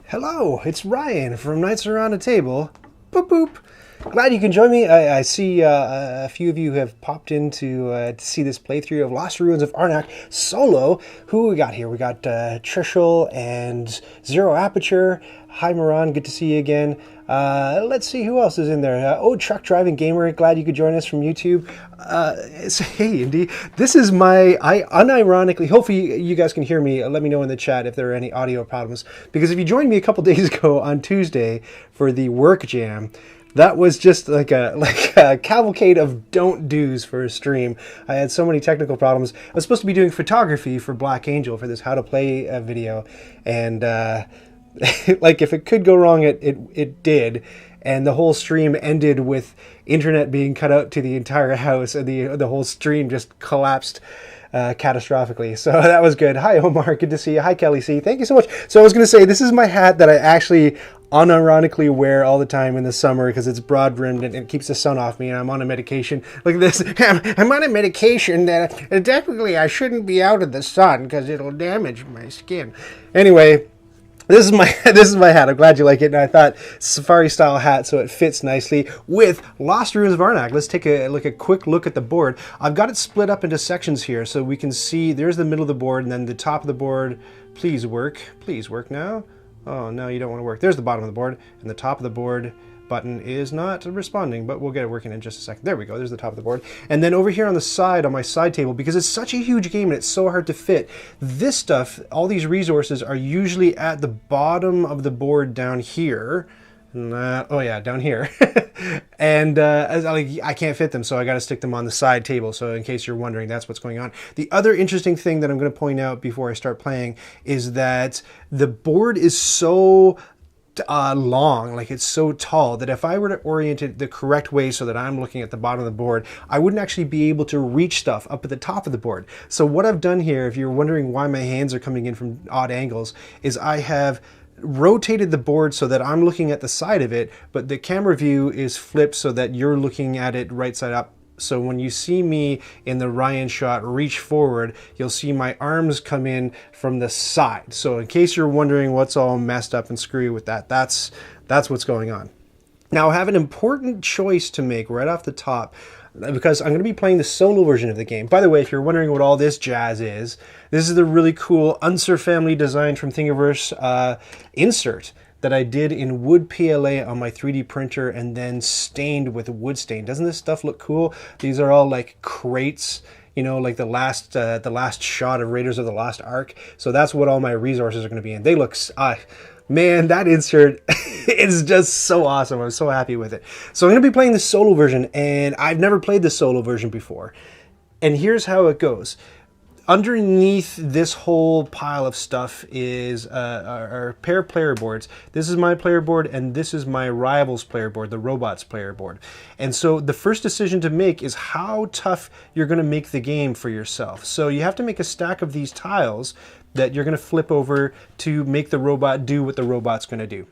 Hello, it's Ryan from Knights Around the Table. Boop boop. Glad you can join me. I see a few of you have popped in to see this playthrough of Lost Ruins of Arnak solo. Who we got here? We got Trishul and Zero Aperture. Hi Moran, good to see you again. Let's see who else is in there. Truck Driving Gamer, glad you could join us from YouTube. Hey Indy, this is unironically, hopefully you guys can hear me. Let me know in the chat if there are any audio problems. Because if you joined me a couple days ago on Tuesday for the work jam, that was just like a cavalcade of don't do's for a stream. I had so many technical problems. I was supposed to be doing photography for Black Angel for this how to play video, and like if it could go wrong, it did, and the whole stream ended with internet being cut out to the entire house, and the whole stream just collapsed catastrophically. So that was good. Hi Omar, good to see you. Hi Kelly C, thank you so much. So I was going to say, this is my hat that I actually unironically wear all the time in the summer because it's broad brimmed and it keeps the sun off me, and I'm on a medication. Look at this. I'm on a medication that technically I shouldn't be out of the sun because it'll damage my skin. Anyway, this is my hat. I'm glad you like it, and I thought safari style hat, so it fits nicely with Lost Ruins of Arnak. Let's take a quick look at the board. I've got it split up into sections here, so we can see there's the middle of the board, and then the top of the board. Please work now. Oh no, you don't want to work. There's the bottom of the board, and the top of the board button is not responding, but we'll get it working in just a second. There we go, there's the top of the board. And then over here on the side, on my side table, because it's such a huge game and it's so hard to fit, this stuff, all these resources are usually at the bottom of the board down here. Oh yeah, down here. And I can't fit them, so I got to stick them on the side table. So in case you're wondering, that's what's going on. The other interesting thing that I'm going to point out before I start playing is that the board is so long, like it's so tall, that if I were to orient it the correct way so that I'm looking at the bottom of the board, I wouldn't actually be able to reach stuff up at the top of the board. So what I've done here, if you're wondering why my hands are coming in from odd angles, is I have rotated the board so that I'm looking at the side of it, but the camera view is flipped so that you're looking at it right side up. So when you see me in the Ryan shot reach forward, you'll see my arms come in from the side. So in case you're wondering what's all messed up and screwy with that, that's what's going on. Now I have an important choice to make right off the top, because I'm going to be playing the solo version of the game. By the way, if you're wondering what all this jazz is, this is the really cool Unser family design from Thingiverse insert that I did in wood PLA on my 3D printer and then stained with wood stain. Doesn't this stuff look cool? These are all like crates, you know, like the last shot of Raiders of the Lost Ark. So that's what all my resources are going to be in. They look, man, that insert is just so awesome. I'm so happy with it. So I'm going to be playing the solo version, and I've never played the solo version before. And here's how it goes. Underneath this whole pile of stuff is our pair of player boards. This is my player board, and this is my rival's player board, the robot's player board. And so the first decision to make is how tough you're going to make the game for yourself. So you have to make a stack of these tiles that you're going to flip over to make the robot do what the robot's going to do.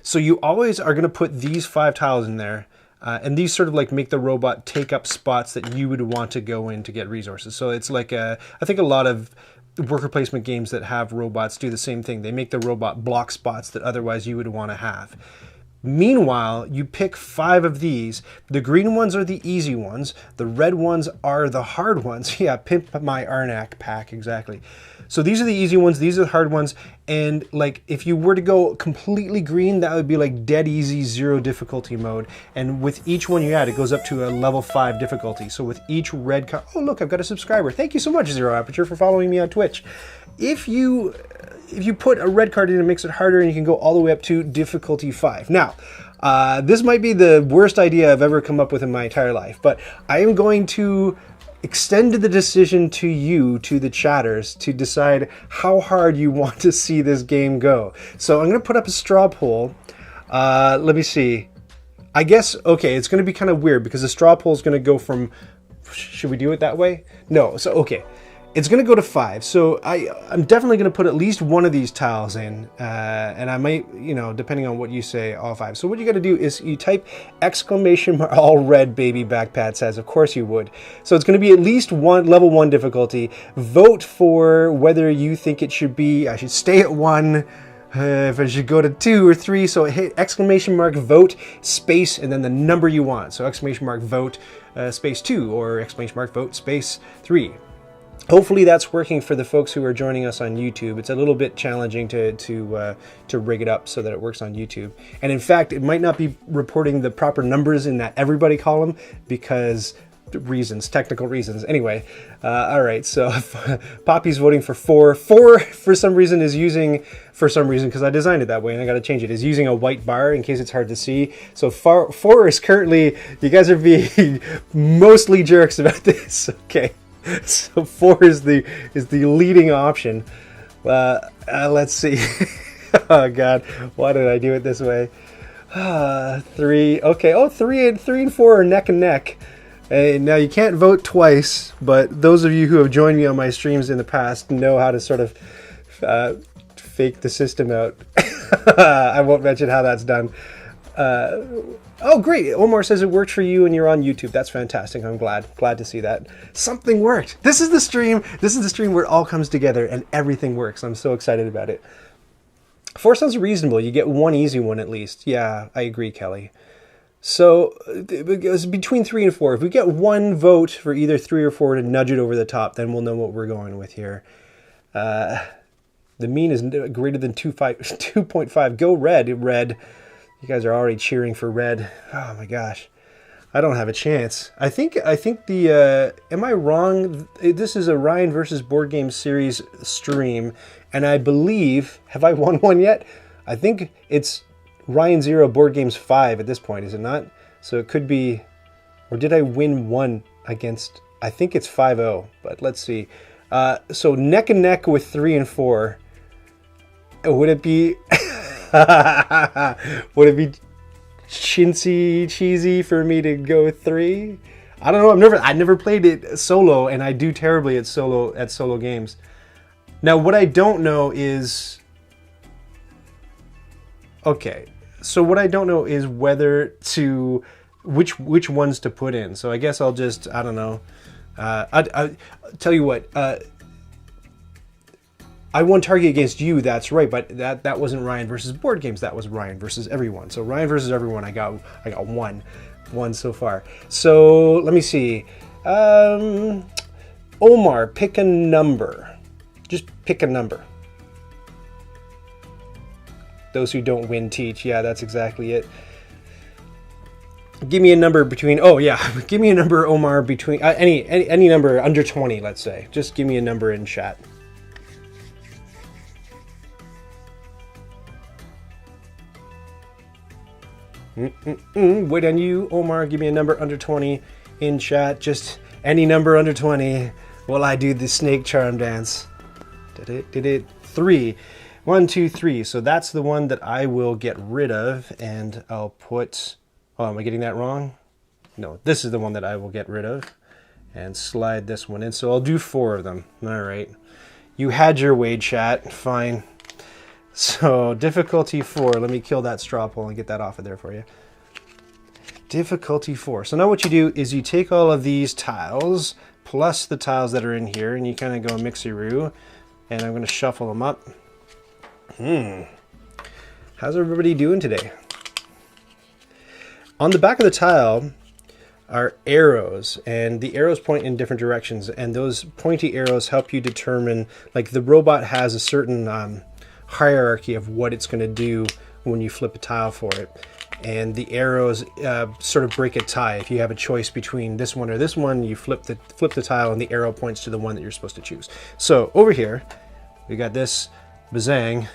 So you always are going to put these 5 tiles in there. And these sort of like make the robot take up spots that you would want to go in to get resources. So it's like I think a lot of worker placement games that have robots do the same thing. They make the robot block spots that otherwise you would want to have. Meanwhile, you pick 5 of these. The green ones are the easy ones. The red ones are the hard ones. Yeah, pimp my Arnak pack, exactly. So these are the easy ones, these are the hard ones, and like if you were to go completely green, that would be like dead easy 0 difficulty mode. And with each one you add, it goes up to a level 5 difficulty. So with each red card, oh look, I've got a subscriber. Thank you so much, Zero Aperture, for following me on Twitch. If you put a red card in, it makes it harder, and you can go all the way up to difficulty 5. Now, this might be the worst idea I've ever come up with in my entire life, but I am going to extend the decision to you, to the chatters, to decide how hard you want to see this game go. So I'm going to put up a straw poll. Let me see. I guess, okay, it's going to be kind of weird because the straw poll is going to go from, should we do it that way? No, so okay. It's going to go to 5, so I'm definitely going to put at least one of these tiles in, and I might, you know, depending on what you say, all 5. So what you got to do is you type exclamation mark, all red baby, Backpad says, of course you would. So it's going to be at least level 1 difficulty. Vote for whether you think it should be, I should stay at 1, if I should go to 2 or 3, so hit exclamation mark vote space and then the number you want. So exclamation mark vote space 2 or exclamation mark vote space 3. Hopefully that's working for the folks who are joining us on YouTube. It's a little bit challenging to rig it up so that it works on YouTube. And in fact, it might not be reporting the proper numbers in that everybody column because reasons, technical reasons. Anyway, all right, so Poppy's voting for 4. 4, for some reason, is using, for some reason, because I designed it that way and I got to change it, is using a white bar in case it's hard to see. So 4 is currently, you guys are being mostly jerks about this, okay. So 4 is the leading option. Let's see. Oh God, why did I do it this way? 3. Okay. Oh, 3 and 4 are neck and neck. Now you can't vote twice, but those of you who have joined me on my streams in the past know how to sort of fake the system out. I won't mention how that's done. Oh, great. Omar says it worked for you and you're on YouTube. That's fantastic. I'm glad to see that. Something worked. This is the stream where it all comes together and everything works. I'm so excited about it. 4 sounds reasonable. You get one easy one at least. Yeah, I agree, Kelly. So it goes between 3 and 4. If we get one vote for either 3 or 4 to nudge it over the top, then we'll know what we're going with here. The mean is greater than 2.5. Go red, red. You guys are already cheering for red. Oh my gosh. I don't have a chance. I think the, am I wrong? This is a Ryan versus Board Game Series stream. And I believe, have I won one yet? I think it's Ryan 0, Board Games 5 at this point, is it not? So it could be, or did I win one against, I think it's 5-0, but let's see. So neck and neck with 3 and 4. Would it be, would it be cheesy for me to go 3? I don't know, I never played it solo, and I do terribly at solo games. Now what I don't know is, okay, so what I don't know is whether to, which ones to put in. So I guess I'll just, I don't know. I'll tell you what, I won target against you, that's right, but that wasn't Ryan versus Board Games, that was Ryan versus everyone. So Ryan versus everyone, I got one so far. So let me see. Omar, pick a number. Just pick a number. Those who don't win teach. Yeah, that's exactly it. Give me a number between, oh yeah, give me a number, Omar, between, any number under 20, let's say. Just give me a number in chat. Wait on you, Omar, give me a number under 20 in chat. Just any number under 20 while I do the snake charm dance. Did it. 3. 1, 2, 3. So that's the one that I will get rid of, and I'll put, oh, am I getting that wrong? No, this is the one that I will get rid of and slide this one in. So I'll do 4 of them. All right. You had your way, chat. Fine. So difficulty 4. Let me kill that straw poll and get that off of there for you. Difficulty 4. So now what you do is you take all of these tiles plus the tiles that are in here and you kind of go mixy-roo, and I'm going to shuffle them up. How's everybody doing today? On the back of the tile are arrows, and the arrows point in different directions, and those pointy arrows help you determine, like the robot has a certain hierarchy of what it's going to do when you flip a tile for it. And the arrows sort of break a tie. If you have a choice between this one or this one, you flip the tile and the arrow points to the one that you're supposed to choose. So over here, we got this bazang,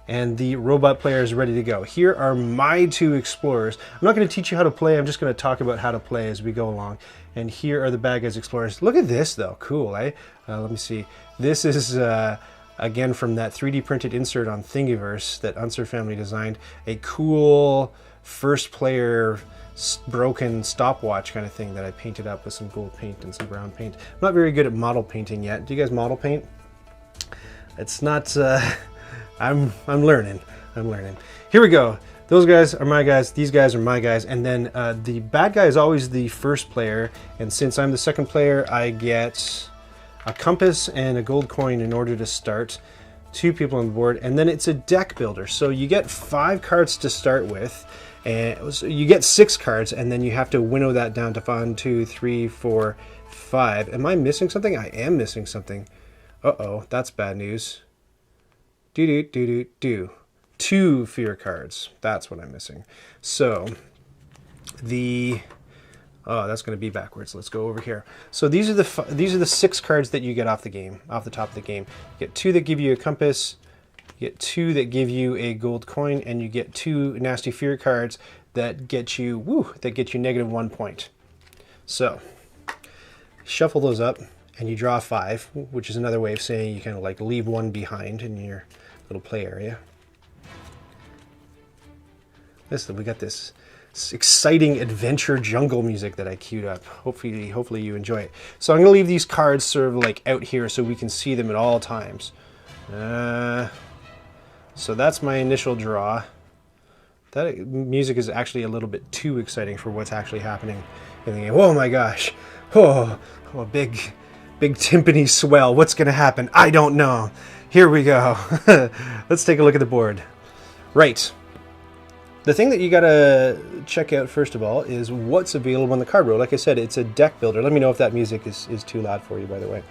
and the robot player is ready to go. Here are my 2 explorers. I'm not going to teach you how to play, I'm just going to talk about how to play as we go along. And here are the bad guys explorers. Look at this though, cool, eh? Let me see. This is again from that 3D printed insert on Thingiverse that Unser family designed. A cool first player broken stopwatch kind of thing that I painted up with some gold paint and some brown paint. I'm not very good at model painting yet. Do you guys model paint? It's not, I'm learning. Here we go. Those guys are my guys, these guys are my guys, and then the bad guy is always the first player, and since I'm the second player, I get a compass and a gold coin in order to start 2 people on the board, and then it's a deck builder. So you get 5 cards to start with, and so you get 6 cards, and then you have to winnow that down to 1, 2, 3, 4, 5. Am I missing something? I am missing something. Uh-oh, that's bad news. Do. 2 fear cards. That's what I'm missing. So that's going to be backwards. Let's go over here. So these are the 6 cards that you get off the top of the game. You get 2 that give you a compass, you get 2 that give you a gold coin, and you get 2 nasty fear cards that get you -1 point. So shuffle those up, and you draw 5, which is another way of saying you kind of like leave 1 behind in your little play area. Listen, we got this exciting adventure jungle music that I queued up. Hopefully you enjoy it. So I'm going to leave these cards sort of like out here so we can see them at all times. So that's my initial draw. That music is actually a little bit too exciting for what's actually happening in the game. Oh my gosh. Oh, big timpani swell. What's going to happen? I don't know. Here we go. Let's take a look at the board. Right. The thing that you gotta check out first of all is what's available on the card row. Like I said, it's a deck builder. Let me know if that music is too loud for you, by the way.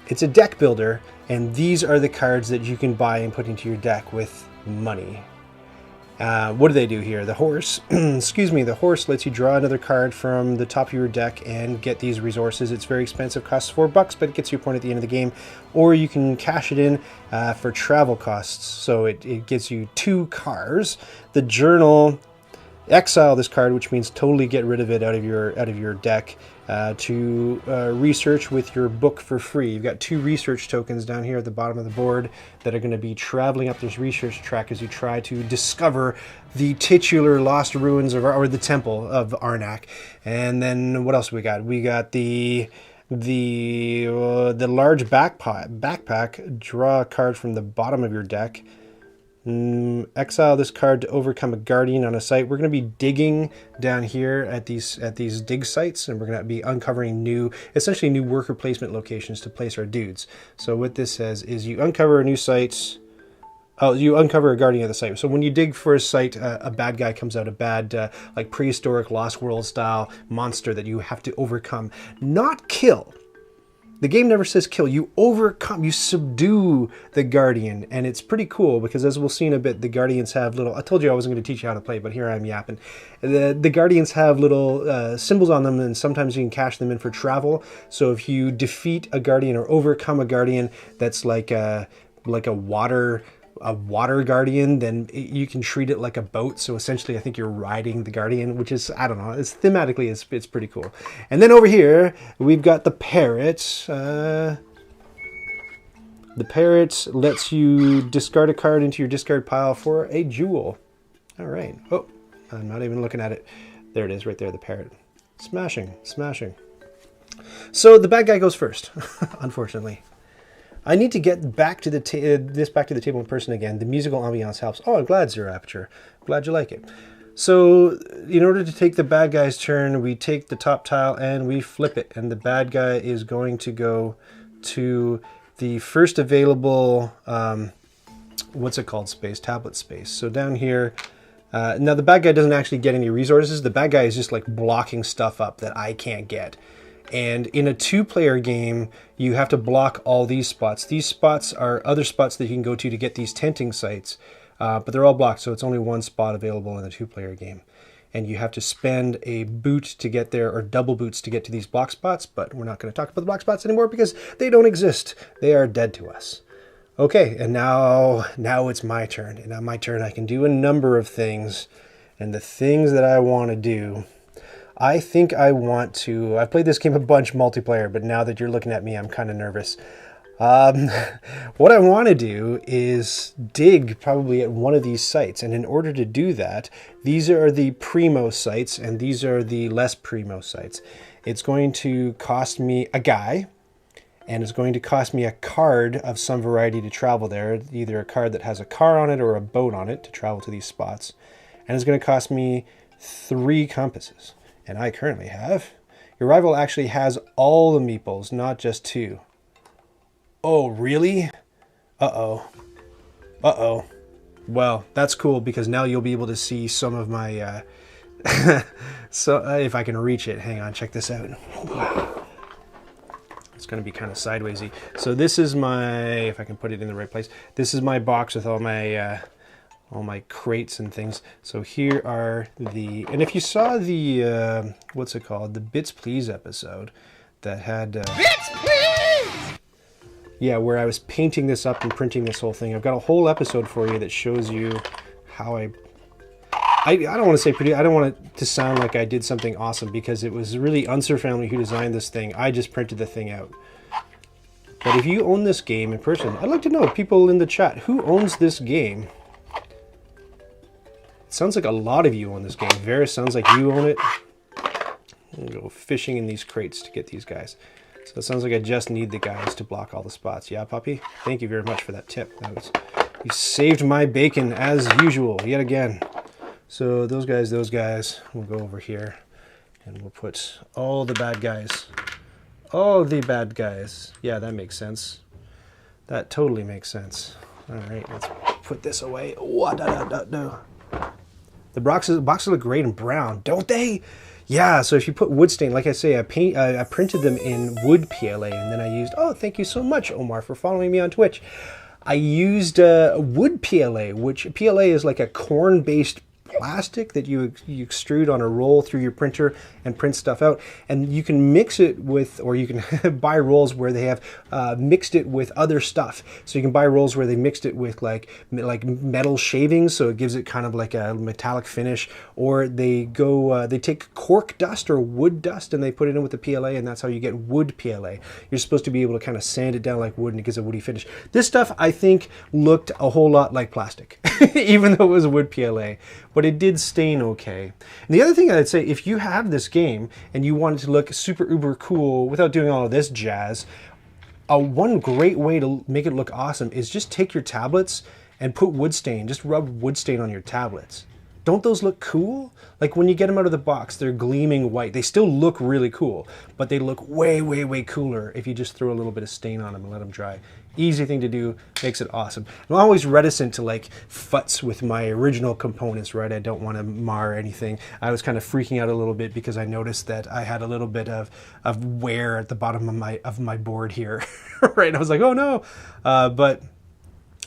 It's a deck builder, and these are the cards that you can buy and put into your deck with money. What do they do here? The horse, excuse me, the horse lets you draw another card from the top of your deck and get these resources. It's very expensive, costs $4, but it gets you a point at the end of the game. Or you can cash it in for travel costs. So it gives you 2 cars. The journal, exile this card, which means totally get rid of it out of your deck to research with your book for free. You've got 2 research tokens down here at the bottom of the board that are going to be traveling up this research track as you try to discover the titular Lost Ruins of or the Temple of Arnak. And then what else we got? We got the large backpack. Draw a card from the bottom of your deck. Exile this card to overcome a guardian on a site. We're going to be digging down here at these dig sites, and we're going to be uncovering essentially new worker placement locations to place our dudes. So what this says is you uncover a new site. Oh, you uncover a guardian of the site. So when you dig for a site, a bad guy comes out, a bad like prehistoric Lost World style monster that you have to overcome, not kill. The game never says kill. You overcome, you subdue the Guardian, and it's pretty cool because, as we'll see in a bit, the Guardians have little... I told you I wasn't going to teach you how to play, but here I am yapping. The Guardians have little symbols on them, and sometimes you can cash them in for travel. So if you defeat a Guardian or overcome a Guardian that's like a water guardian, then you can treat it like a boat. So essentially I think you're riding the guardian, which is, I don't know, it's thematically it's pretty cool. And then over here we've got the parrot. The parrot lets you discard a card into your discard pile for a jewel. All right. Oh, I'm not even looking at it. There it is right there, the parrot. Smashing. So the bad guy goes first. Unfortunately, I need to get back to the table in person again. The musical ambiance helps. Oh, I'm glad, Zero Aperture. Glad you like it. So, in order to take the bad guy's turn, we take the top tile and we flip it. And the bad guy is going to go to the first available, what's it called, space? Tablet space. So down here, now the bad guy doesn't actually get any resources. The bad guy is just like blocking stuff up that I can't get. And in a 2-player game, you have to block all these spots. These spots are other spots that you can go to get these tenting sites, but they're all blocked, so it's only 1 spot available in a 2-player game. And you have to spend a boot to get there, or double boots to get to these block spots, but we're not going to talk about the block spots anymore because they don't exist. They are dead to us. Okay, and now it's my turn. And on my turn, I can do a number of things. And the things that I want to do... I think I want to... I've played this game a bunch multiplayer, but now that you're looking at me, I'm kind of nervous. What I want to do is dig probably at one of these sites. And in order to do that, these are the primo sites, and these are the less primo sites. It's going to cost me a guy, and it's going to cost me a card of some variety to travel there. Either a card that has a car on it or a boat on it to travel to these spots. And it's going to cost me 3 compasses. And I currently have. Your rival actually has all the meeples, not just 2. Oh, really? Uh-oh. Uh-oh. Well, that's cool because now you'll be able to see some of my... if I can reach it. Hang on, check this out. It's going to be kind of sidewaysy. So this is my... If I can put it in the right place. This is my box with all my crates and things. So here are the... And if you saw the... what's it called? The Bits Please episode that had... Bits Please! Yeah, where I was painting this up and printing this whole thing. I've got a whole episode for you that shows you how I don't want to say pretty. I don't want it to sound like I did something awesome because it was really Unser family who designed this thing. I just printed the thing out. But if you own this game in person, I'd like to know, people in the chat, who owns this game? It sounds like a lot of you own this game. Vera, sounds like you own it. I'm gonna go fishing in these crates to get these guys. So it sounds like I just need the guys to block all the spots. Yeah, puppy? Thank you very much for that tip. You saved my bacon as usual, yet again. So those guys, we'll go over here and we'll put all the bad guys. All the bad guys. Yeah, that makes sense. That totally makes sense. All right, let's put this away. The boxes look great in brown, don't they? Yeah, so if you put wood stain, like I say, I printed them in wood PLA, and then I used, oh, thank you so much, Omar, for following me on Twitch. I used wood PLA, which PLA is like a corn-based plastic that you extrude on a roll through your printer and print stuff out, and you can mix it with, or you can buy rolls where they have mixed it with other stuff. So you can buy rolls where they mixed it with like metal shavings, so it gives it kind of like a metallic finish, or they go they take cork dust or wood dust and they put it in with the PLA, and that's how you get wood PLA. You're supposed to be able to kind of sand it down like wood and it gives a woody finish. This stuff I think looked a whole lot like plastic even though it was wood PLA, but it did stain okay. And the other thing I'd say, if you have this game and you want it to look super uber cool without doing all of this jazz, one great way to make it look awesome is just take your tablets and put wood stain, just rub wood stain on your tablets. Don't those look cool? Like when you get them out of the box, they're gleaming white. They still look really cool, but they look way, way, way cooler if you just throw a little bit of stain on them and let them dry. Easy thing to do, makes it awesome. I'm always reticent to like futz with my original components, right? I don't want to mar anything. I was kind of freaking out a little bit because I noticed that I had a little bit of wear at the bottom of my board here, right? I was like, oh no, but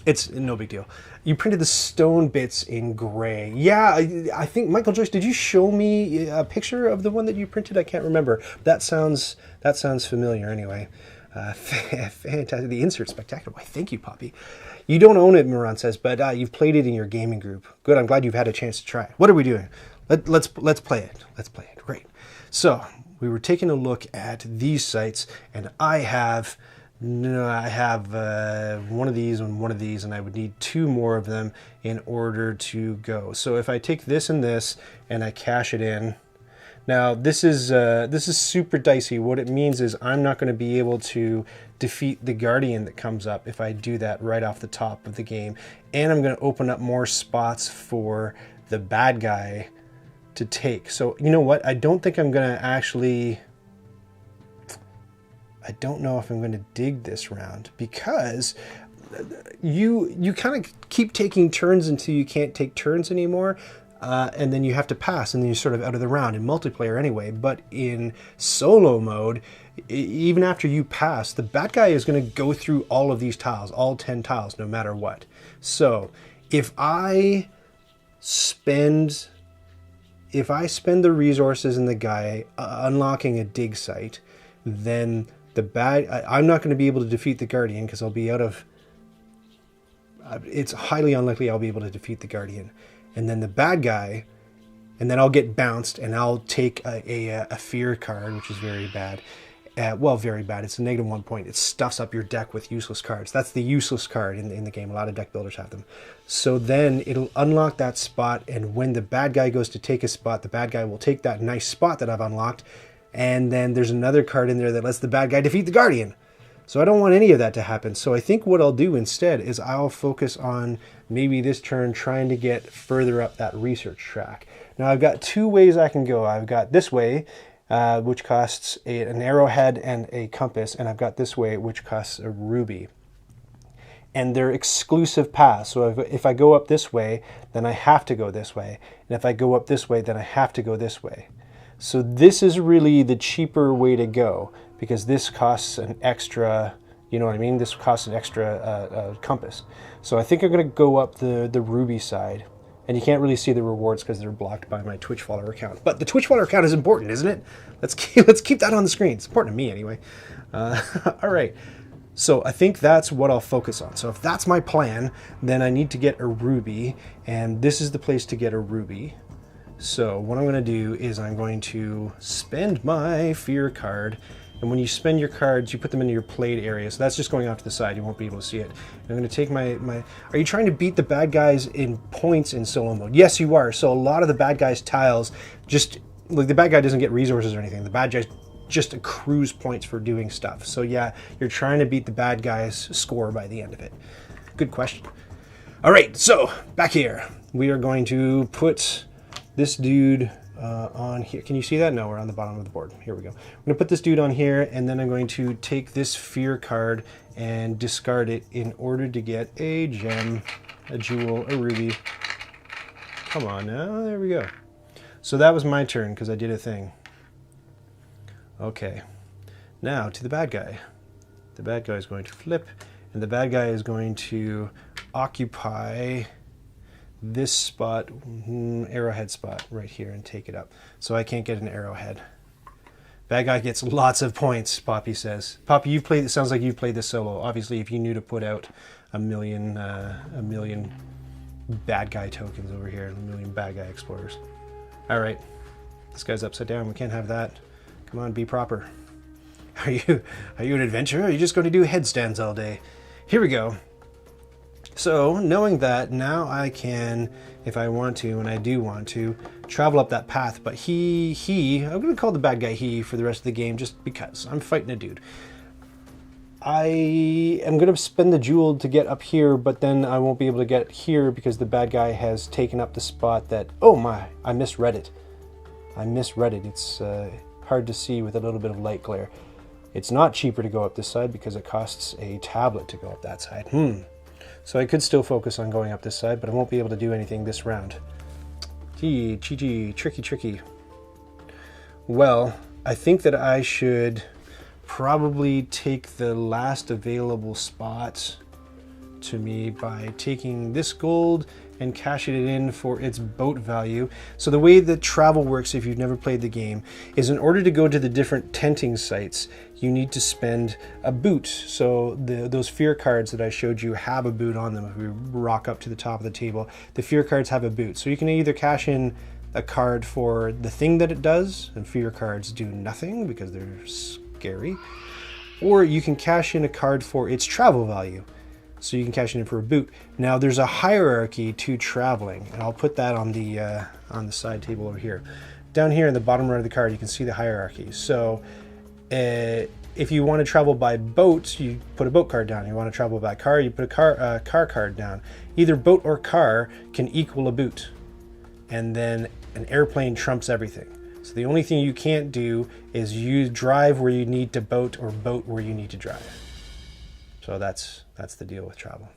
it's no big deal. You printed the stone bits in gray. Yeah, I think, Michael Joyce, did you show me a picture of the one that you printed? I can't remember. That sounds familiar anyway. Fantastic. The insert's spectacular. Why, thank you, Poppy. You don't own it, Moran says, but you've played it in your gaming group. Good, I'm glad you've had a chance to try it. What are we doing? Let's play it. Let's play it. Great. So, we were taking a look at these sites, and I have one of these and one of these, and I would need two more of them in order to go. So if I take this and this and I cash it in, now this is super dicey. What it means is I'm not going to be able to defeat the Guardian that comes up if I do that right off the top of the game, and I'm going to open up more spots for the bad guy to take. So you know what? I don't think I'm going to actually... I don't know if I'm going to dig this round, because you kind of keep taking turns until you can't take turns anymore, and then you have to pass, and then you're sort of out of the round in multiplayer anyway. But in solo mode, even after you pass, the bad guy is going to go through all of these tiles, all 10 tiles, no matter what. So if I spend the resources in the guy unlocking a dig site, then I'm not going to be able to defeat the Guardian because I'll be out of... It's highly unlikely I'll be able to defeat the Guardian. And then the bad guy, and then I'll get bounced, and I'll take a fear card, which is very bad. Well, very bad. It's a -1 point. It stuffs up your deck with useless cards. That's the useless card in the game. A lot of deck builders have them. So then it'll unlock that spot, and when the bad guy goes to take a spot, the bad guy will take that nice spot that I've unlocked, and then there's another card in there that lets the bad guy defeat the Guardian. So I don't want any of that to happen. So I think what I'll do instead is I'll focus on maybe this turn trying to get further up that research track. Now I've got two ways I can go. I've got this way, which costs an arrowhead and a compass, and I've got this way, which costs a ruby. and they're exclusive paths. So if I go up this way, then I have to go this way. And if I go up this way, then I have to go this way. So this is really the cheaper way to go, because this costs an extra, you know what I mean? This costs an extra compass. So I think I'm going to go up the ruby side. And you can't really see the rewards because they're blocked by my Twitch follower account. But the Twitch follower account is important, isn't it? Let's keep that on the screen. It's important to me anyway. All right. So I think that's what I'll focus on. So if that's my plan, then I need to get a ruby. And this is the place to get a ruby. So what I'm going to do is I'm going to spend my fear card. And when you spend your cards, you put them into your played area. So that's just going off to the side. You won't be able to see it. I'm going to take my... Are you trying to beat the bad guys in points in solo mode? Yes, you are. So a lot of the bad guys' tiles just... Like, the bad guy doesn't get resources or anything. The bad guy just accrues points for doing stuff. So yeah, you're trying to beat the bad guy's score by the end of it. Good question. All right, so back here. We are going to put this dude... on here. Can you see that? No, we're on the bottom of the board. Here we go. I'm going to put this dude on here, and then I'm going to take this fear card and discard it in order to get a gem, a jewel, a ruby. Come on now. There we go. So that was my turn because I did a thing. Okay. Now to the bad guy. The bad guy is going to flip, and the bad guy is going to occupy this spot, arrowhead spot right here, and take it up. So I can't get an arrowhead. Bad guy gets lots of points, Poppy says. Poppy, you've played, it sounds like you've played this solo. Obviously, if you knew to put out a million bad guy tokens over here, a million bad guy explorers. All right, this guy's upside down. We can't have that. Come on, be proper. Are you an adventurer? Or are you just going to do headstands all day? Here we go. So, knowing that, now I can, if I want to, and I do want to, travel up that path. But I'm going to call the bad guy he for the rest of the game just because I'm fighting a dude. I am going to spend the jewel to get up here, but then I won't be able to get here because the bad guy has taken up the spot that... Oh my, I misread it. It's hard to see with a little bit of light glare. It's not cheaper to go up this side because it costs a tablet to go up that side. So I could still focus on going up this side, but I won't be able to do anything this round. Gee, tricky. Well, I think that I should probably take the last available spot to me by taking this gold and cashing it in for its boat value. So the way that travel works, if you've never played the game, is in order to go to the different tenting sites, you need to spend a boot. So those fear cards that I showed you have a boot on them. If we rock up to the top of the table, the fear cards have a boot. So you can either cash in a card for the thing that it does, and fear cards do nothing because they're scary, or you can cash in a card for its travel value. So you can cash it in for a boot. Now there's a hierarchy to traveling, and I'll put that on the side table over here. Down here in the bottom right of the card, you can see the hierarchy. So if you want to travel by boat, you put a boat card down. You want to travel by car, you put a car card down. Either boat or car can equal a boot, and then an airplane trumps everything. So the only thing you can't do is you drive where you need to boat, or boat where you need to drive. So that's the deal with travel.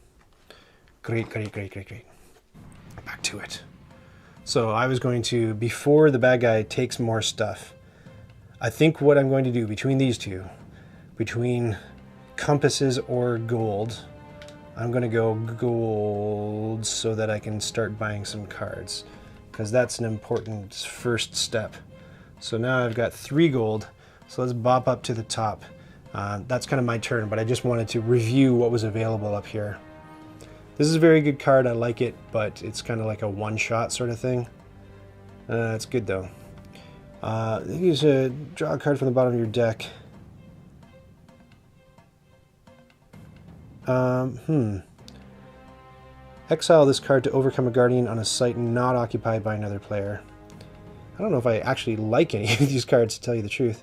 Great. Back to it. So I was going to, before the bad guy takes more stuff, I think what I'm going to do between these two, between compasses or gold, I'm going to go gold so that I can start buying some cards, because that's an important first step. So now I've got 3 gold, so let's bop up to the top. That's kind of my turn, but I just wanted to review what was available up here. This is a very good card, I like it, but it's kind of like a one-shot sort of thing. It's good though. You should draw a card from the bottom of your deck. Exile this card to overcome a guardian on a site not occupied by another player. I don't know if I actually like any of these cards, to tell you the truth.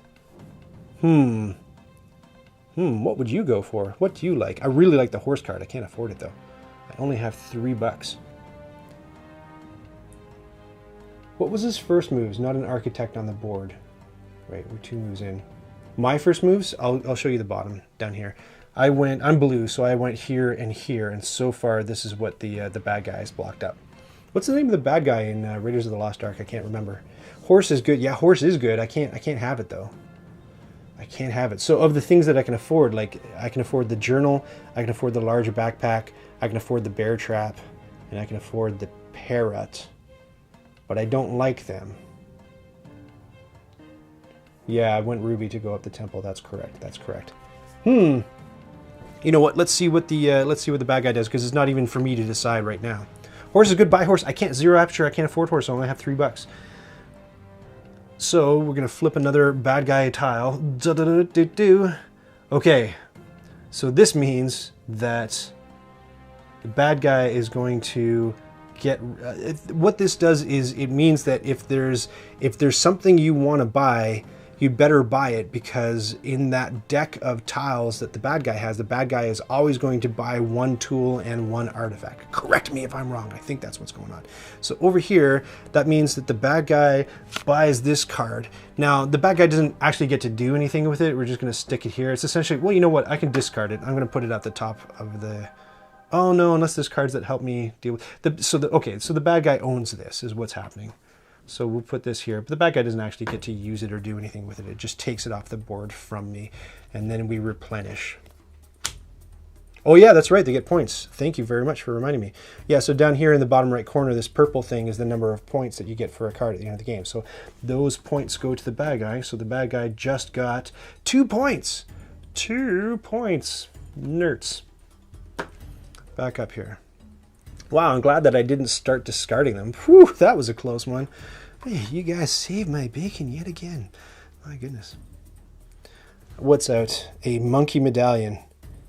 What would you go for? What do you like? I really like the horse card. I can't afford it though. I only have $3. What was his first moves? Not an architect on the board. Right, we're 2 moves in. My first moves, I'll show you the bottom down here. I'm blue, so I went here, and so far this is what the bad guy is blocked up. What's the name of the bad guy in Raiders of the Lost Ark? I can't remember. Horse is good. Yeah, horse is good. I can't have it though. I can't have it. So of the things that I can afford, like I can afford the journal, I can afford the larger backpack, I can afford the bear trap, and I can afford the parrot. But I don't like them. Yeah, I went ruby to go up the temple. That's correct. That's correct. You know what? Let's see what the bad guy does, because it's not even for me to decide right now. Horse is good. Buy horse. I can't. Zero aperture. I can't afford horse. I only have $3. So we're gonna flip another bad guy tile. Okay. So this means that the bad guy is going to get. What this does is it means that if there's something you want to buy, you better buy it, because in that deck of tiles that the bad guy has, the bad guy is always going to buy one tool and one artifact. Correct me if I'm wrong. I think that's what's going on. So over here, that means that the bad guy buys this card. Now, the bad guy doesn't actually get to do anything with it. We're just going to stick it here. It's essentially, well, you know what? I can discard it. I'm going to put it at the top of the... Oh no, unless there's cards that help me deal with... Okay, so the bad guy owns this, is what's happening. So we'll put this here, but the bad guy doesn't actually get to use it or do anything with it. It just takes it off the board from me, and then we replenish. Oh yeah, that's right, they get points. Thank you very much for reminding me. Yeah, so down here in the bottom right corner, this purple thing is the number of points that you get for a card at the end of the game. So those points go to the bad guy, so the bad guy just got 2 points. 2 points. Nerds. Back up here. Wow, I'm glad that I didn't start discarding them. Whew, that was a close one. Hey, you guys saved my bacon yet again. My goodness. What's out? A monkey medallion.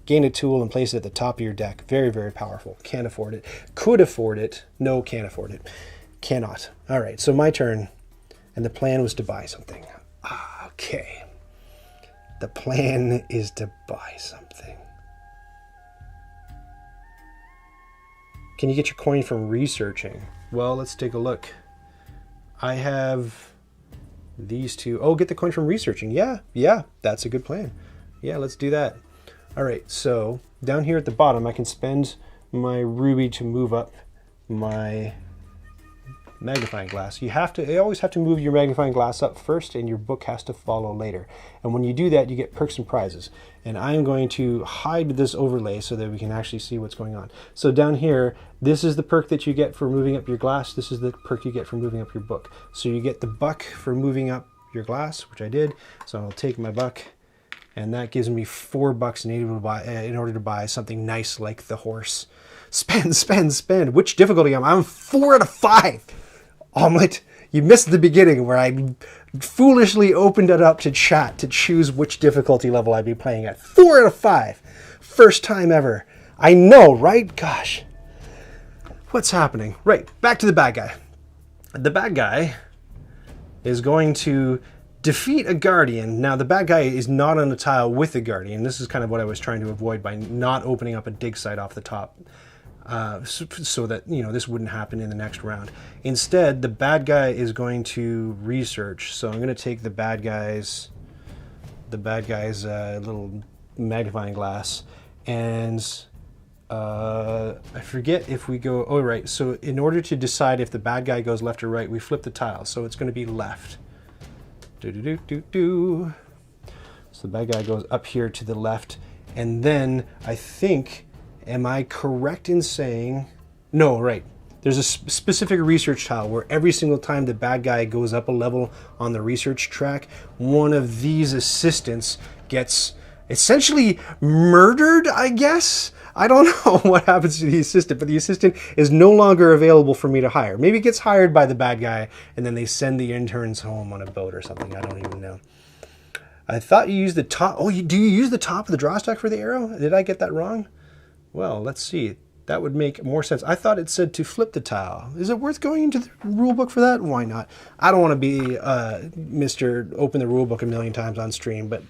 Gain a tool and place it at the top of your deck. Very, very powerful. Can't afford it. Could afford it. No, can't afford it. Cannot. All right, so my turn. And the plan was to buy something. Okay. The plan is to buy something. Can you get your coin from researching? Well, let's take a look. I have these two. Oh, get the coin from researching. Yeah, that's a good plan. Yeah, let's do that. All right, so down here at the bottom, I can spend my ruby to move up my magnifying glass. You always have to move your magnifying glass up first, and your book has to follow later. And when you do that, you get perks and prizes. And I'm going to hide this overlay so that we can actually see what's going on. So down here, this is the perk that you get for moving up your glass. This is the perk you get for moving up your book. So you get the buck for moving up your glass, which I did. So I'll take my buck, and that gives me $4 in order to buy something nice like the horse. Spend. Which difficulty am I? I'm 4 out of 5. Omelet, you missed the beginning where I foolishly opened it up to chat to choose which difficulty level I'd be playing at. 4 out of 5. First time ever. I know, right? Gosh. What's happening? Right, back to the bad guy. The bad guy is going to defeat a guardian. Now, the bad guy is not on the tile with a guardian. This is kind of what I was trying to avoid by not opening up a dig site off the top. So that, this wouldn't happen in the next round. Instead, the bad guy is going to research. So I'm going to take the bad guy's little magnifying glass, and I forget if we go. Oh, right. So in order to decide if the bad guy goes left or right, we flip the tile. So it's going to be left. So the bad guy goes up here to the left, and then I think. Am I correct in saying... No, right. There's a specific research tile where every single time the bad guy goes up a level on the research track, one of these assistants gets essentially murdered, I guess? I don't know what happens to the assistant, but the assistant is no longer available for me to hire. Maybe it gets hired by the bad guy, and then they send the interns home on a boat or something. I don't even know. I thought you used the top... Oh, do you use the top of the draw stack for the arrow? Did I get that wrong? Well, let's see. That would make more sense. I thought it said to flip the tile. Is it worth going into the rule book for that? Why not? I don't want to be Mr. Open the rule book a million times on stream, but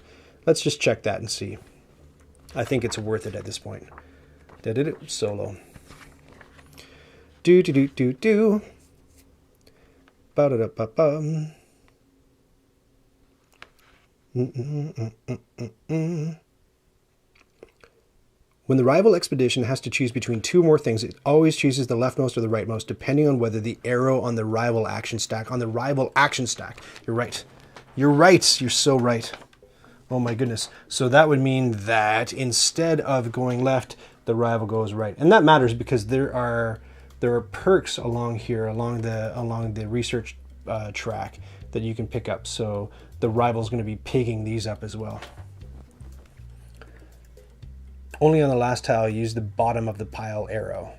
let's just check that and see. I think it's worth it at this point. Solo. Do. Ba-da-da-ba-bum. When the rival expedition has to choose between two more things, it always chooses the leftmost or the rightmost, depending on whether the arrow on the rival action stack. You're right. You're right. You're so right. Oh my goodness. So that would mean that instead of going left, the rival goes right. And that matters because there are perks along here, along the research track that you can pick up. So the rival's going to be picking these up as well. Only on the last tile, use the bottom of the pile arrow.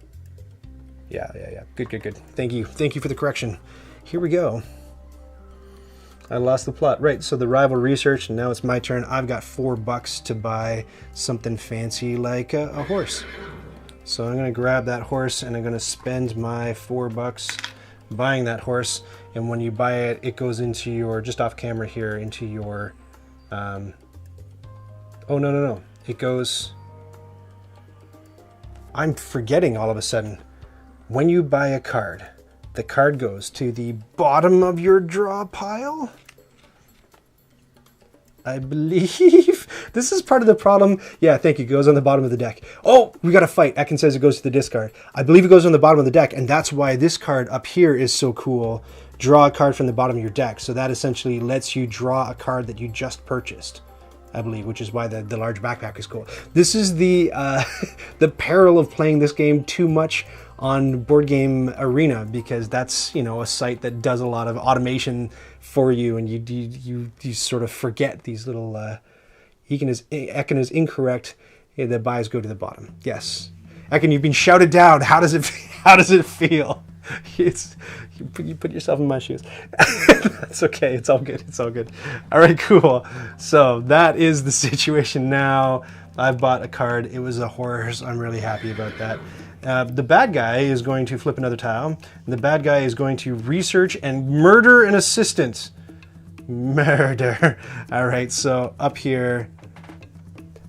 Yeah. Good. Thank you for the correction. Here we go. I lost the plot. Right, so the rival research, and now it's my turn. I've got $4 to buy something fancy like a horse. So I'm going to grab that horse, and I'm going to spend my $4 buying that horse. And when you buy it, it goes into your, just off camera here, into your... oh, no. It goes... I'm forgetting all of a sudden. When you buy a card, the card goes to the bottom of your draw pile? I believe this is part of the problem. Yeah, thank you. It goes on the bottom of the deck. Oh, we got to fight. Ekin says it goes to the discard. I believe it goes on the bottom of the deck, and that's why this card up here is so cool. Draw a card from the bottom of your deck. So that essentially lets you draw a card that you just purchased, I believe, which is why the large backpack is cool. This is the the peril of playing this game too much on Board Game Arena, because that's, you know, a site that does a lot of automation for you, and you sort of forget these little Ekin is incorrect. The buys go to the bottom. Yes, Ekin, you've been shouted down. How does it feel? You put yourself in my shoes. That's okay. It's all good. All right, cool. So that is the situation now. I've bought a card. It was a horse. I'm really happy about that. The bad guy is going to flip another tile. The bad guy is going to research and murder an assistant. Murder. All right, so up here,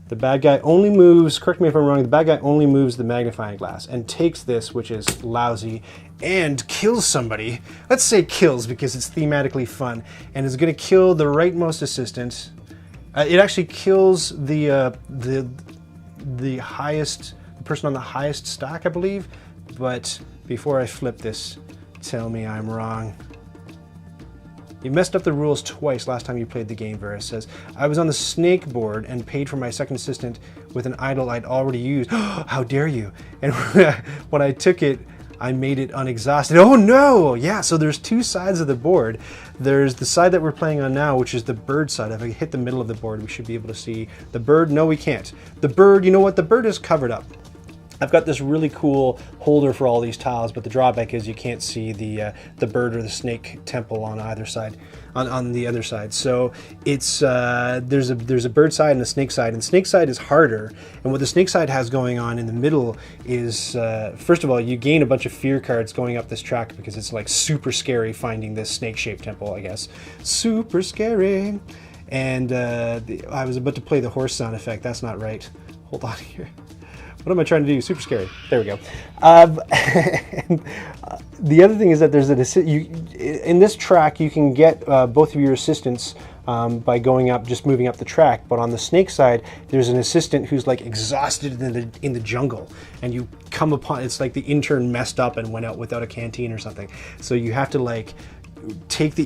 the bad guy only moves, correct me if I'm wrong, the bad guy only moves the magnifying glass and takes this, which is lousy, and kills somebody. Let's say kills because it's thematically fun, and is going to kill the rightmost assistant. It actually kills the person on the highest stack, I believe. But before I flip this, tell me I'm wrong. You messed up the rules twice last time you played the game, Vera says. I was on the snake board and paid for my second assistant with an idol I'd already used. How dare you? And when I took it, I made it unexhausted. Oh no! Yeah, so there's two sides of the board. There's the side that we're playing on now, which is the bird side. If I hit the middle of the board, we should be able to see the bird. No, we can't. The bird, you know what? The bird is covered up. I've got this really cool holder for all these tiles, but the drawback is you can't see the bird or the snake temple on either side, on the other side. So it's there's a bird side and a snake side, and snake side is harder. And what the snake side has going on in the middle is, first of all, you gain a bunch of fear cards going up this track because it's like super scary finding this snake-shaped temple, I guess. Super scary. And I was about to play the horse sound effect. That's not right. Hold on here. What am I trying to do? Super scary. There we go. The other thing is that there's in this track you can get both of your assistants by going up, just moving up the track. But on the snake side, there's an assistant who's like exhausted in the jungle, and you come upon, it's like the intern messed up and went out without a canteen or something. So you have to like take the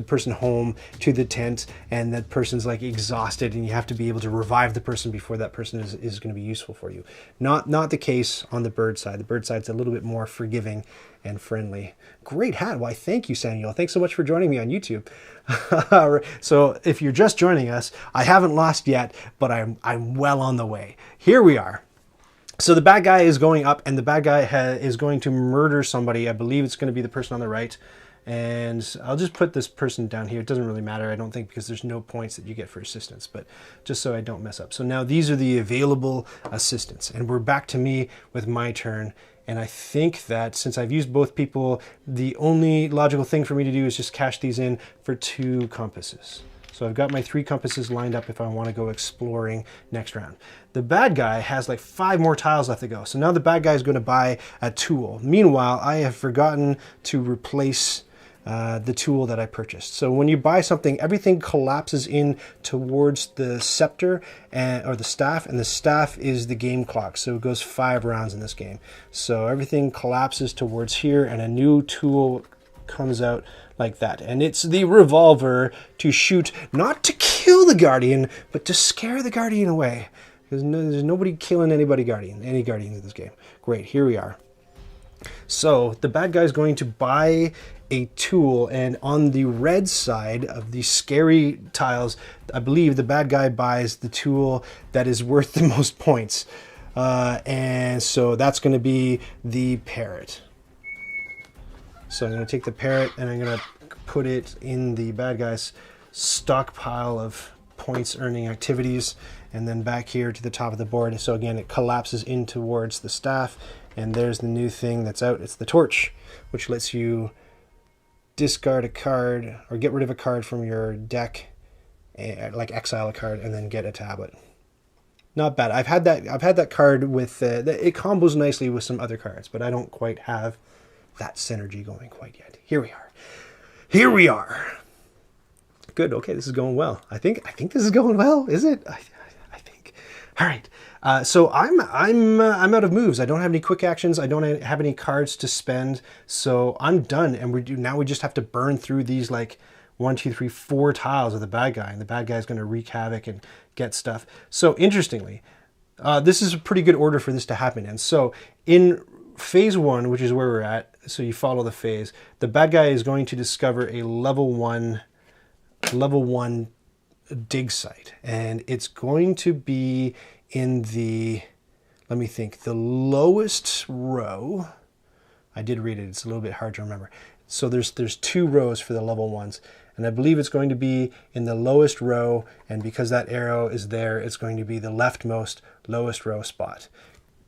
person home to the tent, and that person's like exhausted, and you have to be able to revive the person before that person is going to be useful for you. Not the case on the bird side. The bird side's a little bit more forgiving and friendly. Great hat. Why, thank you, Samuel. Thanks so much for joining me on YouTube. So if you're just joining us, I haven't lost yet, but I'm well on the way. Here we are. So the bad guy is going up, and the bad guy is going to murder somebody. I believe it's going to be the person on the right. And I'll just put this person down here. It doesn't really matter, I don't think, because there's no points that you get for assistance, but just so I don't mess up. So now these are the available assistants, and we're back to me with my turn. And I think that since I've used both people, the only logical thing for me to do is just cash these in for 2 compasses. So I've got my 3 compasses lined up if I want to go exploring next round. The bad guy has like 5 more tiles left to go. So now the bad guy is going to buy a tool. Meanwhile, I have forgotten to replace the tool that I purchased. So when you buy something, everything collapses in towards the scepter or the staff, and the staff is the game clock. So it goes 5 rounds in this game. So everything collapses towards here, and a new tool comes out like that. And it's the revolver to shoot, not to kill the Guardian, but to scare the Guardian away. There's nobody killing any Guardians in this game. Great, here we are. So the bad guy's going to buy a tool, and on the red side of the scary tiles, I believe the bad guy buys the tool that is worth the most points. And so that's going to be the parrot. So I'm going to take the parrot and I'm going to put it in the bad guy's stockpile of points earning activities, and then back here to the top of the board. So again, it collapses in towards the staff, and there's the new thing that's out. It's the torch, which lets you discard a card or get rid of a card from your deck, like exile a card, and then get a tablet. Not bad. I've had that card with it combos nicely with some other cards, but I don't quite have that synergy going quite yet. Here we are. Here we are. Good. Okay, this is going well. I think this is going well. Is it? I think. All right. So I'm out of moves. I don't have any quick actions. I don't have any cards to spend. So I'm done. And now we just have to burn through these like 1, 2, 3, 4 tiles of the bad guy, and the bad guy is going to wreak havoc and get stuff. So interestingly, this is a pretty good order for this to happen in. So in phase 1, which is where we're at, so you follow the phase, the bad guy is going to discover a level 1 dig site, and it's going to be in the, let me think, the lowest row. I did read it. It's a little bit hard to remember. So there's 2 rows for the level 1s, and I believe it's going to be in the lowest row, and because that arrow is there, it's going to be the leftmost lowest row spot.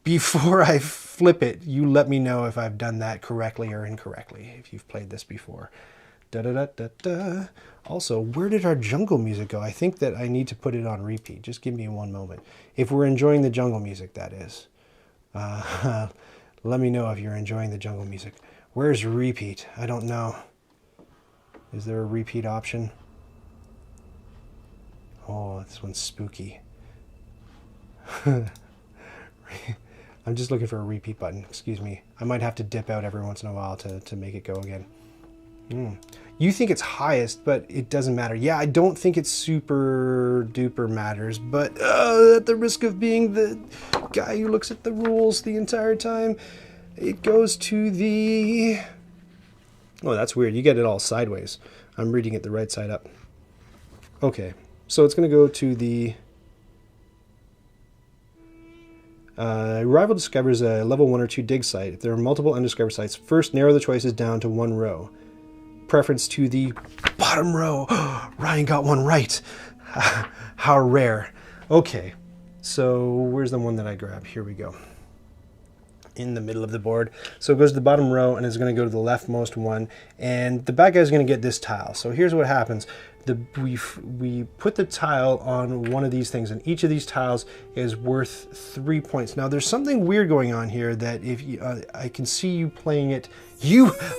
Before I flip it, you let me know if I've done that correctly or incorrectly, if you've played this before. Da-da-da-da-da. Also, where did our jungle music go? I think that I need to put it on repeat. Just give me one moment. If we're enjoying the jungle music, that is. Let me know if you're enjoying the jungle music. Where's repeat? I don't know. Is there a repeat option? Oh, this one's spooky. I'm just looking for a repeat button. Excuse me. I might have to dip out every once in a while to make it go again. You think it's highest, but it doesn't matter. Yeah, I don't think it super duper matters, but at the risk of being the guy who looks at the rules the entire time, it goes to the... Oh, that's weird. You get it all sideways. I'm reading it the right side up. Okay, so it's going to go to the... Rival discovers a level 1 or 2 dig site. If there are multiple undiscovered sites, first narrow the choices down to 1 row. Preference to the bottom row. Ryan got one right. How rare. Okay, so where's the one that I grabbed? Here we go. In the middle of the board. So it goes to the bottom row and it's going to go to the leftmost one, and the bad guy is going to get this tile. So here's what happens. We put the tile on one of these things, and each of these tiles is worth 3 points. Now there's something weird going on here that if you, I can see you playing it.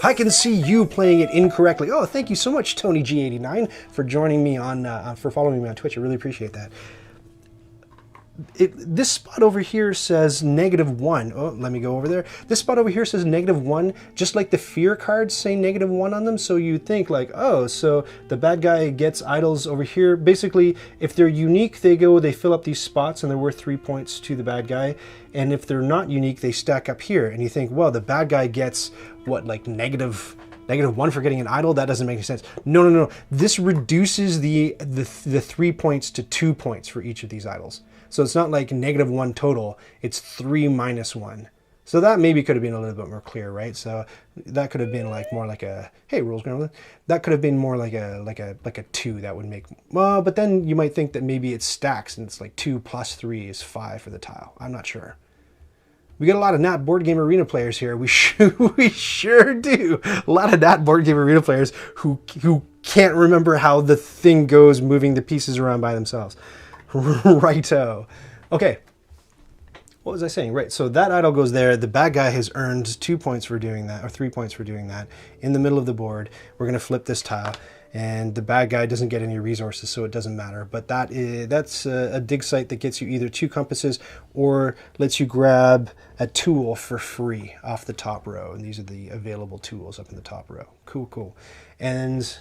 I can see you playing it incorrectly. Oh, thank you so much, Tony G89, for joining me on, for following me on Twitch. I really appreciate that. This spot over here says -1. Oh, let me go over there. This spot over here says -1, just like the fear cards say -1 on them. So you think like, oh, so the bad guy gets idols over here. Basically, if they're unique, they fill up these spots and they're worth 3 points to the bad guy. And if they're not unique, they stack up here. And you think, well, the bad guy gets what, like -1 for getting an idol? That doesn't make any sense. No. This reduces the 3 points to 2 points for each of these idols. So it's not like -1 total, it's 3 minus 1. So that maybe could have been a little bit more clear, right? So that could have been like more like a, hey, rules grandma. That could have been more like a 2 that would make, well, but then you might think that maybe it stacks and it's like 2 plus 3 is 5 for the tile. I'm not sure. We got a lot of Nat Board Game Arena players here. We sure do. A lot of Nat Board Game Arena players who can't remember how the thing goes moving the pieces around by themselves. Righto. Okay. what was I saying? Right, so that idol goes there. The bad guy has earned 2 points for doing that, or 3 points for doing that. In the middle of the board, we're going to flip this tile, and the bad guy doesn't get any resources, so it doesn't matter. But that's a dig site that gets you either 2 compasses or lets you grab a tool for free off the top row. And these are the available tools up in the top row. Cool, cool. And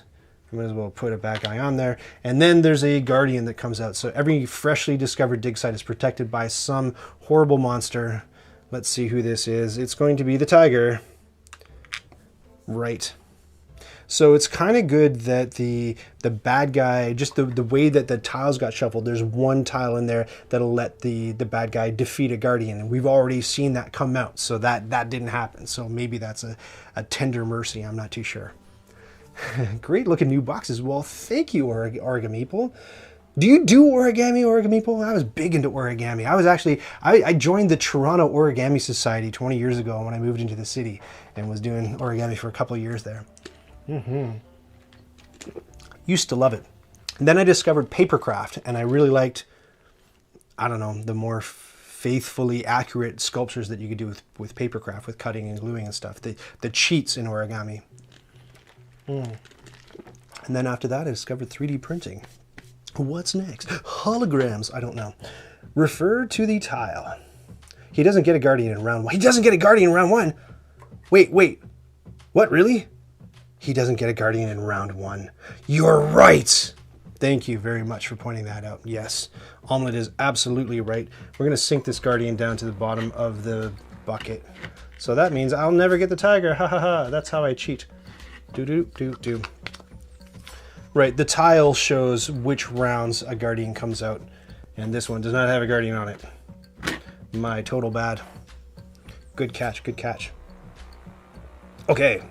I might as well put a bad guy on there. And then there's a guardian that comes out. So every freshly discovered dig site is protected by some horrible monster. Let's see who this is. It's going to be the tiger. Right. So it's kind of good that the bad guy, just the way that the tiles got shuffled, there's one tile in there that'll let the bad guy defeat a guardian. And we've already seen that come out. So that didn't happen. So maybe that's a tender mercy. I'm not too sure. Great looking new boxes. Well, thank you, Origami-People. Do you do Origami-People? I was big into origami. I joined the Toronto Origami Society 20 years ago when I moved into the city and was doing origami for a couple of years there. Used to love it. And then I discovered papercraft, and I really liked, I don't know, the more faithfully accurate sculptures that you could do with papercraft, with cutting and gluing and stuff. The cheats in origami. And then after that, I discovered 3D printing. What's next? Holograms. I don't know. Refer to the tile. He doesn't get a guardian in round 1. He doesn't get a guardian in round 1. Wait. What, really? He doesn't get a guardian in round 1. You're right. Thank you very much for pointing that out. Yes, Omelette is absolutely right. We're going to sink this guardian down to the bottom of the bucket. So that means I'll never get the tiger. Ha ha ha. That's how I cheat. Do. Right, the tile shows which rounds a guardian comes out, and this one does not have a guardian on it. My total bad. Good catch. Okay,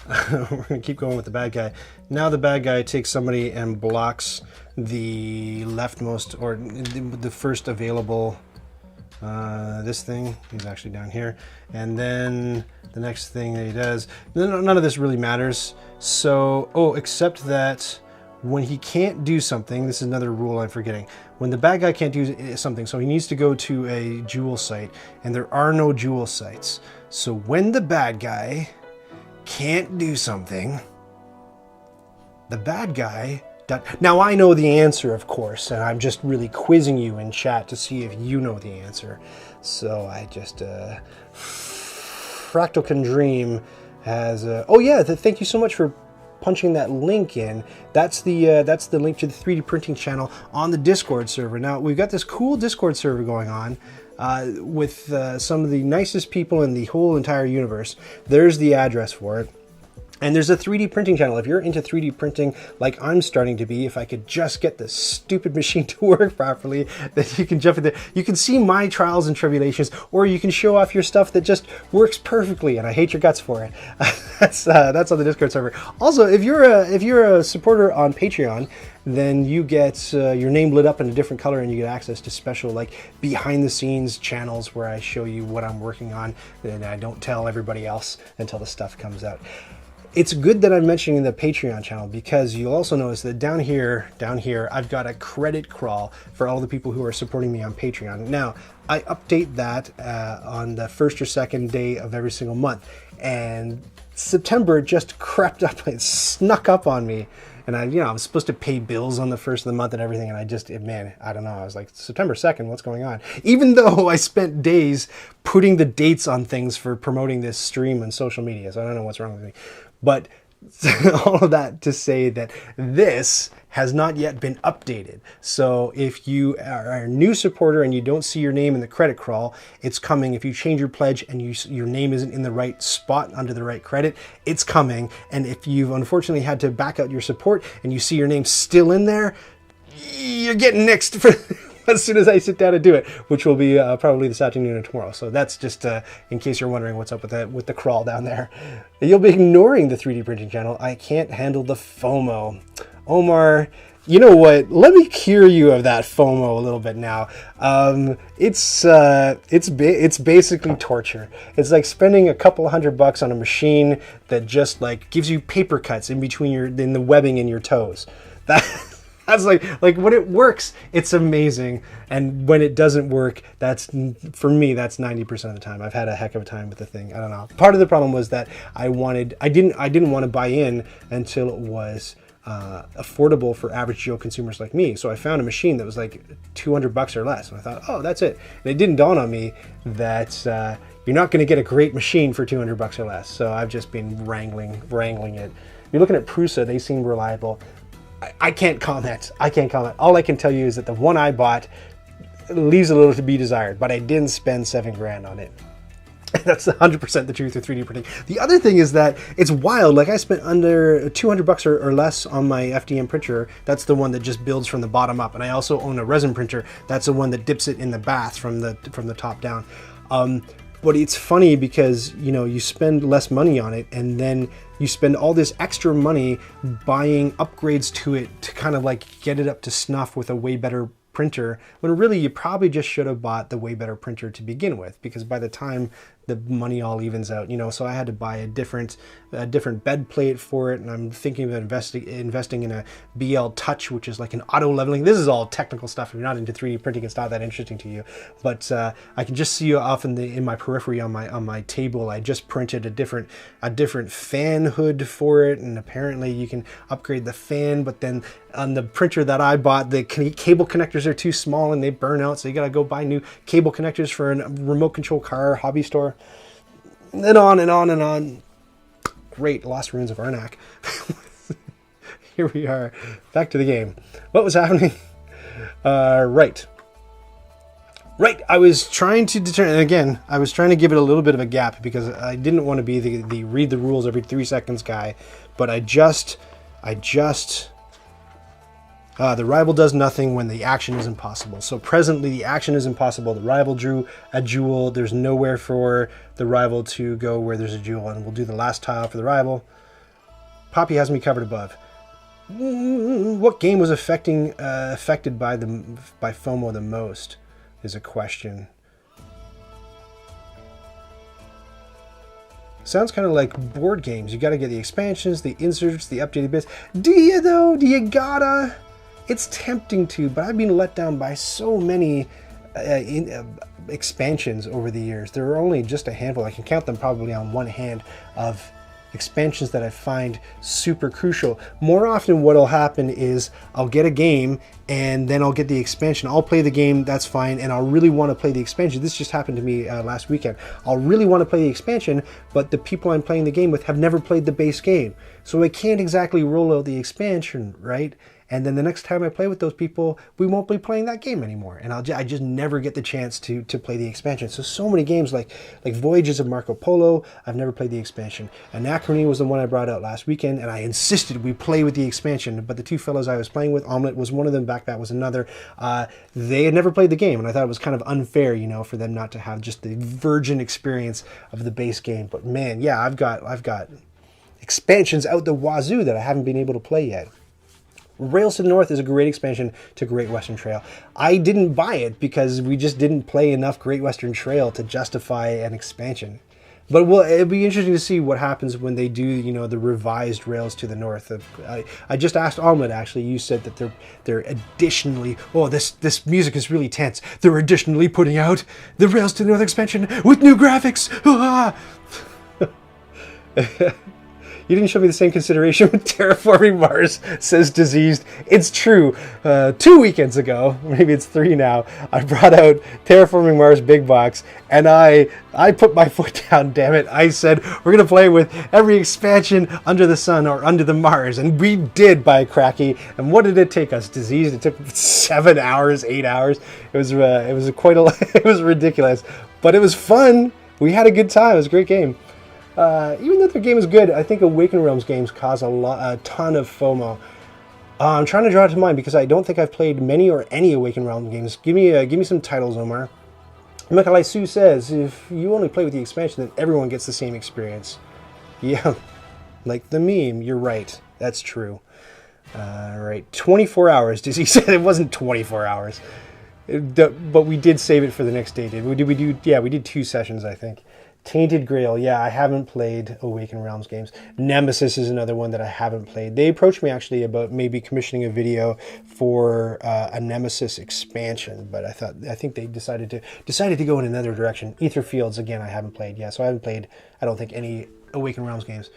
we're gonna keep going with the bad guy. Now the bad guy takes somebody and blocks the leftmost, or the first available, this thing. He's actually down here. And then the next thing that he does, none of this really matters. So, except that when he can't do something, this is another rule I'm forgetting. When the bad guy can't do something, so he needs to go to a jewel site, and there are no jewel sites. So when the bad guy can't do something, the bad guy... Now I know the answer, of course, and I'm just really quizzing you in chat to see if you know the answer. So I just... Fractal Can Dream has... oh yeah, thank you so much for punching that link in. That's the link to the 3D printing channel on the Discord server. Now, we've got this cool Discord server going on with some of the nicest people in the whole entire universe. There's the address for it. And there's a 3D printing channel. If you're into 3D printing like I'm starting to be, if I could just get this stupid machine to work properly, then you can jump in there. You can see my trials and tribulations, or you can show off your stuff that just works perfectly, and I hate your guts for it. That's on the Discord server. Also, if you're a supporter on Patreon, then you get your name lit up in a different color, and you get access to special, like, behind-the-scenes channels where I show you what I'm working on, and I don't tell everybody else until the stuff comes out. It's good that I'm mentioning the Patreon channel, because you'll also notice that down here, I've got a credit crawl for all the people who are supporting me on Patreon. Now, I update that on the first or second day of every single month, and September just crept up, it snuck up on me. And I was supposed to pay bills on the first of the month and everything, and I don't know. I was like, September 2nd, what's going on? Even though I spent days putting the dates on things for promoting this stream on social media, so I don't know what's wrong with me. But all of that to say that this has not yet been updated. So if you are a new supporter and you don't see your name in the credit crawl, it's coming. If you change your pledge and your name isn't in the right spot under the right credit, it's coming. And if you've unfortunately had to back out your support and you see your name still in there, you're getting nixed for as soon as I sit down and do it, which will be probably this afternoon or tomorrow. So that's just in case you're wondering what's up with the crawl down there. You'll be ignoring the 3D printing channel. I can't handle the FOMO. Omar, you know what? Let me cure you of that FOMO a little bit now. It's basically torture. It's like spending a couple $100 on a machine that just like gives you paper cuts in between in the webbing in your toes. That's like when it works, it's amazing, and when it doesn't work, for me that's 90% of the time. I've had a heck of a time with the thing. I don't know. Part of the problem was that I didn't want to buy in until it was affordable for average Joe consumers like me. So I found a machine that was like $200 or less, and I thought, oh, that's it. And it didn't dawn on me that you're not going to get a great machine for $200 or less. So I've just been wrangling it. You're looking at Prusa; they seem reliable. I can't comment. All I can tell you is that the one I bought leaves a little to be desired, but I didn't spend $7,000 on it. That's 100% the truth with 3D printing. The other thing is that it's wild. Like I spent under $200 or less on my FDM printer. That's the one that just builds from the bottom up. And I also own a resin printer. That's the one that dips it in the bath from the top down. But it's funny because, you know, you spend less money on it and then you spend all this extra money buying upgrades to it to kind of like get it up to snuff with a way better printer, when really you probably just should have bought the way better printer to begin with, because by the time the money all evens out, you know, so I had to buy a different bed plate for it, and I'm thinking of investing in a BL Touch, which is like an auto leveling. This is all technical stuff. If you're not into 3D printing, it's not that interesting to you, but I can just see off in my periphery on my table. I just printed a different fan hood for it, and apparently you can upgrade the fan, but then on the printer that I bought, the cable connectors are too small and they burn out, so you gotta go buy new cable connectors for a remote control car hobby store, and on and on and on. Great, Lost Ruins of Arnak. Here we are, back to the game. What was happening? Right. I was trying to determine, and again, I was trying to give it a little bit of a gap because I didn't want to be the read the rules every 3 seconds guy, but the rival does nothing when the action is impossible. So presently the action is impossible. The rival drew a jewel. There's nowhere for the rival to go where there's a jewel. And we'll do the last tile for the rival. Poppy has me covered above. What game was affected by FOMO the most is a question. Sounds kind of like board games. You got to get the expansions, the inserts, the updated bits. Do you though? Do you gotta? It's tempting to, but I've been let down by so many expansions over the years. There are only just a handful. I can count them probably on one hand of expansions that I find super crucial. More often what'll happen is I'll get a game and then I'll get the expansion. I'll play the game, that's fine, and I'll really want to play the expansion. This just happened to me last weekend. I'll really want to play the expansion, but the people I'm playing the game with have never played the base game. So I can't exactly roll out the expansion, right? And then the next time I play with those people, we won't be playing that game anymore. And I just never get the chance to play the expansion. So many games like Voyages of Marco Polo, I've never played the expansion. Accompany was the one I brought out last weekend, and I insisted we play with the expansion. But the two fellows I was playing with, Omelette was one of them, Backbat was another. They had never played the game, and I thought it was kind of unfair, you know, for them not to have just the virgin experience of the base game. But man, yeah, I've got expansions out the wazoo that I haven't been able to play yet. Rails to the North is a great expansion to Great Western Trail. I didn't buy it because we just didn't play enough Great Western Trail to justify an expansion. But it'll be interesting to see what happens when they do, you know, the revised Rails to the North. I just asked Omelette, actually. You said that they're additionally, oh, this music is really tense. They're additionally putting out the Rails to the North expansion with new graphics. You didn't show me the same consideration with Terraforming Mars, says Diseased. It's true. 2 weekends ago, maybe it's 3 now, I brought out Terraforming Mars Big Box, and I put my foot down, damn it. I said, we're going to play with every expansion under the sun or under the Mars, and we did by cracky. And what did it take us, Diseased? It took 7 hours, 8 hours. It was it was ridiculous, but it was fun. We had a good time. It was a great game. Even though the game is good, I think Awaken Realms games cause a ton of FOMO. I'm trying to draw it to mind because I don't think I've played many or any Awaken Realms games. Give me some titles, Omar. Michael Sue says, if you only play with the expansion, then everyone gets the same experience. Yeah, like the meme. You're right. That's true. Right, 24 hours. Dizzy said it wasn't 24 hours. But we did save it for the next day, did we? Yeah, we did 2 sessions, I think. Tainted Grail, yeah, I haven't played Awakened Realms games. Nemesis is another one that I haven't played. They approached me actually about maybe commissioning a video for a Nemesis expansion, but I think they decided to go in another direction. Ether Fields, again, I haven't played. Yeah, so I haven't played, I don't think, any Awakened Realms games.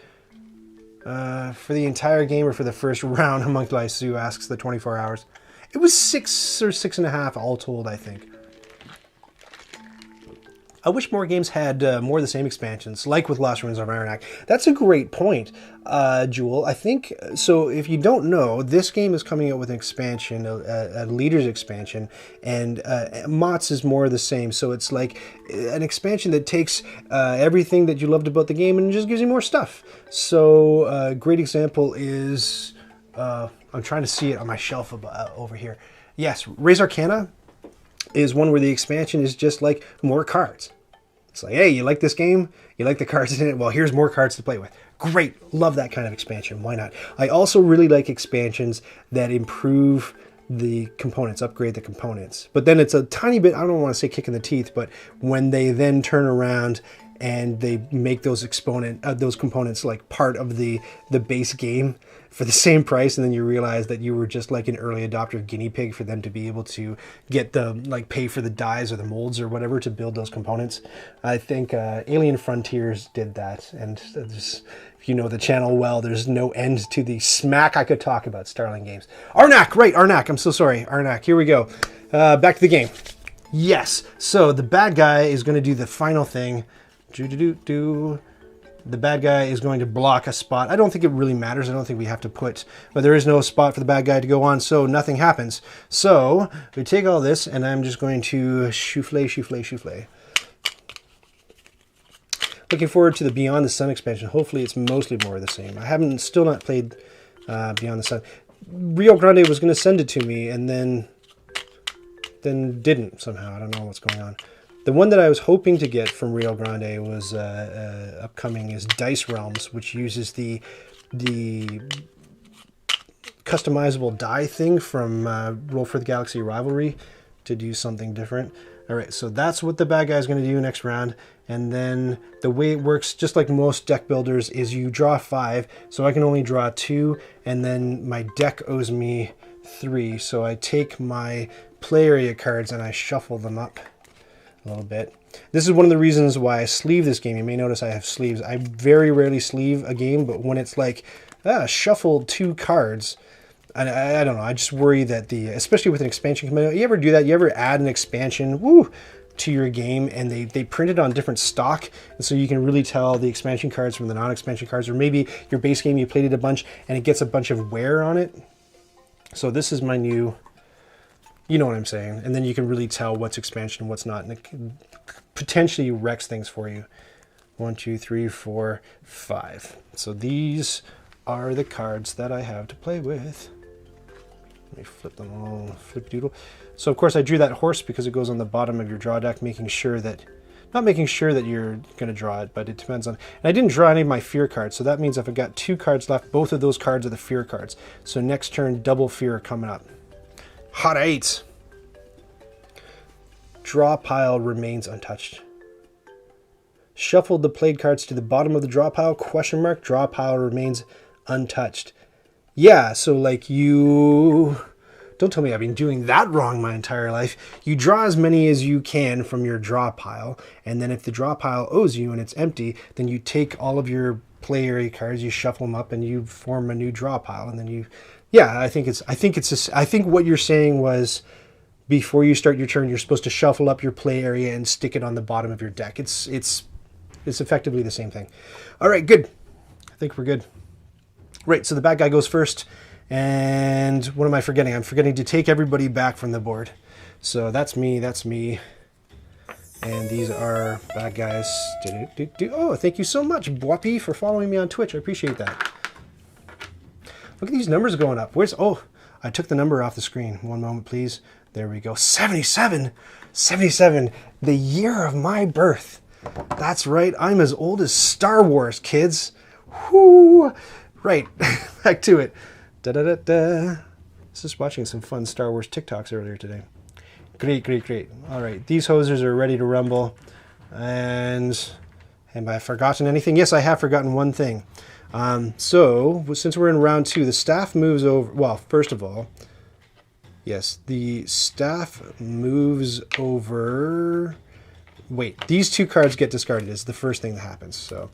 For the entire game or for the first round, Among Sue asks the 24 hours. It was 6 or 6.5 all told, I think. I wish more games had more of the same expansions, like with Lost Ruins of Arnak. That's a great point, Jewel. I think, so if you don't know, this game is coming out with an expansion, a Leaders expansion, and Mott's is more of the same. So it's like an expansion that takes everything that you loved about the game and just gives you more stuff. So a great example is, I'm trying to see it on my shelf over here. Yes, Raise Arcana is one where the expansion is just like more cards. It's like, hey, you like this game? You like the cards in it? Well, here's more cards to play with. Great. Love that kind of expansion. Why not? I also really like expansions that improve the components, upgrade the components. But then it's a tiny bit, I don't want to say kick in the teeth, but when they then turn around and they make those components like part of the base game for the same price, and then you realize that you were just like an early adopter guinea pig for them to be able to get the, like, pay for the dyes or the molds or whatever to build those components. I think Alien Frontiers did that, and just, if you know the channel well, there's no end to the smack I could talk about Starling games. Arnak, right, Arnak, I'm so sorry, Arnak, here we go. Back to the game. Yes, so the bad guy is going to do the final thing. The bad guy is going to block a spot. I don't think it really matters. I don't think we have to put, but there is no spot for the bad guy to go on, so nothing happens. So we take all this, and I'm just going to souffle. Looking forward to the Beyond the Sun expansion. Hopefully it's mostly more of the same. I haven't, still not played Beyond the Sun. Rio Grande was going to send it to me, and then didn't somehow. I don't know what's going on. The one that I was hoping to get from Rio Grande was upcoming is Dice Realms, which uses the customizable die thing from Roll for the Galaxy Rivalry to do something different. All right, so that's what the bad guy is going to do next round. And then the way it works, just like most deck builders, is you draw 5, so I can only draw 2, and then my deck owes me 3. So I take my play area cards and I shuffle them up a little bit. This is one of the reasons why I sleeve this game. You may notice I have sleeves. I very rarely sleeve a game, but when it's like shuffle 2 cards, I don't know. I just worry that especially with an expansion coming out, you ever do that? You ever add an expansion to your game and they print it on different stock, and so you can really tell the expansion cards from the non-expansion cards, or maybe your base game you played it a bunch and it gets a bunch of wear on it. So this is my new, you know what I'm saying, and then you can really tell what's expansion and what's not, and it potentially wrecks things for you. 1, 2, 3, 4, 5. So these are the cards that I have to play with. Let me flip them all, flip doodle. So of course I drew that horse because it goes on the bottom of your draw deck, making sure that, not making sure that you're going to draw it, but it depends on, and I didn't draw any of my fear cards, so that means if I've got 2 cards left, both of those cards are the fear cards. So next turn, double fear coming up. Hot 8. Draw pile remains untouched. Shuffled the played cards to the bottom of the draw pile, question mark, draw pile remains untouched. Yeah, so like you, don't tell me I've been doing that wrong my entire life. You draw as many as you can from your draw pile, and then if the draw pile owes you and it's empty, then you take all of your play area cards, you shuffle them up, and you form a new draw pile, and then you, yeah, I think what you're saying was, before you start your turn, you're supposed to shuffle up your play area and stick it on the bottom of your deck. It's effectively the same thing. All right, good. I think we're good. Right, so the bad guy goes first, and what am I forgetting? I'm forgetting to take everybody back from the board. So that's me, and these are bad guys. Oh, thank you so much, Boapi, for following me on Twitch. I appreciate that. Look at these numbers going up. Oh, I took the number off the screen. One moment, please. There we go. 77. 77. The year of my birth. That's right. I'm as old as Star Wars, kids. Whoo! Right. Back to it. Da-da-da-da. I was just watching some fun Star Wars TikToks earlier today. Great. All right. These hosers are ready to rumble. And Have I forgotten anything? Yes, I have forgotten one thing. So, since we're in round 2, the staff moves over. Well, first of all, yes, the staff moves over. Wait, these 2 cards get discarded is the first thing that happens. So,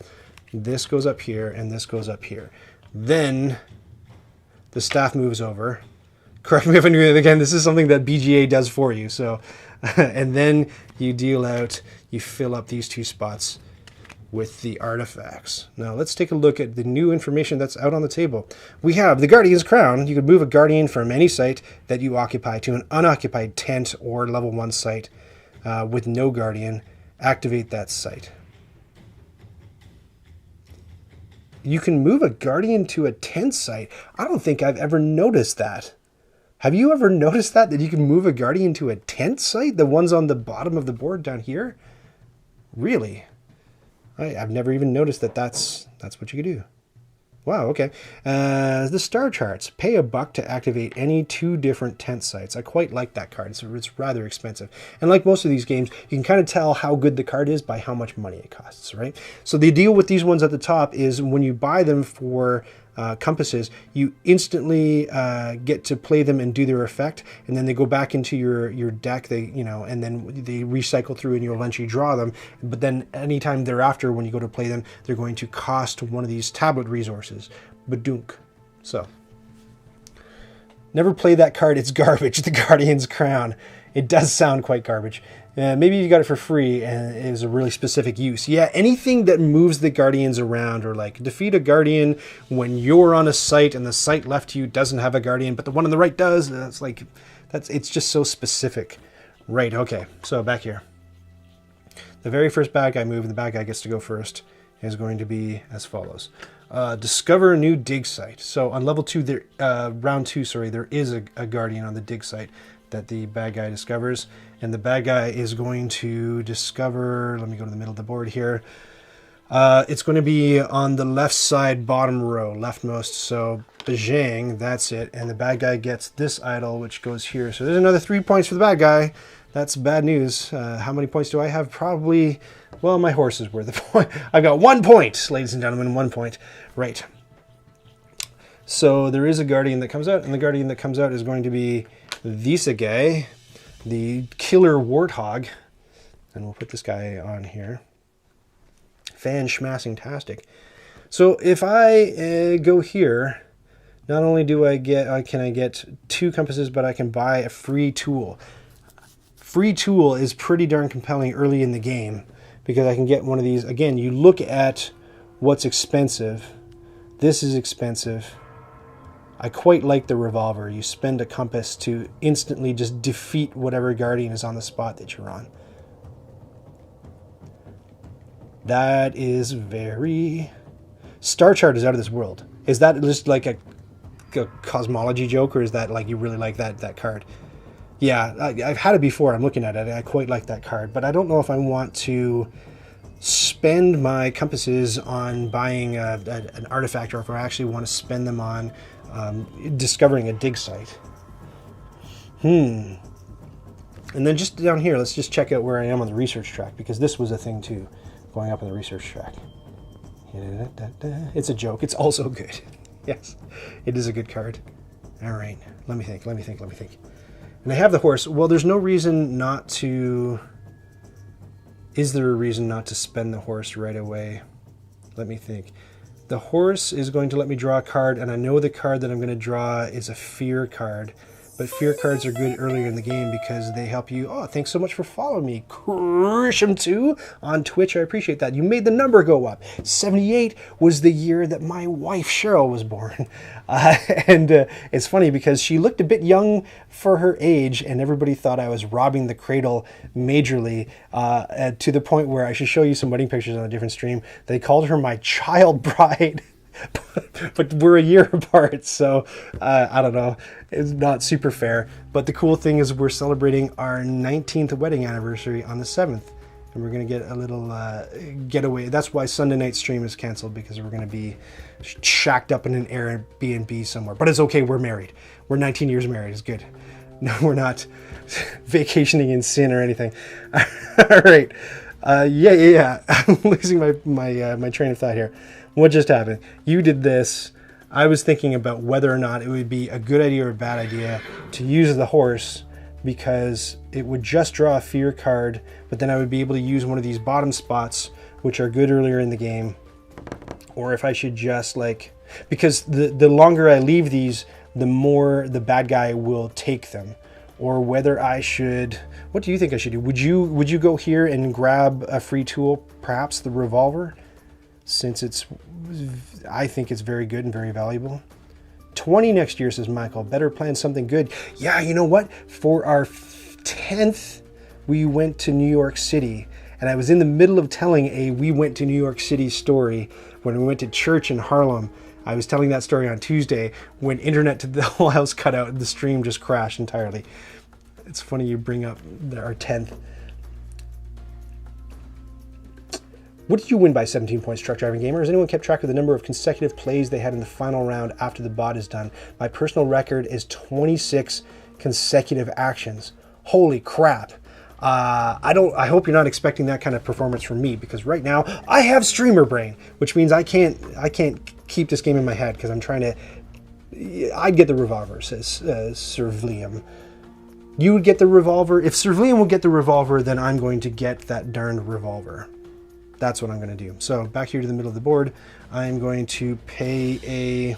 this goes up here, and this goes up here. Then, the staff moves over. Correct me if I'm doing it again. This is something that BGA does for you. So, and then you deal out, you fill up these 2 spots with the artifacts. Now let's take a look at the new information that's out on the table. We have the Guardian's Crown. You could move a Guardian from any site that you occupy to an unoccupied tent or level 1 site with no Guardian. Activate that site. You can move a Guardian to a tent site. I don't think I've ever noticed that. Have you ever noticed that you can move a Guardian to a tent site? The ones on the bottom of the board down here? Really? I've never even noticed that that's what you can do. Wow, okay. The star charts. Pay $1 to activate any 2 different tent sites. I quite like that card. It's rather expensive. And like most of these games, you can kind of tell how good the card is by how much money it costs, right? So the deal with these ones at the top is when you buy them for compasses, you instantly get to play them and do their effect, and then they go back into your deck. They and then they recycle through, and you'll eventually draw them. But then anytime thereafter, when you go to play them, they're going to cost one of these tablet resources. Badunk. So never play that card. It's garbage. The Guardian's Crown. It does sound quite garbage. Maybe you got it for free and it was a really specific use. Yeah, anything that moves the Guardians around, or like defeat a Guardian when you're on a site and the site left to you doesn't have a Guardian, but the one on the right does. It's just so specific. Right, okay, so back here. The very first bad guy move, the bad guy gets to go first, is going to be as follows. Discover a new dig site. So on level 2, round 2, sorry, there is a Guardian on the dig site that the bad guy discovers, and the bad guy is going to discover, let me go to the middle of the board here, it's going to be on the left side bottom row, leftmost, so bajang, that's it, and the bad guy gets this idol which goes here. So there's another 3 points for the bad guy. That's bad news. How many points do I have? Probably, well, my horse is worth a point. I've got 1 point, ladies and gentlemen, 1 point. Right. So there is a Guardian that comes out, and the Guardian that comes out is going to be this guy, the killer warthog, and we'll put this guy on here. Fan-schmassing-tastic. So if I go here, not only do can I get 2 compasses, but I can buy a free tool. Free tool is pretty darn compelling early in the game because I can get one of these. Again, you look at what's expensive. This is expensive. I quite like the revolver. You spend a compass to instantly just defeat whatever Guardian is on the spot that you're on. That is very... Star chart is out of this world. Is that just like a cosmology joke, or is that like you really like that card? Yeah, I've had it before. I'm looking at it. I quite like that card, but I don't know if I want to spend my compasses on buying an artifact, or if I actually want to spend them on discovering a dig site. And then just down here, let's just check out where I am on the research track, because this was a thing too, going up on the research track. It's a joke. It's also good. Yes, it is a good card. All right, let me think. And I have the horse. Well, there's no reason not to... Is there a reason not to spend the horse right away? Let me think. The horse is going to let me draw a card, and I know the card that I'm going to draw is a fear card. But fear cards are good earlier in the game because they help you. Oh, thanks so much for following me, Krisham2 on Twitch. I appreciate that. You made the number go up. 78 was the year that my wife Cheryl was born. And it's funny because she looked a bit young for her age, and everybody thought I was robbing the cradle majorly, to the point where I should show you some wedding pictures on a different stream. They called her my child bride. But we're a year apart, so I don't know. It's not super fair. But the cool thing is we're celebrating our 19th wedding anniversary on the 7th. And we're going to get a little getaway. That's why Sunday night stream is canceled, because we're going to be shacked up in an Airbnb somewhere. But it's okay, we're married. We're 19 years married, it's good. No, we're not vacationing in sin or anything. All right. Yeah. I'm losing my train of thought here. What just happened? You did this. I was thinking about whether or not it would be a good idea or a bad idea to use the horse, because it would just draw a fear card, but then I would be able to use one of these bottom spots, which are good earlier in the game. Or if I should just because the longer I leave these, the more the bad guy will take them. Or whether I should, what do you think I should do? Would you go here and grab a free tool, perhaps the revolver, since I think it's very good and very valuable. 20 next year, says Michael. Better plan something good. Yeah, you know what? For our 10th, we went to New York City, and I was in the middle of telling a we went to New York City story when we went to church in Harlem. I was telling that story on Tuesday when internet to the whole house cut out and the stream just crashed entirely. It's funny you bring up our 10th. What did you win by 17 points, Truck Driving Gamer? Has anyone kept track of the number of consecutive plays they had in the final round after the bot is done? My personal record is 26 consecutive actions. Holy crap. I hope you're not expecting that kind of performance from me, because right now I have streamer brain, which means I can't keep this game in my head because I'm trying to. I'd get the revolver, says Sir Vliam. You would get the revolver. If Sir Vliam will get the revolver, then I'm going to get that darned revolver. That's what I'm going to do. So back here to the middle of the board, I'm going to pay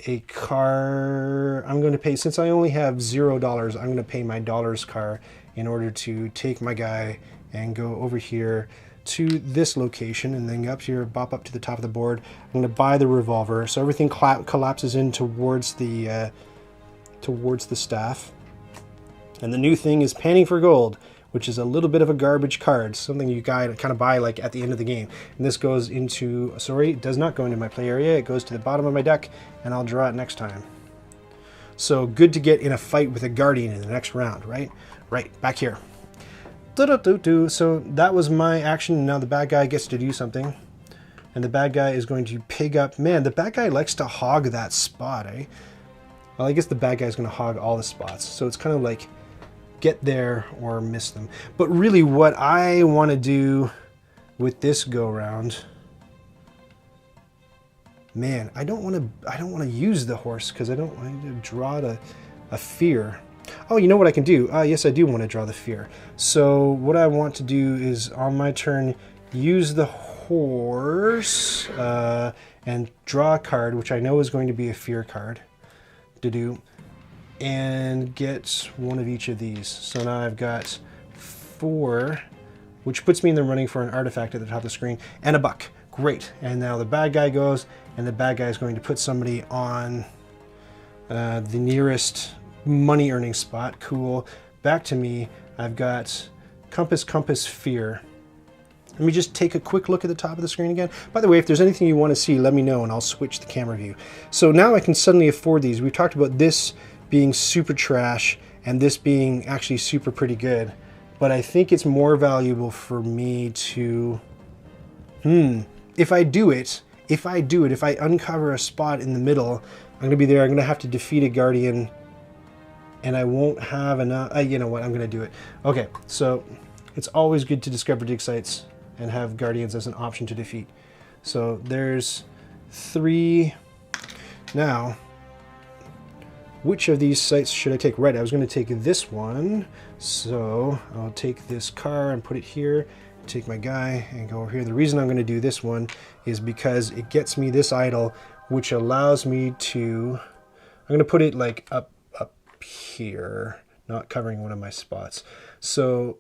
a car. I'm going to pay, since I only have $0, I'm going to pay my dollars car in order to take my guy and go over here to this location and then up here, bop up to the top of the board. I'm going to buy the revolver, so everything collapses in towards the staff. And the new thing is Panning for Gold, which is a little bit of a garbage card, something you kind of buy like at the end of the game. And this goes into, sorry, it does not go into my play area. It goes to the bottom of my deck, and I'll draw it next time. So good to get in a fight with a guardian in the next round, right? Right, back here. So that was my action. Now the bad guy gets to do something. And the bad guy is going to pig up. Man, the bad guy likes to hog that spot, eh? Well, I guess the bad guy is going to hog all the spots. So it's kind of like get there or miss them. But really what I want to do with this go round, man, I don't want to use the horse because I don't want to draw a fear. Oh, you know what I can do? Yes, I do want to draw the fear. So what I want to do is on my turn use the horse and draw a card, which I know is going to be a fear card to do, and get one of each of these. So now I've got 4, which puts me in the running for an artifact at the top of the screen, and a buck. Great. And now the bad guy goes, and the bad guy is going to put somebody on the nearest money earning spot. Cool. Back to me. I've got compass, fear. Let me just take a quick look at the top of the screen again. By the way, if there's anything you want to see, let me know and I'll switch the camera view. So now I can suddenly afford these. We've talked about this being super trash and this being actually super pretty good, but I think it's more valuable for me to, if I uncover a spot in the middle, I'm going to be there, I'm going to have to defeat a guardian, and I won't have enough, you know what, I'm going to do it. Okay, so it's always good to discover dig sites and have guardians as an option to defeat. So there's 3. Now, which of these sites should I take? Right, I was going to take this one. So I'll take this car and put it here, take my guy and go over here. The reason I'm going to do this one is because it gets me this idol, which allows me to, I'm going to put it like up here, not covering one of my spots. So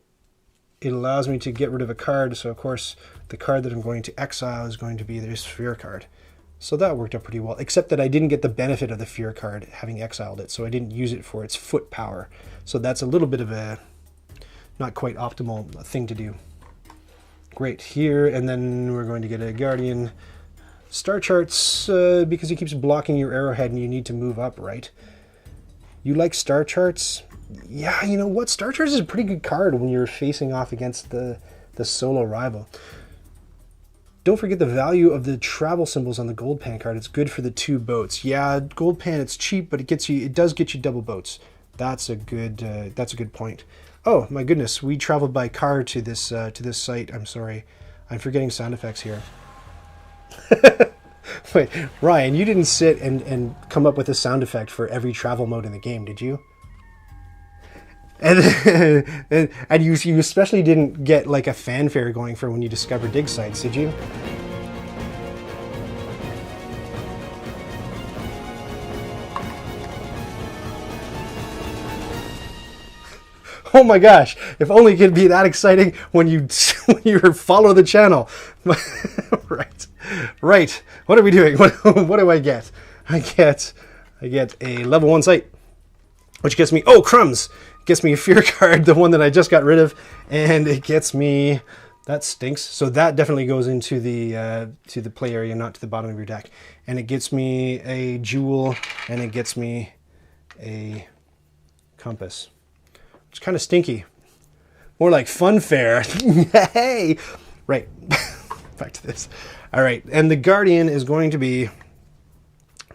it allows me to get rid of a card. So of course the card that I'm going to exile is going to be this fear card. So that worked out pretty well, except that I didn't get the benefit of the fear card having exiled it, so I didn't use it for its foot power. So that's a little bit of a not quite optimal thing to do. Great, here, and then we're going to get a guardian. Star charts, because he keeps blocking your arrowhead and you need to move up, right? You like star charts? Yeah, you know what? Star charts is a pretty good card when you're facing off against the solo rival. Don't forget the value of the travel symbols on the gold pan card. It's good for the 2 boats. Yeah, gold pan, it's cheap, but it does get you double boats. That's a good point. Oh my goodness, we traveled by car to this site. I'm sorry, I'm forgetting sound effects here. Wait, Ryan, you didn't sit and come up with a sound effect for every travel mode in the game, did you? And you especially didn't get like a fanfare going for when you discover dig sites, did you? Oh my gosh, if only it could be that exciting when you follow the channel. Right. What are we doing? What do I get? I get a level 1 site, which gets me, oh crumbs, gets me a fear card, the one that I just got rid of, and it gets me, that stinks. So that definitely goes into the play area, not to the bottom of your deck. And it gets me a jewel, and it gets me a compass. It's kind of stinky. More like funfair. Hey! Right. Back to this. All right. And the Guardian is going to be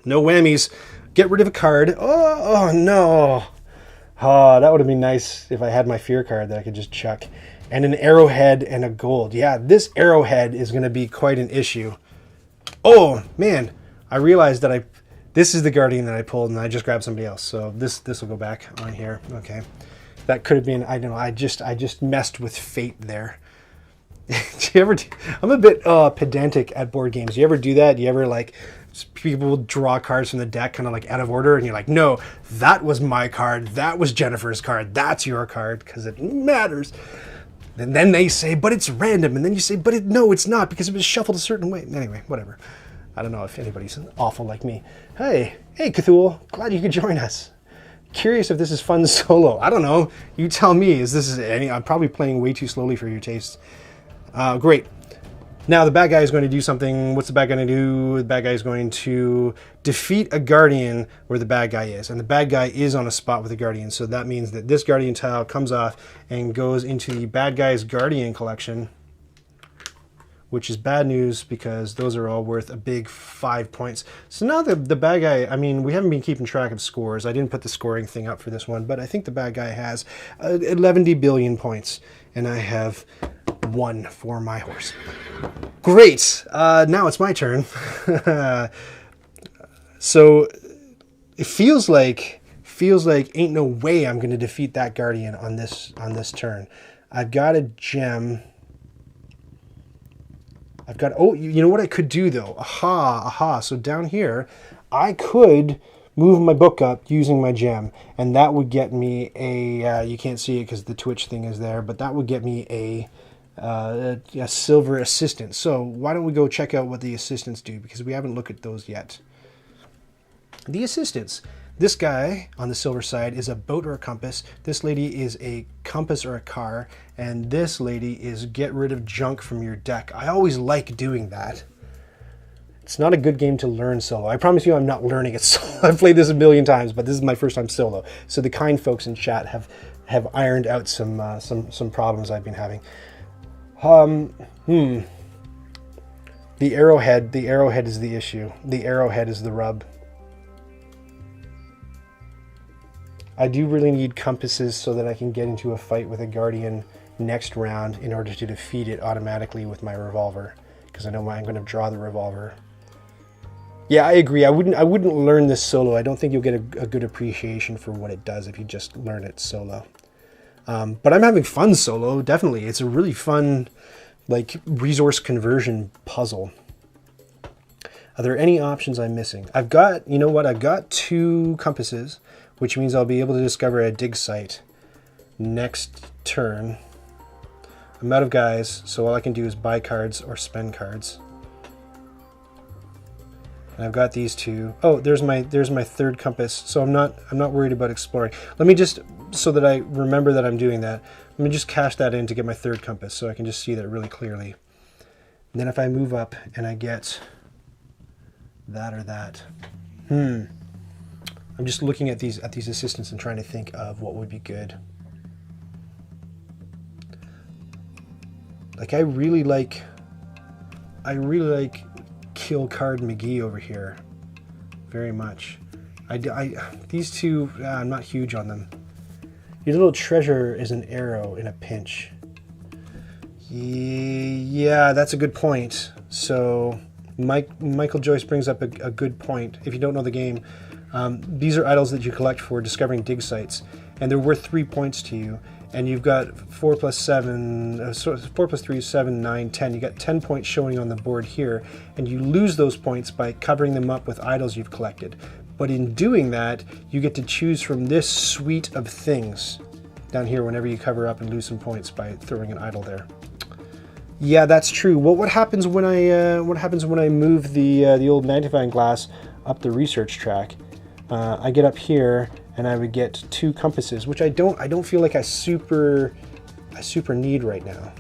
no whammies. Get rid of a card. Oh no. Oh, that would have been nice if I had my fear card that I could just chuck. And an arrowhead and a gold. Yeah, this arrowhead is going to be quite an issue. Oh, man. I realized that this is the Guardian that I pulled, and I just grabbed somebody else. So this will go back on here. Okay. That could have been, I don't know, I just messed with fate there. Do you ever I'm a bit pedantic at board games. Do you ever do that? Do you ever, like, people will draw cards from the deck kind of like out of order, and you're like, no, that was my card, that was Jennifer's card, that's your card, because it matters. And then they say, but it's random. And then you say, but no, it's not, because it was shuffled a certain way. Anyway, whatever. I don't know if anybody's awful like me. Hey, Cthulhu, glad you could join us. Curious if this is fun solo. I don't know. You tell me. I'm probably playing way too slowly for your taste. Great. Now the bad guy is going to do something. What's the bad guy going to do? The bad guy is going to defeat a Guardian where the bad guy is. And the bad guy is on a spot with the Guardian. So that means that this Guardian tile comes off and goes into the bad guy's Guardian collection, which is bad news because those are all worth a big 5 points. So now the bad guy, I mean, we haven't been keeping track of scores. I didn't put the scoring thing up for this one, but I think the bad guy has 11 billion points, and I have 1 for my horse. Great. Now it's my turn. So it feels like ain't no way I'm going to defeat that Guardian on this turn. I've got a gem. Oh, you know what I could do though? Aha. So down here, I could move my book up using my gem, and that would get me a, you can't see it because the Twitch thing is there, but that would get me a silver assistant. So why don't we go check out what the assistants do, because we haven't looked at those yet. The assistants. This guy on the silver side is a boat or a compass. This lady is a compass or a car. And this lady is get rid of junk from your deck. I always like doing that. It's not a good game to learn solo. I promise you I'm not learning it solo. I've played this a million times, but this is my first time solo. So the kind folks in chat have ironed out some problems I've been having. The arrowhead is the issue. The arrowhead is the rub. I do really need compasses so that I can get into a fight with a Guardian next round in order to defeat it automatically with my revolver, because I know I'm going to draw the revolver. Yeah, I agree. I wouldn't learn this solo. I don't think you'll get a good appreciation for what it does if you just learn it solo. But I'm having fun solo, definitely. It's a really fun, like, resource conversion puzzle. Are there any options I'm missing? I've got 2 compasses, which means I'll be able to discover a dig site next turn. I'm out of guys, so all I can do is buy cards or spend cards. And I've got these 2. Oh, there's my third compass, so I'm not worried about exploring. Let me just, so that I remember that I'm doing that, let me just cash that in to get my third compass so I can just see that really clearly. And then if I move up and I get that or that, I'm just looking at these assistants and trying to think of what would be good. Like I really like Kill Card McGee over here, very much. These two, I'm not huge on them. Your little treasure is an arrow in a pinch. Yeah, that's a good point. So Michael Joyce brings up a good point. If you don't know the game, these are idols that you collect for discovering dig sites, and they're worth 3 points to you. And you've got 4 plus 7, 4 plus 3 is 7, 9, 10. You got 10 points showing on the board here, and you lose those points by covering them up with idols you've collected. But in doing that, you get to choose from this suite of things down here whenever you cover up and lose some points by throwing an idol there. Yeah, that's true. Well, what happens when I move the old magnifying glass up the research track? I get up here and I would get 2 compasses, which I don't feel like I super need right now.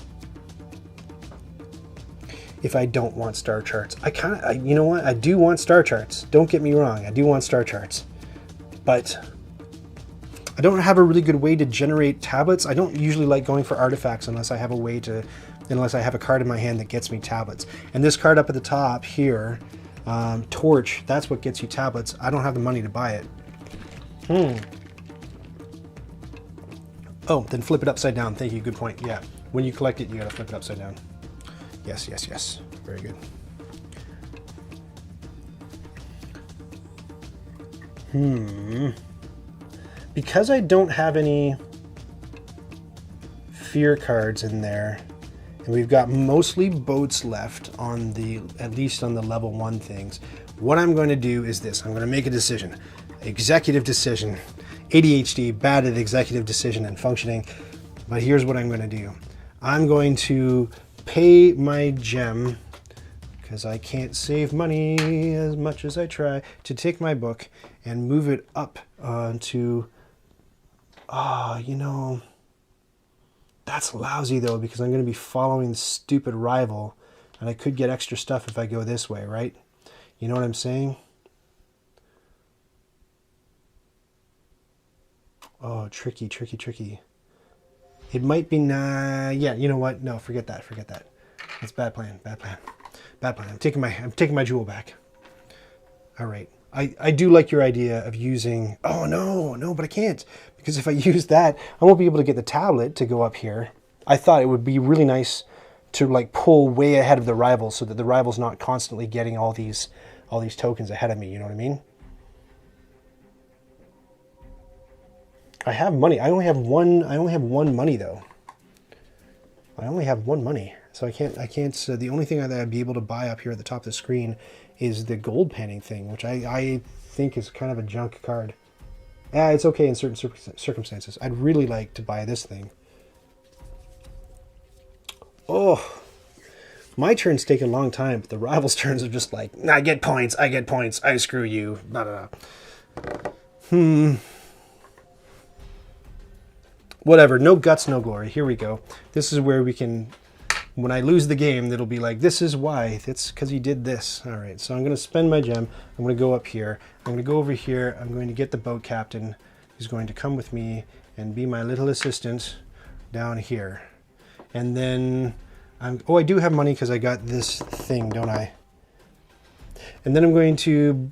If I don't want star charts, you know what? I do want star charts. Don't get me wrong. I do want star charts, but I don't have a really good way to generate tablets. I don't usually like going for artifacts unless I have a card in my hand that gets me tablets. And this card up at the top here, Torch, that's what gets you tablets. I don't have the money to buy it. Oh, then flip it upside down. Thank you, good point. Yeah, when you collect it, you gotta flip it upside down. Yes, yes, yes, very good. Because I don't have any fear cards in there, and we've got mostly boats left on at least on the level 1 things, what I'm going to do is this. I'm going to make a decision. Executive decision. ADHD, bad at executive decision and functioning. But here's what I'm going to do. I'm going to pay my gem, because I can't save money as much as I try, to take my book and move it up to, you know, that's lousy though, because I'm going to be following the stupid rival, and I could get extra stuff if I go this way, right? You know what I'm saying? Oh, tricky, tricky, tricky. It might be, yeah, you know what? No, forget that, forget that. That's bad plan, bad plan, bad plan. I'm taking my jewel back. All right. I do like your idea of using, oh no, but I can't, because if I use that, I won't be able to get the tablet to go up here. I thought it would be really nice to like pull way ahead of the rival so that the rival's not constantly getting all these tokens ahead of me, you know what I mean? I have money. I only have one money though. I only have 1 money. So I can't, the only thing that I'd be able to buy up here at the top of the screen is the gold panning thing, which I think is kind of a junk card. Yeah, it's okay in certain circumstances. I'd really like to buy this thing. Oh, my turns take a long time, but the rival's turns are just like, I get points, I screw you, blah, blah, blah. Whatever, no guts, no glory. Here we go. This is where we can, when I lose the game, it'll be like, this is why. It's because you did this. All right, so I'm going to spend my gem. I'm going to go up here. I'm going to go over here. I'm going to get the boat captain, who's going to come with me and be my little assistant down here. And then, I do have money because I got this thing, don't I? And then I'm going to,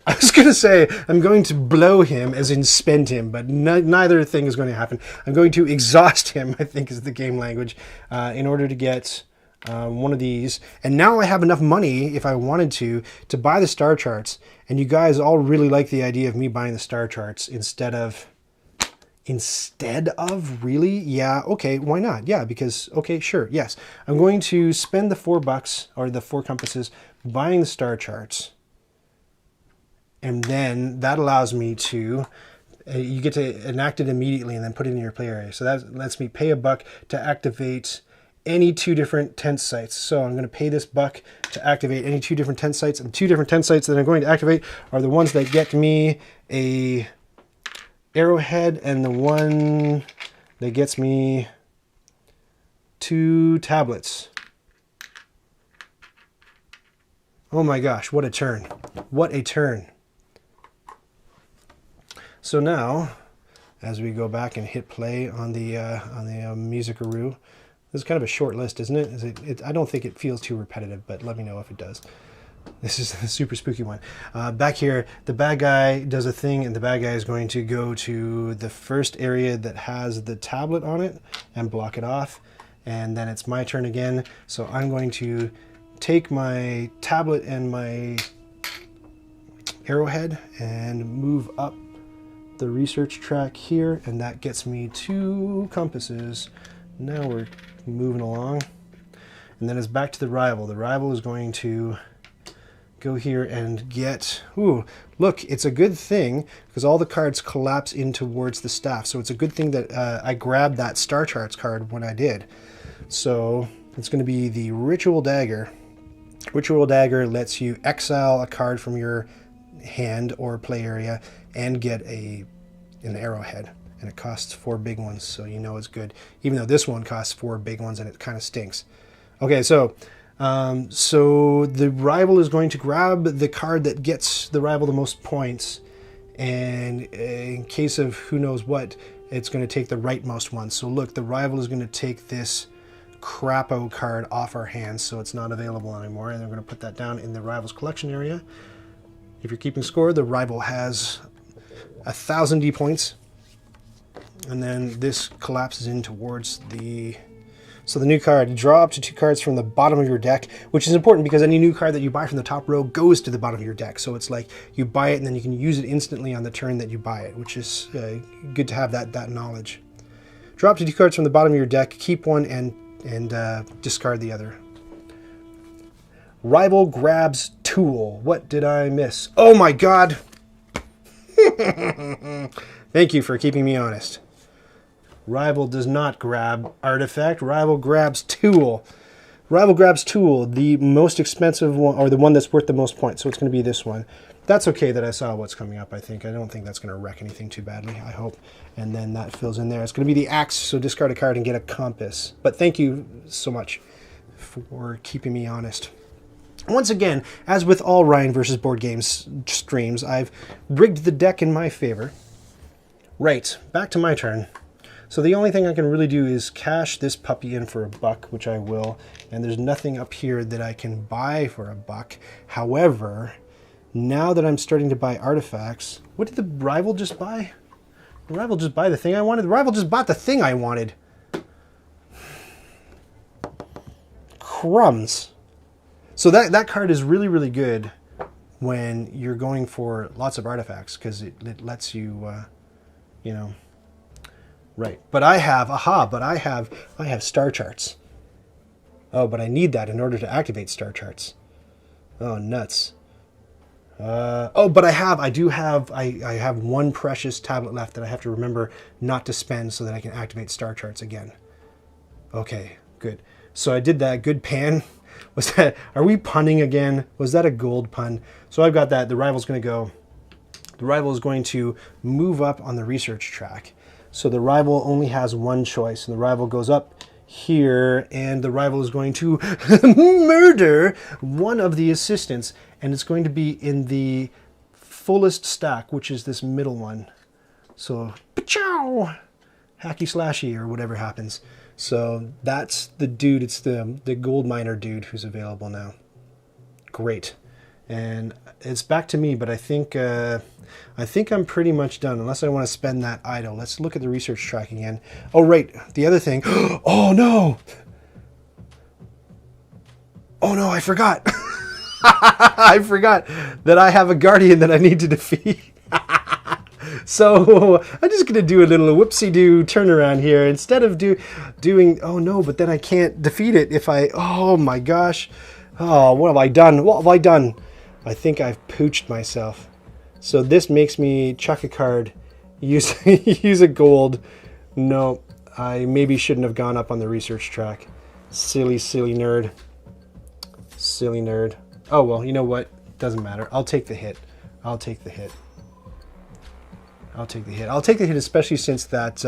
I was going to say, I'm going to blow him, as in spend him, but neither thing is going to happen. I'm going to exhaust him, I think is the game language, in order to get one of these. And now I have enough money, if I wanted to buy the star charts. And you guys all really like the idea of me buying the star charts instead of, really? Yeah, okay, why not? Yeah, because, okay, sure, yes. I'm going to spend the $4, or the 4 compasses, buying the star charts. And then that allows me to, you get to enact it immediately and then put it in your play area. So that lets me pay $1 to activate any 2 different tent sites. So I'm going to pay this $1 to activate any 2 different tent sites. And 2 different tent sites that I'm going to activate are the ones that get me a arrowhead and the one that gets me 2 tablets. Oh my gosh, what a turn. What a turn. So now, as we go back and hit play on the Musicaroo, this is kind of a short list, isn't it? I don't think it feels too repetitive, but let me know if it does. This is the super spooky one. Back here, the bad guy does a thing, and the bad guy is going to go to the first area that has the tablet on it and block it off. And then it's my turn again. So I'm going to take my tablet and my arrowhead and move up the research track here, and that gets me 2 compasses. Now we're moving along. And then it's back to the rival. The rival is going to go here and get, ooh, look, it's a good thing because all the cards collapse in towards the staff. So it's a good thing that I grabbed that Star Charts card when I did. So it's going to be the Ritual Dagger. Ritual Dagger lets you exile a card from your hand or play area and get an arrowhead. And it costs 4 big ones, so you know it's good. Even though this one costs 4 big ones and it kind of stinks. Okay, so the rival is going to grab the card that gets the rival the most points, and in case of who knows what, it's going to take the rightmost one. So look, the rival is going to take this crapo card off our hands, so it's not available anymore, and they're going to put that down in the rival's collection area. If you're keeping score, the rival has 1,000 D points, and then this collapses in towards the... So the new card, draw up to 2 cards from the bottom of your deck, which is important because any new card that you buy from the top row goes to the bottom of your deck. So it's like you buy it and then you can use it instantly on the turn that you buy it, which is good to have that knowledge. Draw up to 2 cards from the bottom of your deck, keep one and discard the other. Rival grabs tool. What did I miss? Oh my god! Thank you for keeping me honest. Rival does not grab artifact. Rival grabs tool. Rival grabs tool, the most expensive one, or the one that's worth the most points. So it's going to be this one. That's okay that I saw what's coming up, I think. I don't think that's going to wreck anything too badly, I hope. And then that fills in there. It's going to be the axe, so discard a card and get a compass. But thank you so much for keeping me honest. Once again, as with all Ryan versus Board Games streams, I've rigged the deck in my favor. Right, back to my turn. So the only thing I can really do is cash this puppy in for $1, which I will. And there's nothing up here that I can buy for $1. However, now that I'm starting to buy artifacts, what did the rival just buy? The rival just buy the thing I wanted? The rival just bought the thing I wanted. Crumbs. So that card is really, really good when you're going for lots of artifacts because it lets you, you know... Right, but I have Star Charts. Oh, but I need that in order to activate Star Charts. Oh, nuts. Oh, but I have 1 precious tablet left that I have to remember not to spend so that I can activate Star Charts again. Okay, good. So I did that. Good pan. Was that? Are we punning again? Was that a gold pun? So I've got that. The rival's going to go. The rival is going to move up on the research track. So the rival only has 1 choice, and the rival goes up here, and the rival is going to murder one of the assistants, and it's going to be in the fullest stack, which is this middle one. So, pa-chow! Hacky slashy, or whatever happens. So that's the dude, it's the gold miner dude who's available now. Great. And it's back to me, but I think I'm pretty much done, unless I want to spend that idle. Let's look at the research track again. Oh, right, the other thing. Oh, no! Oh, no, I forgot. I forgot that I have a guardian that I need to defeat. So I'm just going to do a little whoopsie-doo turnaround here. Instead of doing, oh, no, but then I can't defeat it if I, oh, my gosh. Oh, what have I done? What have I done? I think I've pooched myself. So this makes me chuck a card, use a gold. No, I maybe shouldn't have gone up on the research track. Silly, silly nerd. Silly nerd. Oh, well, you know what? Doesn't matter. I'll take the hit. I'll take the hit. I'll take the hit. I'll take the hit, especially since that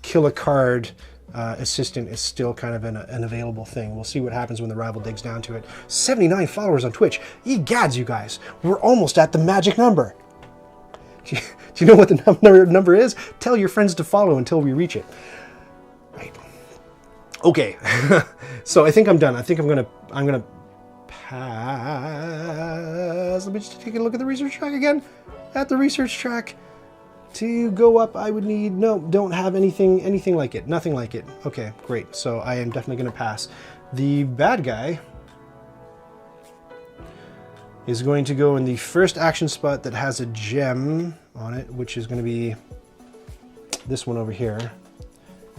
kill a card assistant is still kind of an available thing. We'll see what happens when the rival digs down to it. 79 followers on Twitch. Egads, you guys. We're almost at the magic number. Do you know what the number is? Tell your friends to follow until we reach it. Right. Okay. So I think I'm done. I think I'm gonna pass. Let me just take a look at the research track again. At the research track, to go up, I would need, no, don't have anything like it. Nothing like it. Okay, great. So I am definitely going to pass. The bad guy is going to go in the first action spot that has a gem on it, which is going to be this one over here.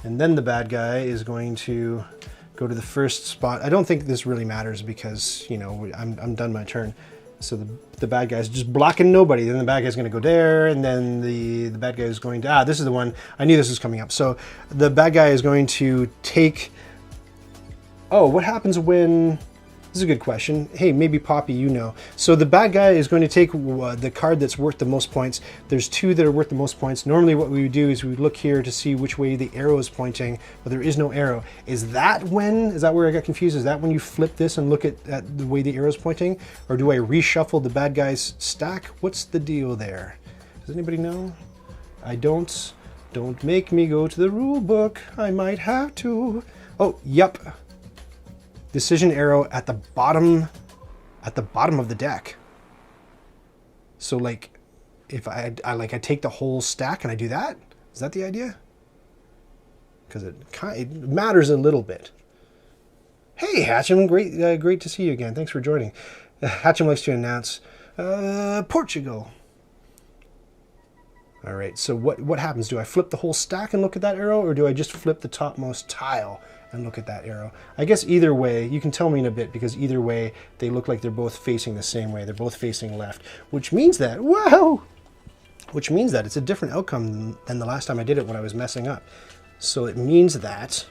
And then the bad guy is going to go to the first spot. I don't think this really matters because, you know, I'm done my turn. So the bad guy's just blocking nobody. Then the bad guy's going to go there, and then the bad guy is going to... this is the one. I knew this was coming up. So the bad guy is going to take... Oh, what happens when... This is a good question. Hey, maybe Poppy, you know. So the bad guy is going to take the card that's worth the most points. There's two that are worth the most points. Normally what we would do is we would look here to see which way the arrow is pointing, but there is no arrow. Is that where I got confused? Is that when you flip this and look at the way the arrow is pointing? Or do I reshuffle the bad guy's stack? What's the deal there? Does anybody know? I don't. Don't make me go to the rule book. I might have to. Oh, yep. Decision arrow at the bottom of the deck. So like if I take the whole stack and I do that, is that the idea? Because it matters a little bit. Hey Hatcham, great to see you again. Thanks for joining. Hatcham likes to announce Portugal. All right, so what happens? Do I flip the whole stack and look at that arrow, or do I just flip the topmost tile and look at that arrow? I guess either way, you can tell me in a bit, because either way, they look like they're both facing the same way. They're both facing left, which means that, wow! Which means that it's a different outcome than the last time I did it when I was messing up. So it means that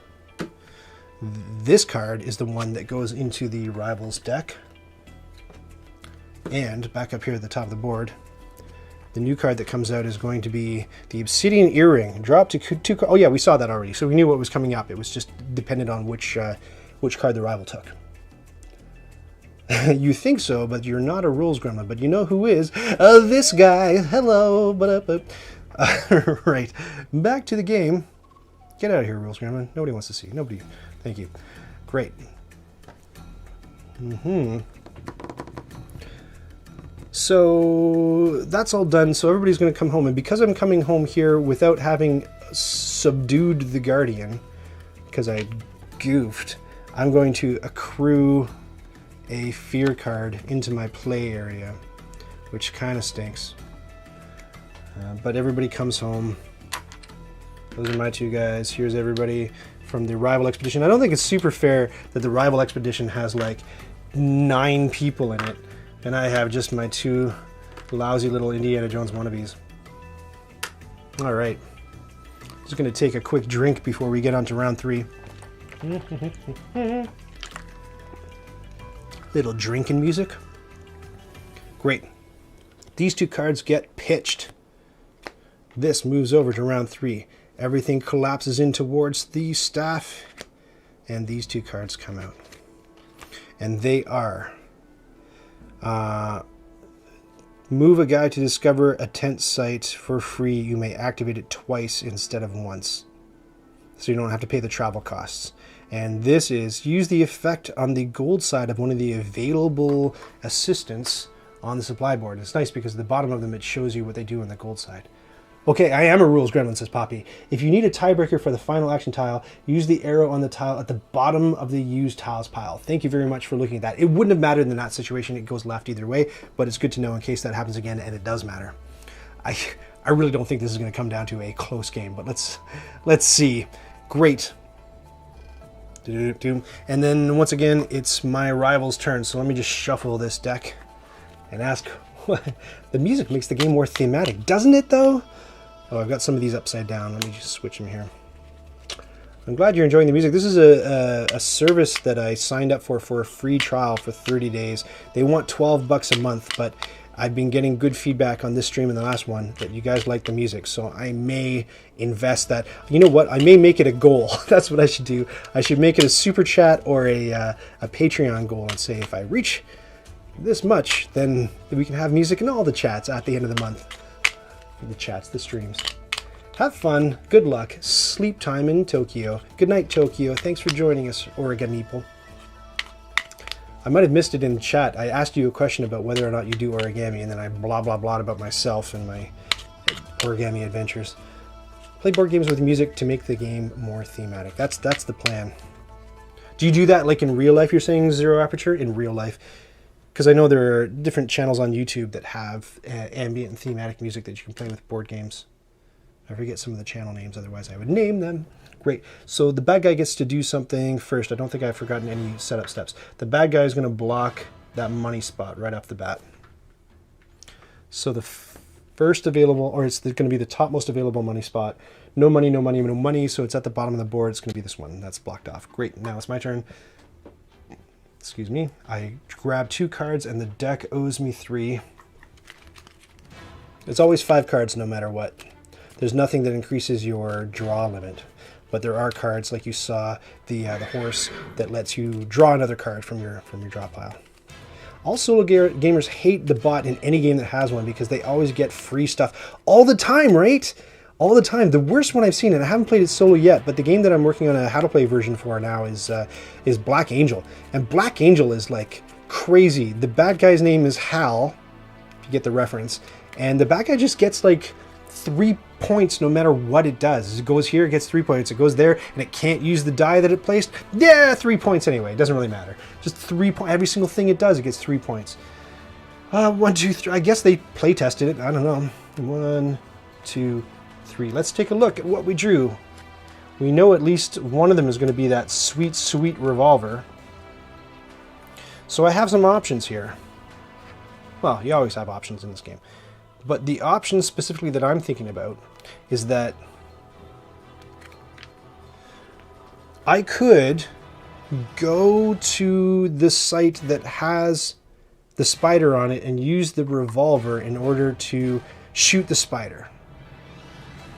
this card is the one that goes into the Rivals deck. And back up here at the top of the board, the new card that comes out is going to be the Obsidian Earring. Drop to two. Oh yeah, we saw that already. So we knew what was coming up. It was just dependent on which card the rival took. You think so, but you're not a rules gremlin. But you know who is? This guy. Hello. Right. Back to the game. Get out of here, rules gremlin. Nobody wants to see. Nobody. Thank you. Great. So that's all done. So everybody's going to come home. And because I'm coming home here without having subdued the Guardian, because I goofed, I'm going to accrue a fear card into my play area, which kind of stinks. But everybody comes home. Those are my two guys. Here's everybody from the Rival Expedition. I don't think it's super fair that the Rival Expedition has like 9 people in it, and I have just my 2 lousy little Indiana Jones wannabes. All right. Just going to take a quick drink before we get on to round 3. Little drinking music. Great. These 2 cards get pitched. This moves over to round 3. Everything collapses in towards the staff, and these 2 cards come out. And they are move a guy to discover a tent site for free. You may activate it twice instead of once, so you don't have to pay the travel costs. And this is use the effect on the gold side of one of the available assistants on the supply board. It's nice because at the bottom of them it shows you what they do on the gold side. Okay, I am a rules gremlin, says Poppy. If you need a tiebreaker for the final action tile, use the arrow on the tile at the bottom of the used tiles pile. Thank you very much for looking at that. It wouldn't have mattered in that situation. It goes left either way, but it's good to know in case that happens again, and it does matter. I really don't think this is going to come down to a close game, but let's see. Great. And then once again, it's my rival's turn. So let me just shuffle this deck and ask. The music makes the game more thematic, doesn't it though? Oh, I've got some of these upside down. Let me just switch them here. I'm glad you're enjoying the music. This is a service that I signed up for a free trial for 30 days. They want $12 a month, but I've been getting good feedback on this stream and the last one that you guys like the music, so I may invest that. You know what? I may make it a goal. That's what I should do. I should make it a super chat or a Patreon goal and say if I reach this much, then we can have music in all the chats at the end of the month. The chats, the streams. Have fun. Good luck. Sleep time in Tokyo. Good night, Tokyo. Thanks for joining us, Oregon people. I might have missed it in the chat. I asked you a question about whether or not you do origami, and then I blah blah blah about myself and my origami adventures. Play board games with music to make the game more thematic. That's the plan. Do you do that like in real life? You're saying Zero Aperture in real life? Because I know there are different channels on YouTube that have ambient and thematic music that you can play with board games. I forget some of the channel names, otherwise I would name them. Great. So the bad guy gets to do something first. I don't think I've forgotten any setup steps. The bad guy is going to block that money spot right off the bat. So the first available, or it's going to be the topmost available money spot. No money, no money, no money. So it's at the bottom of the board. It's going to be this one. That's blocked off. Great. Now it's my turn. Excuse me. I grab 2 cards and the deck owes me 3. It's always 5 cards no matter what. There's nothing that increases your draw limit. But there are cards, like you saw, the horse, that lets you draw another card from your draw pile. All solo gamers hate the bot in any game that has one because they always get free stuff all the time, right? All the time. The worst one I've seen, and I haven't played it solo yet, but the game that I'm working on a how-to-play version for now is Black Angel. And Black Angel is like crazy. The bad guy's name is Hal, if you get the reference. And the bad guy just gets like 3 points no matter what it does. It goes here, it gets 3 points. It goes there, and it can't use the die that it placed. Yeah, 3 points anyway. It doesn't really matter. Just 3 points. Every single thing it does, it gets 3 points. 1, 2, 3. I guess they play tested it. I don't know. 1, 2, 3. Let's take a look at what we drew. We know at least one of them is going to be that sweet, sweet revolver. So I have some options here. Well, you always have options in this game. But the option specifically that I'm thinking about is that I could go to the site that has the spider on it and use the revolver in order to shoot the spider.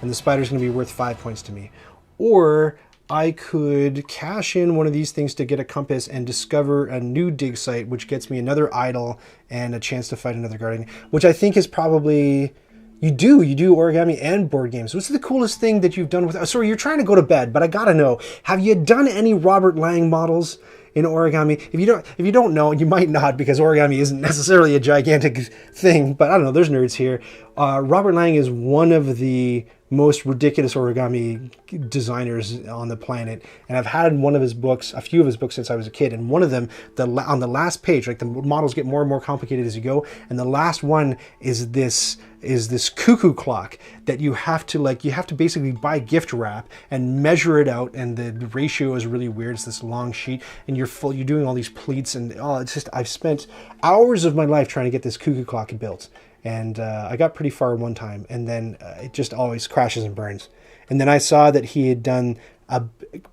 And the spider's going to be worth 5 points to me. Or I could cash in one of these things to get a compass and discover a new dig site, which gets me another idol and a chance to fight another guardian, which I think is probably... You do origami and board games. What's the coolest thing that you've done with... Oh, sorry, you're trying to go to bed, but I gotta know. Have you done any Robert Lang models in origami? If you don't know, you might not, because origami isn't necessarily a gigantic thing, but I don't know, there's nerds here. Robert Lang is one of the most ridiculous origami designers on the planet, and I've had one of his books, a few of his books since I was a kid, and one of them, on the last page, like the models get more and more complicated as you go, and the last one is this cuckoo clock that you have to basically buy gift wrap and measure it out, and the ratio is really weird. It's this long sheet, and you're doing all these pleats, and it's just, I've spent hours of my life trying to get this cuckoo clock built. And I got pretty far one time, and then it just always crashes and burns. And then I saw that he had done a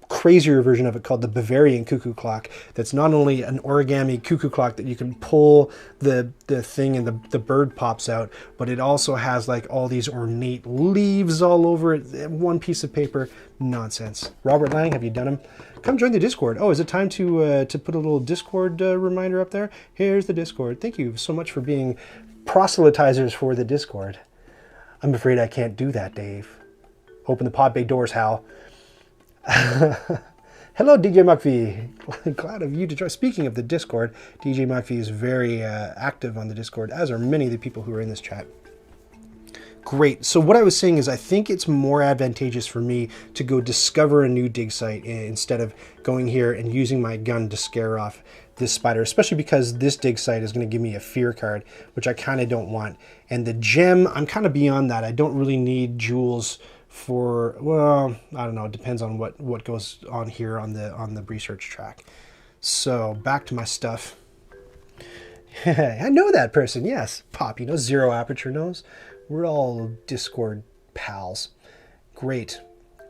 crazier version of it called the Bavarian cuckoo clock. That's not only an origami cuckoo clock that you can pull the thing and the bird pops out, but it also has like all these ornate leaves all over it. One piece of paper. Nonsense. Robert Lang, have you done him? Come join the Discord. Oh, is it time to put a little Discord reminder up there? Here's the Discord. Thank you so much for being proselytizers for the Discord. I'm afraid I can't do that, Dave. Open the pod bay doors, Hal. Hello, DJ McPhee. Glad of you to join. Speaking of the Discord, DJ McPhee is very active on the Discord, as are many of the people who are in this chat. Great. So what I was saying is I think it's more advantageous for me to go discover a new dig site instead of going here and using my gun to scare off this spider, especially because this dig site is going to give me a fear card, which I kind of don't want. And the gem, I'm kind of beyond that. I don't really need jewels for, well, I don't know. It depends on what goes on here on the research track. So back to my stuff. I know that person. Yes. Pop, Zero Aperture knows. We're all Discord pals. Great.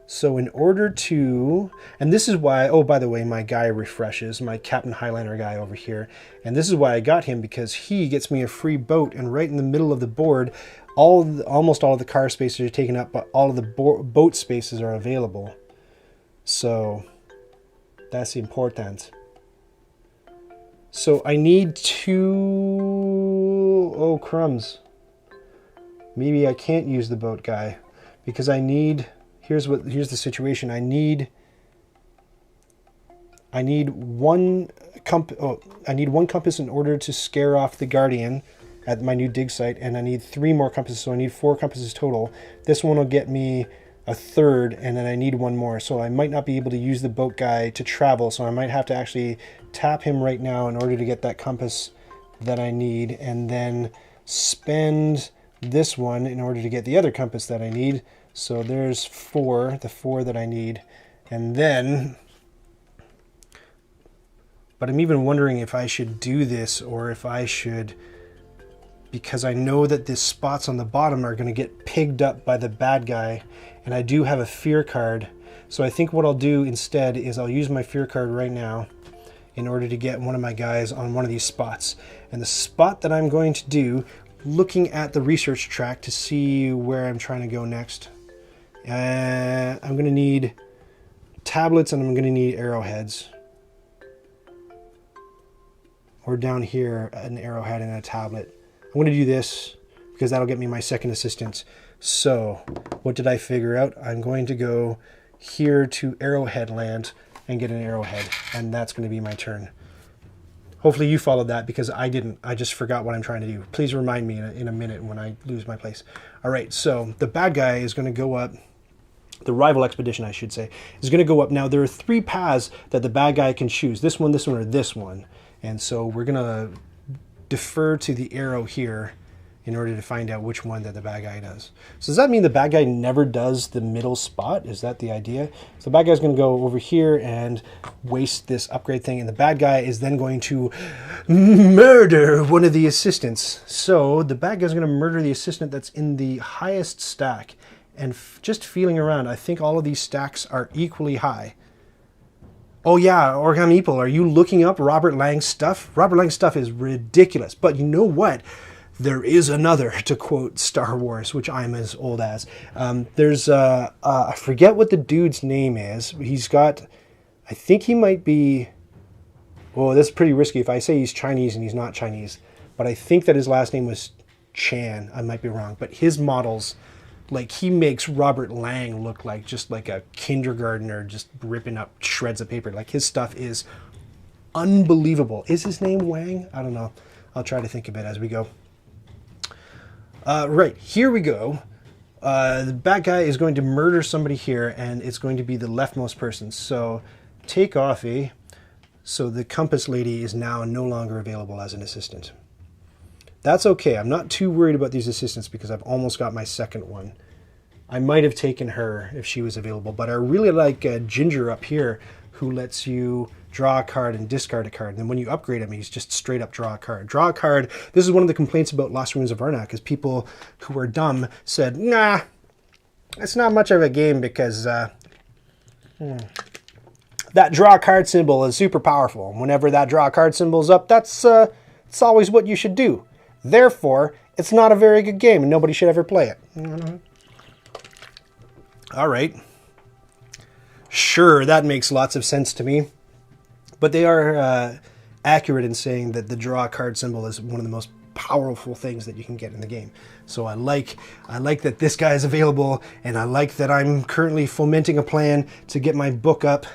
So in order to, and this is why, oh, by the way, my guy refreshes, my Captain Highlander guy over here. And this is why I got him, because he gets me a free boat, and right in the middle of the board, almost all of the car spaces are taken up, but all of the boat spaces are available. So that's important. So I need 2, oh crumbs. Maybe I can't use the boat guy because I need, here's the situation. I need a I need one compass in order to scare off the guardian at my new dig site, and I need 3 more compasses, so I need 4 compasses total. This one will get me a third, and then I need 1 more, so I might not be able to use the boat guy to travel, so I might have to actually tap him right now in order to get that compass that I need, and then spend this one in order to get the other compass that I need. So there's 4, the 4 that I need, and then... But I'm even wondering if I should do this, or if I should... Because I know that the spots on the bottom are going to get pigged up by the bad guy, and I do have a fear card. So I think what I'll do instead is I'll use my fear card right now in order to get one of my guys on one of these spots. And the spot that I'm going to do, looking at the research track to see where I'm trying to go next, I'm going to need tablets and I'm going to need arrowheads. Or down here, an arrowhead and a tablet. I'm going to do this because that'll get me my second assistant. So what did I figure out? I'm going to go here to Arrowhead Land and get an arrowhead, and that's going to be my turn. Hopefully you followed that, because I didn't. I just forgot what I'm trying to do. Please remind me in a minute when I lose my place. All right, so the bad guy is going to go up. The rival expedition, I should say, is going to go up. Now, there are 3 paths that the bad guy can choose. This one, or this one. And so we're going to defer to the arrow here in order to find out which one that the bad guy does. So does that mean the bad guy never does the middle spot? Is that the idea? So the bad guy's going to go over here and waste this upgrade thing, and the bad guy is then going to murder one of the assistants. So the bad guy's going to murder the assistant that's in the highest stack. And just feeling around, I think all of these stacks are equally high. Oh yeah, Origami People, are you looking up Robert Lang's stuff? Robert Lang's stuff is ridiculous, but you know what? There is another, to quote Star Wars, which I'm as old as. There's, I forget what the dude's name is. He's got, I think he might be, oh, this is pretty risky if I say he's Chinese and he's not Chinese. But I think that his last name was Chan. I might be wrong. But his models, like, he makes Robert Lang look like just like a kindergartner just ripping up shreds of paper. Like, his stuff is unbelievable. Is his name Wang? I don't know. I'll try to think of it as we go. Right, here we go. The bad guy is going to murder somebody here, and it's going to be the leftmost person. So take off A. So the compass lady is now no longer available as an assistant. That's okay. I'm not too worried about these assistants because I've almost got my second one. I might have taken her if she was available, but I really like Ginger up here, who lets you draw a card and discard a card. And then when you upgrade him, he's just straight up draw a card. Draw a card. This is one of the complaints about Lost Ruins of Arnak, is people who are dumb said, nah, it's not much of a game because that draw card symbol is super powerful. Whenever that draw card symbol is up, that's always what you should do. Therefore, it's not a very good game and nobody should ever play it. All right. Sure, that makes lots of sense to me. But they are accurate in saying that the draw card symbol is one of the most powerful things that you can get in the game. So I like that this guy is available, and I like that I'm currently fomenting a plan to get my book up.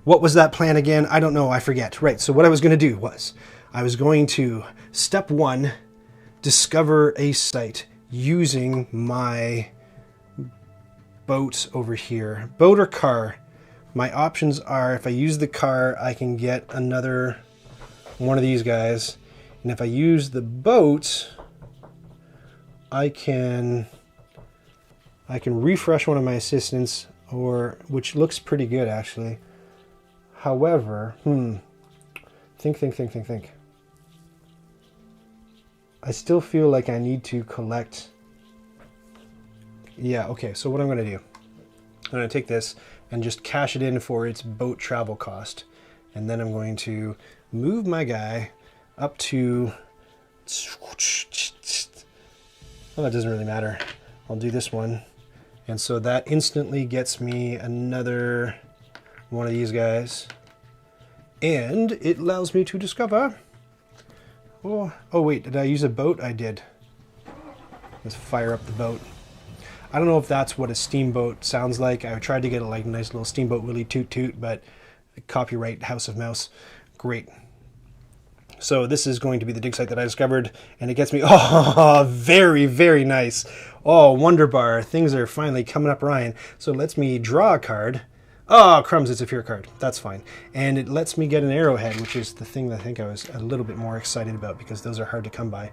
What was that plan again? I don't know. I forget. Right. So what I was going to do was I was going to, step 1, discover a site using my boat over here. Boat or car. My options are, if I use the car, I can get another one of these guys. And if I use the boat, I can refresh one of my assistants, which looks pretty good actually. However, think. I still feel like I need to collect. Yeah, okay, so what I'm gonna do, I'm gonna take this and just cash it in for its boat travel cost. And then I'm going to move my guy up to, well, that doesn't really matter. I'll do this one. And so that instantly gets me another one of these guys. And it allows me to discover, oh wait, did I use a boat? I did. Let's fire up the boat. I don't know if that's what a steamboat sounds like. I tried to get a nice little steamboat Willie Toot Toot, but copyright House of Mouse. Great. So this is going to be the dig site that I discovered, and it gets me, oh, very, very nice. Oh, Wonder Bar. Things are finally coming up, Ryan. So it lets me draw a card. Oh, crumbs, it's a fear card. That's fine. And it lets me get an arrowhead, which is the thing that I think I was a little bit more excited about because those are hard to come by.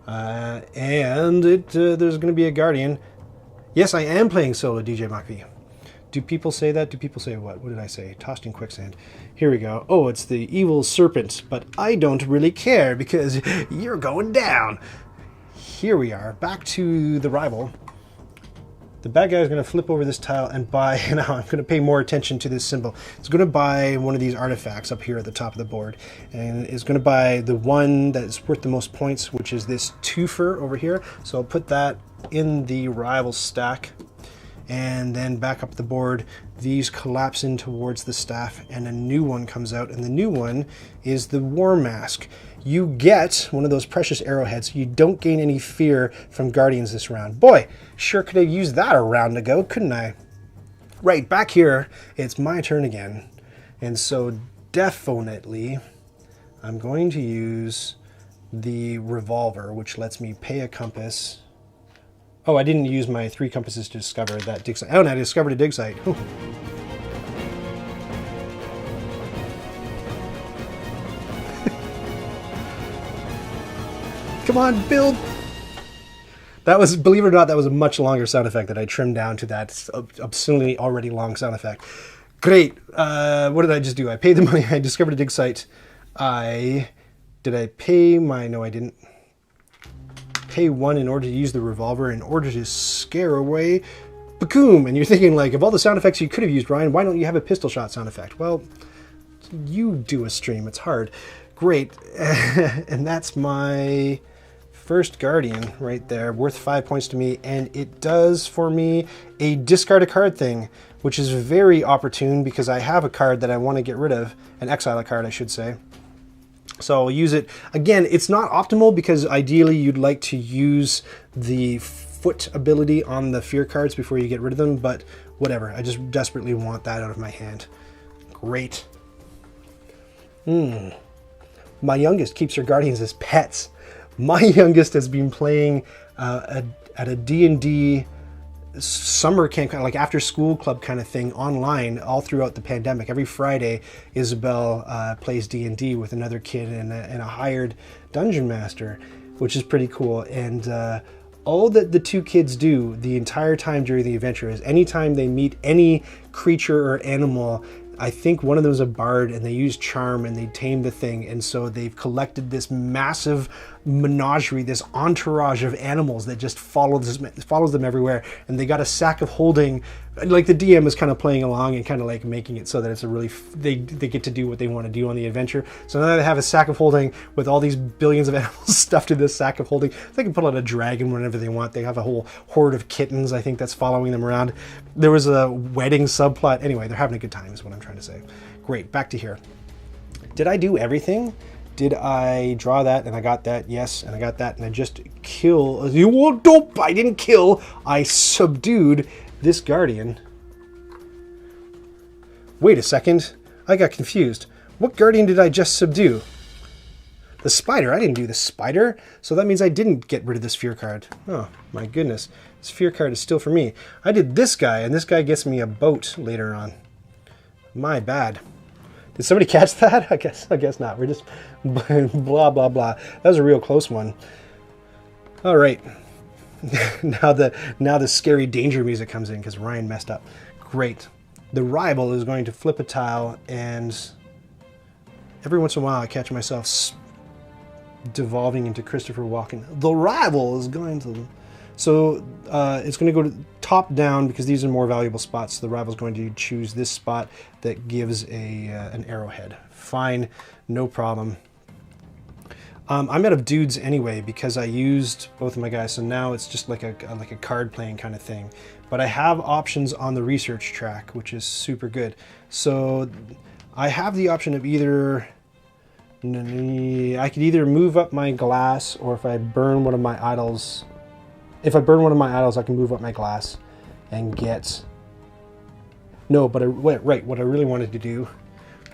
And there's going to be a guardian. Yes, I am playing solo, DJ Mach-V. Do people say that? Do people say what? What did I say? Tossed in quicksand. Here we go. Oh, it's the evil serpent, but I don't really care because you're going down. Here we are, back to the rival. The bad guy is going to flip over this tile and buy, now I'm going to pay more attention to this symbol. It's going to buy one of these artifacts up here at the top of the board. And it's going to buy the one that's worth the most points, which is this twofer over here. So I'll put that in the rival stack. And then back up the board, these collapse in towards the staff and a new one comes out, and the new one is the War Mask. You get one of those precious arrowheads. You don't gain any fear from guardians this round. Boy, sure could have used that a round ago, couldn't I? Right, back here, it's my turn again. And so definitely I'm going to use the revolver, which lets me pay a compass. Oh, I didn't use my 3 compasses to discover that dig site. Oh, and I discovered a dig site. Ooh. Come on, build! That was, believe it or not, that was a much longer sound effect that I trimmed down to that obscenely already long sound effect. Great. What did I just do? I paid the money. I discovered a dig site. Did I pay my... No, I didn't. Pay 1 in order to use the revolver in order to scare away Bakoom. And you're thinking, like, of all the sound effects you could have used, Ryan, why don't you have a pistol shot sound effect? Well, you do a stream. It's hard. Great. And that's my first guardian right there, worth 5 points to me. And it does for me a discard a card thing, which is very opportune because I have a card that I want to get rid of, an exile a card, I should say. So I'll use it. Again, it's not optimal because ideally you'd like to use the foot ability on the fear cards before you get rid of them, but whatever. I just desperately want that out of my hand. Great. My youngest keeps her guardians as pets. My youngest has been playing at a D&D summer camp, kind of like after school club kind of thing online all throughout the pandemic. Every Friday, Isabel plays D&D with another kid and a hired dungeon master, which is pretty cool. And all that the 2 kids do the entire time during the adventure is anytime they meet any creature or animal, I think one of them is a bard, and they use charm and they tame the thing, and so they've collected this massive menagerie, this entourage of animals that just follows them everywhere. And they got a sack of holding, like the DM is kind of playing along and kind of like making it so that it's a really, they get to do what they want to do on the adventure. So now they have a sack of holding with all these billions of animals stuffed in this sack of holding. They can put out a dragon whenever they want. They have a whole horde of kittens, I think, that's following them around. There was a wedding subplot. Anyway, they're having a good time is what I'm trying to say. Great, back to here. Did I do everything? Did I draw that and I got that? Yes, and I got that and I just killed. I didn't kill. I subdued this guardian. Wait a second. I got confused. What guardian did I just subdue? The spider. I didn't do the spider. So that means I didn't get rid of this fear card. Oh, my goodness. This fear card is still for me. I did this guy, and this guy gets me a boat later on. My bad. Did somebody catch that? I guess not. We're just blah, blah, blah. That was a real close one. All right. now the scary danger music comes in because Ryan messed up. Great. The rival is going to flip a tile, and every once in a while I catch myself devolving into Christopher Walken. The rival is going to... So it's going to go to top down because these are more valuable spots. So the rival's going to choose this spot that gives an arrowhead. Fine, no problem. I'm out of dudes anyway because I used both of my guys. So now it's just like a card playing kind of thing. But I have options on the research track, which is super good. So I have the option of either... I could either move up my glass, or if I burn one of my idols... If I burn one of my idols, I can move up my glass and get... No, but right, what I really wanted to do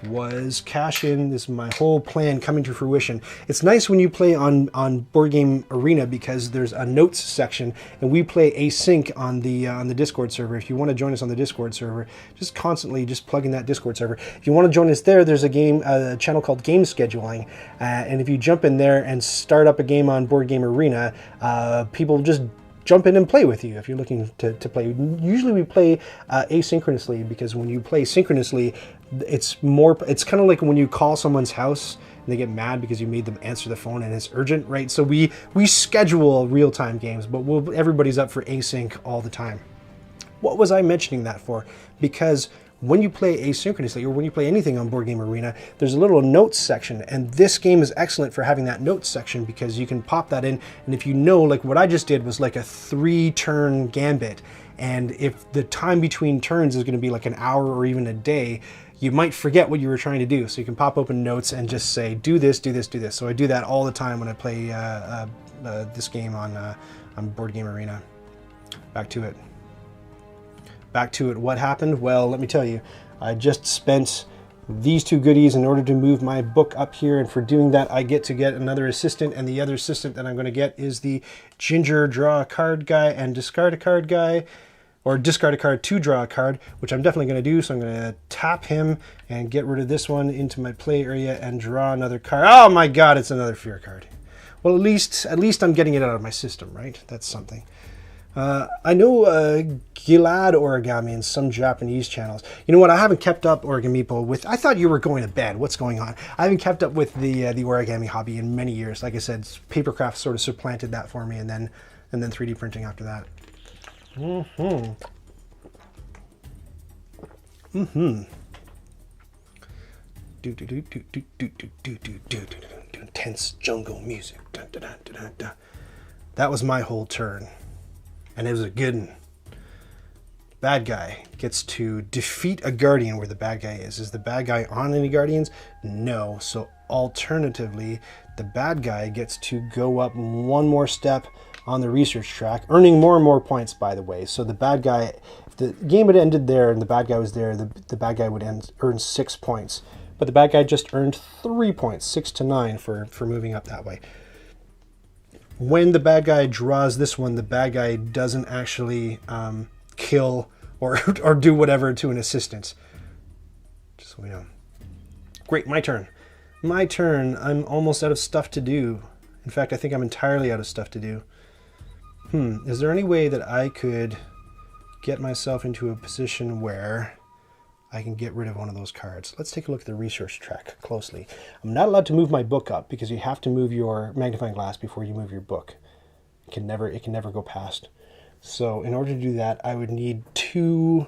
was cash in. This is my whole plan coming to fruition. It's nice when you play on Board Game Arena because there's a notes section, and we play async on the Discord server. If you want to join us on the Discord server, just constantly just plug in that Discord server. If you want to join us there, there's a channel called Game Scheduling, and if you jump in there and start up a game on Board Game Arena, people just jump in and play with you if you're looking to play. Usually we play asynchronously, because when you play synchronously, it's kind of like when you call someone's house and they get mad because you made them answer the phone and it's urgent, right? So we schedule real-time games, but everybody's up for async all the time. What was I mentioning that for? Because when you play asynchronously, or when you play anything on Board Game Arena, there's a little notes section, and this game is excellent for having that notes section because you can pop that in, and if you know, like what I just did was like a 3-turn gambit, and if the time between turns is going to be like an hour or even a day, you might forget what you were trying to do. So you can pop open notes and just say, do this, do this, do this. So I do that all the time when I play this game on Board Game Arena. Back to it. What happened? Well, let me tell you. I just spent these 2 goodies in order to move my book up here, and for doing that I get another assistant, and the other assistant that I'm going to get is the Ginger Draw a Card guy and Discard a Card guy, or discard a card to draw a card, which I'm definitely going to do. So I'm going to tap him and get rid of this one into my play area and draw another card. Oh my god, it's another fear card. Well, at least I'm getting it out of my system, right? That's something. I know Gilad origami in some Japanese channels. You know what? I haven't kept up Origamipo with. I thought you were going to bed. What's going on? I haven't kept up with the origami hobby in many years. Like I said, papercraft sort of supplanted that for me, and then 3D printing after that. Intense jungle music. That was my whole turn, and it was a good one. Bad guy gets to defeat a guardian where the bad guy is. Is the bad guy on any guardians? No. So alternatively, the bad guy gets to go up one more step on the research track, earning more and more points, by the way. So the bad guy, if the game had ended there and the bad guy was there, the bad guy would earn 6 points. But the bad guy just earned 3 points, 6 to 9 for moving up that way. When the bad guy draws this one, the bad guy doesn't actually kill or do whatever to an assistant. Just so we know. Great, my turn. My turn. I'm almost out of stuff to do. In fact, I think I'm entirely out of stuff to do. Is there any way that I could get myself into a position where I can get rid of one of those cards? Let's take a look at the research track closely. I'm not allowed to move my book up because you have to move your magnifying glass before you move your book. It can never go past. So in order to do that, I would need 2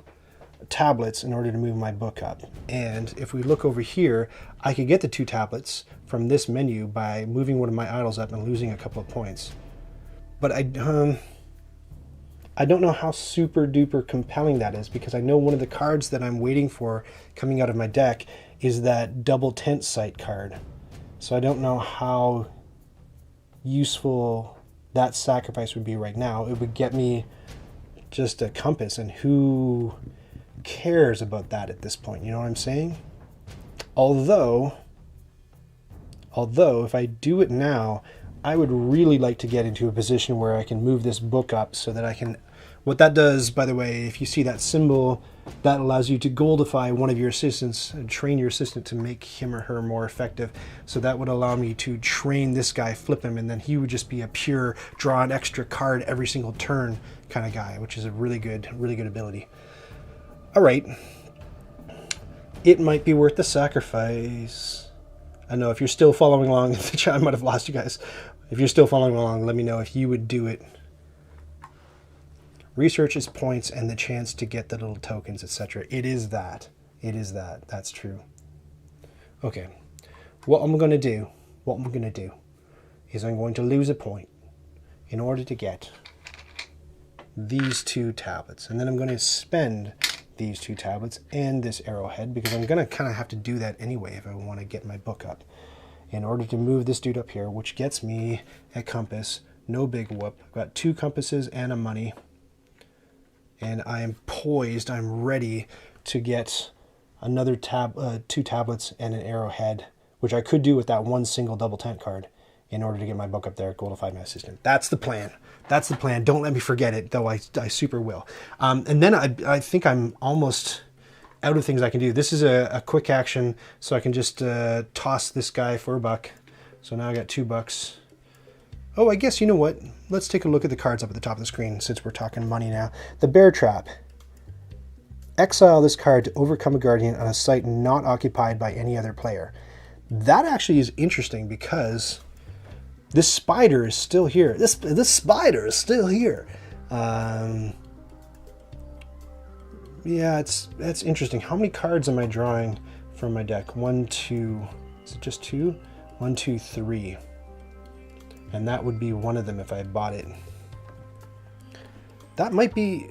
tablets in order to move my book up. And if we look over here, I could get the 2 tablets from this menu by moving one of my idols up and losing a couple of points. But I don't know how super duper compelling that is, because I know one of the cards that I'm waiting for coming out of my deck is that double tent site card. So I don't know how useful that sacrifice would be right now. It would get me just a compass, and who cares about that at this point? You know what I'm saying? Although if I do it now, I would really like to get into a position where I can move this book up so that I can... What that does, by the way, if you see that symbol, that allows you to goldify one of your assistants and train your assistant to make him or her more effective. So that would allow me to train this guy, flip him, and then he would just be a pure draw an extra card every single turn kind of guy, which is a really good ability. All right. It might be worth the sacrifice. I know if you're still following along, I might have lost you guys. If you're still following along, let me know if you would do it. Research is points and the chance to get the little tokens, etc. It is that. That's true. Okay. What I'm going to do is I'm going to lose a point in order to get these 2 tablets. And then I'm going to spend these 2 tablets and this arrowhead, because I'm going to kind of have to do that anyway if I want to get my book up. In order to move this dude up here, which gets me a compass, no big whoop. I've got 2 compasses and a money. And I am poised, I'm ready to get another two tablets, and an arrowhead, which I could do with that one single double tent card in order to get my book up there, Goldified My Assistant. That's the plan. That's the plan. Don't let me forget it, though I super will. And then I think I'm almost out of things I can do. This is a quick action, so I can just toss this guy for $1. So now I got $2. Oh, I guess, you know what? Let's take a look at the cards up at the top of the screen, since we're talking money now. The Bear Trap. Exile this card to overcome a guardian on a site not occupied by any other player. That actually is interesting because this spider is still here. This spider is still here. Yeah, that's interesting. How many cards am I drawing from my deck? 1, 2. Is it just 2? 1, 2, 3. And that would be one of them if I bought it. That might be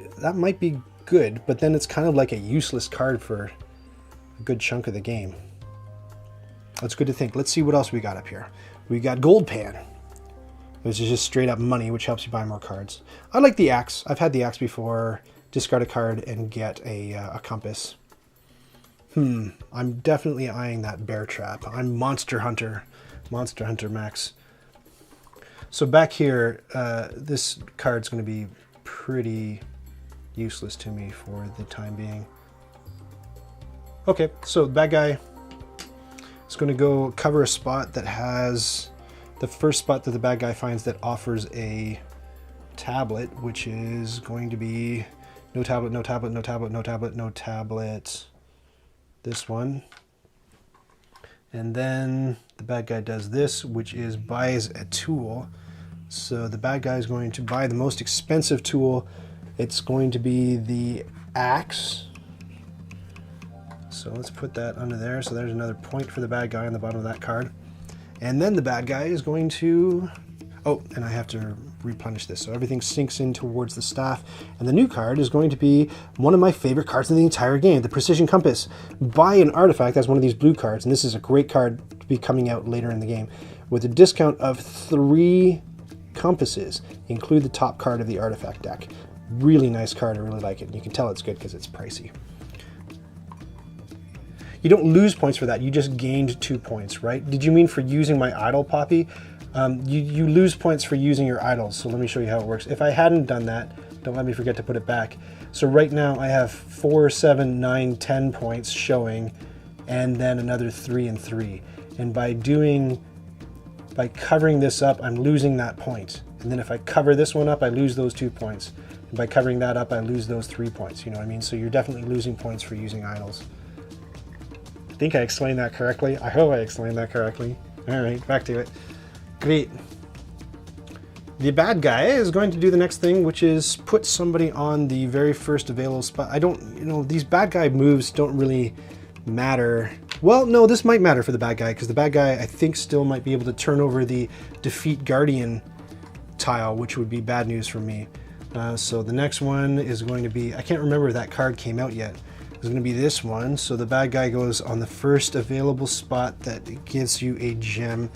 good, but then it's kind of like a useless card for a good chunk of the game. That's good to think. Let's see what else we got up here. We got Gold Pan, which is just straight up money, which helps you buy more cards. I like the axe. I've had the axe before. Discard a card and get a compass. I'm definitely eyeing that Bear Trap. I'm Monster Hunter Max. So back here, this card's going to be pretty useless to me for the time being. Okay, so the bad guy is going to go cover a spot that has the first spot that the bad guy finds that offers a tablet, which is going to be no tablet, no tablet, no tablet, no tablet, no tablet. This one. And then the bad guy does this, which is buys a tool. So the bad guy is going to buy the most expensive tool. It's going to be the axe. So let's put that under there. So there's another point for the bad guy on the bottom of that card. And then the bad guy is going to... Oh, and I have to replenish this. So everything sinks in towards the staff. And the new card is going to be one of my favorite cards in the entire game, the Precision Compass. Buy an artifact, that's one of these blue cards. And this is a great card to be coming out later in the game. With a discount of 3 compasses, include the top card of the artifact deck. Really nice card, I really like it. And you can tell it's good because it's pricey. You don't lose points for that, you just gained 2 points, right? Did you mean for using my idol, Poppy? You lose points for using your idols, so let me show you how it works. If I hadn't done that, don't let me forget to put it back. So right now I have 4, 7, 9, 10 points showing, and then another 3 and 3. And by covering this up, I'm losing that point. And then if I cover this one up, I lose those 2 points. And by covering that up, I lose those 3 points. You know what I mean? So you're definitely losing points for using idols. I think I explained that correctly. I hope I explained that correctly. All right, back to it. Great. The bad guy is going to do the next thing, which is put somebody on the very first available spot. These bad guy moves don't really matter. Well, no, this might matter for the bad guy, because the bad guy, I think, still might be able to turn over the defeat guardian tile, which would be bad news for me. So the next one is going to be, I can't remember if that card came out yet. It's going to be this one. So the bad guy goes on the first available spot that gives you a gem,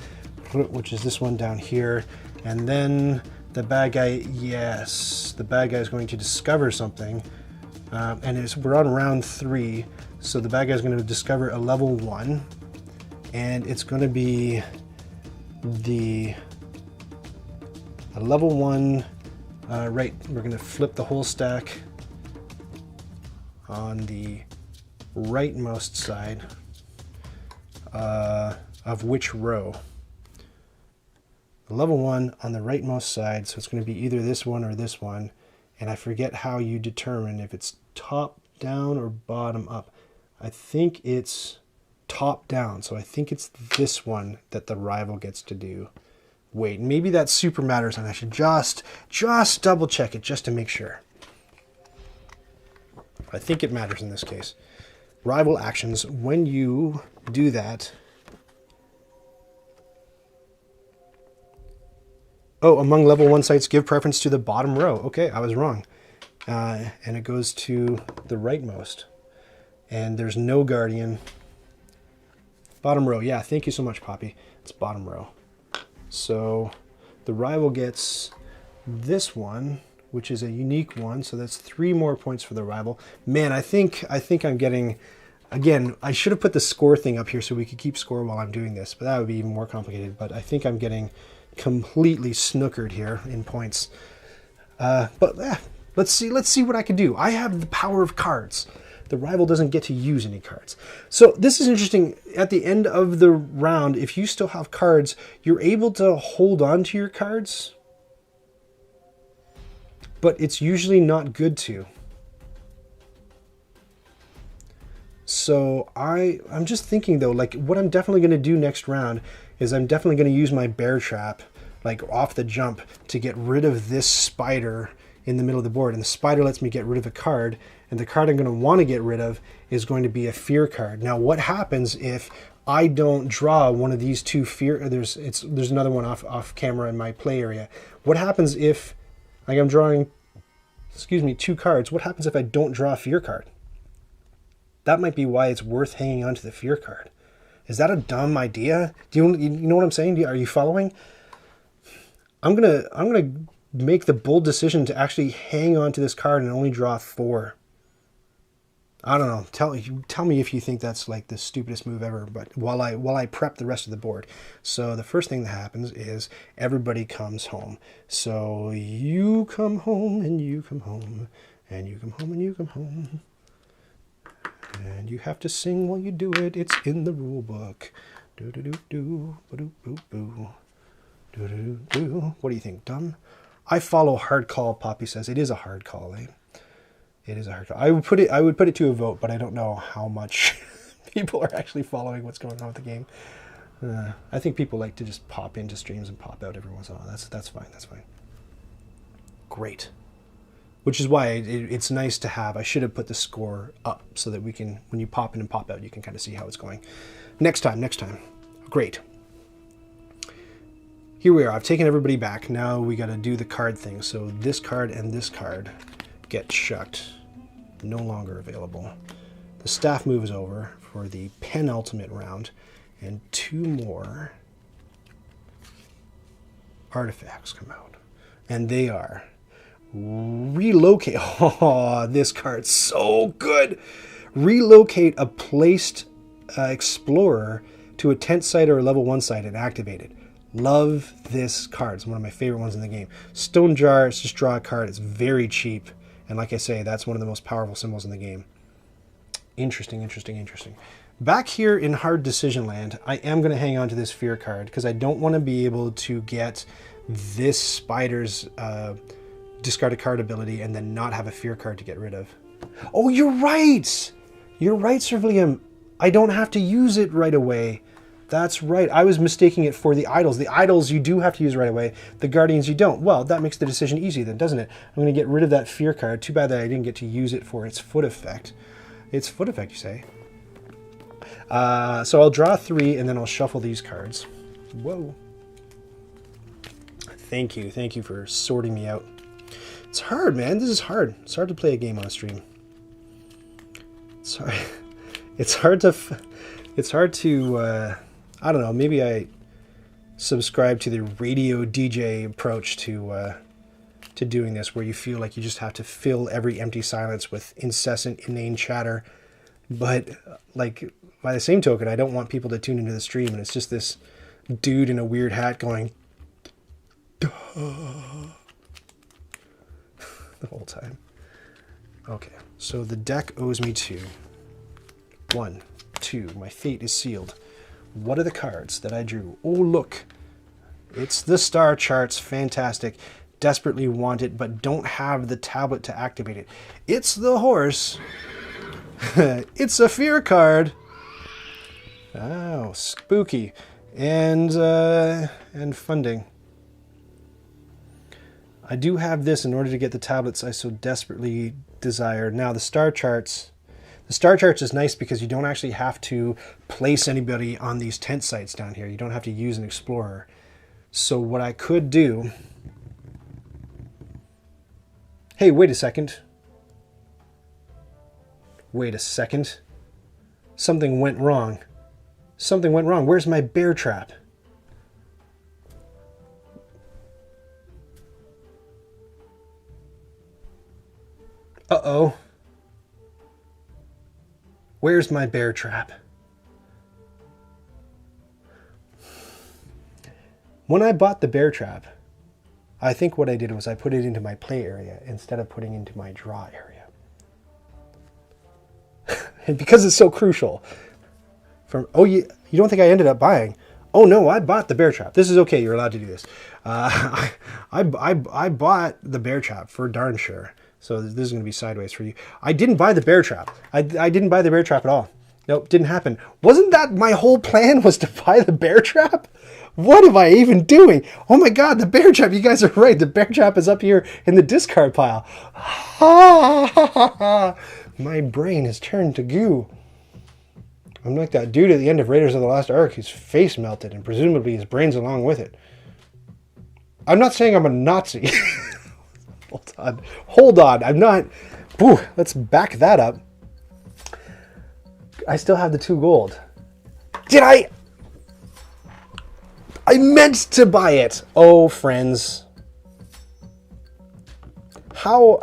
which is this one down here. And then the bad guy, yes, the bad guy is going to discover something. And we're on round 3. So the bad guy is going to discover a level 1. And it's going to be a level 1, right, we're going to flip the whole stack on the rightmost side of which row? Level 1 on the rightmost side, so it's going to be either this one or this one, and I forget how you determine if it's top down or bottom up. I think it's top down, so I think it's this one that the rival gets to do. Wait, maybe that super matters, and I should just double check it just to make sure. I think it matters in this case. Rival actions, when you do that. Oh, among level 1 sites, give preference to the bottom row. Okay, I was wrong. And it goes to the rightmost. And there's no guardian. Bottom row, yeah, thank you so much, Poppy. It's bottom row. So the rival gets this one, which is a unique one. So that's 3 more points for the rival. Man, I think I'm getting Again, I should have put the score thing up here so we could keep score while I'm doing this, but that would be even more complicated. But I think I'm getting completely snookered here in points. Let's see what I can do. I have the power of cards. The rival doesn't get to use any cards. So this is interesting. At the end of the round, if you still have cards, you're able to hold on to your cards, but it's usually not good to. So I'm just thinking though, like what I'm definitely going to do next round is I'm definitely going to use my bear trap, like off the jump, to get rid of this spider in the middle of the board. And the spider lets me get rid of a card, and the card I'm going to want to get rid of is going to be a fear card. Now what happens if I don't draw one of these two fear, there's another one off camera in my play area. What happens if, like I'm drawing, two cards, what happens if I don't draw a fear card? That might be why it's worth hanging on to the fear card. Is that a dumb idea? You know what I'm saying? Are you following? I'm gonna make the bold decision to actually hang on to this card and only draw 4. I don't know. Tell me if you think that's like the stupidest move ever. But while I prep the rest of the board, so the first thing that happens is everybody comes home. So you come home and you come home and you come home and you come home. And you have to sing while you do it. It's in the rule book. Do do do do do do do do do do. What do you think, dumb? I follow hard call. Poppy says it is a hard call. Eh? It is a hard call. I would put it to a vote, but I don't know how much people are actually following what's going on with the game. I think people like to just pop into streams and pop out every once in a while. That's fine. That's fine. Great. Which is why it's nice to have. I should have put the score up so that we can, when you pop in and pop out, you can kind of see how it's going. Next time. Great. Here we are. I've taken everybody back. Now we got to do the card thing. So this card and this card get chucked. No longer available. The staff move is over for the penultimate round. And 2 more artifacts come out. And they are... relocate. Oh, this card's so good. Relocate a placed explorer to a tent site or a level 1 site and activate it. Love this card. It's one of my favorite ones in the game. Stone Jar, it's just draw a card. It's very cheap. And like I say, that's one of the most powerful symbols in the game. Interesting. Back here in Hard Decision Land, I am going to hang on to this fear card because I don't want to be able to get this spider's discard a card ability and then not have a fear card to get rid of. Oh, you're right! You're right, Sir William. I don't have to use it right away. That's right. I was mistaking it for the idols. The idols you do have to use right away. The guardians you don't. Well, that makes the decision easy then, doesn't it? I'm going to get rid of that fear card. Too bad that I didn't get to use it for its foot effect. Its foot effect, you say? So I'll draw 3 and then I'll shuffle these cards. Whoa. Thank you for sorting me out. It's hard, man. This is hard. It's hard to play a game on a stream. Sorry. It's hard to I don't know, maybe I subscribe to the radio DJ approach to doing this, where you feel like you just have to fill every empty silence with incessant, inane chatter. But like by the same token, I don't want people to tune into the stream and it's just this dude in a weird hat going the whole time. Okay, so the deck owes me 2. 1, 2. My fate is sealed. What are the cards that I drew? Oh, look. It's the star charts. Fantastic. Desperately want it, but don't have the tablet to activate it. It's the horse. It's a fear card. Oh, spooky. And funding. I do have this in order to get the tablets I so desperately desire. Now, the star charts... The star charts is nice because you don't actually have to place anybody on these tent sites down here. You don't have to use an explorer. So what I could do... Hey, wait a second. Wait a second. Something went wrong. Something went wrong. Where's my bear trap? Uh-oh. Where's my bear trap? When I bought the bear trap, I think what I did was I put it into my play area instead of putting it into my draw area. And because it's so crucial. You don't think I ended up buying? Oh no, I bought the bear trap. This is okay. You're allowed to do this. I bought the bear trap for darn sure. So this is going to be sideways for you. I didn't buy the bear trap. I didn't buy the bear trap at all. Nope, didn't happen. Wasn't that my whole plan, was to buy the bear trap? What am I even doing? Oh my God, the bear trap. You guys are right. The bear trap is up here in the discard pile. My brain has turned to goo. I'm like that dude at the end of Raiders of the Lost Ark whose face melted and presumably his brains along with it. I'm not saying I'm a Nazi. Hold on. I'm not. Whew, let's back that up. I still have the 2 gold. Did I? I meant to buy it. Oh, friends. How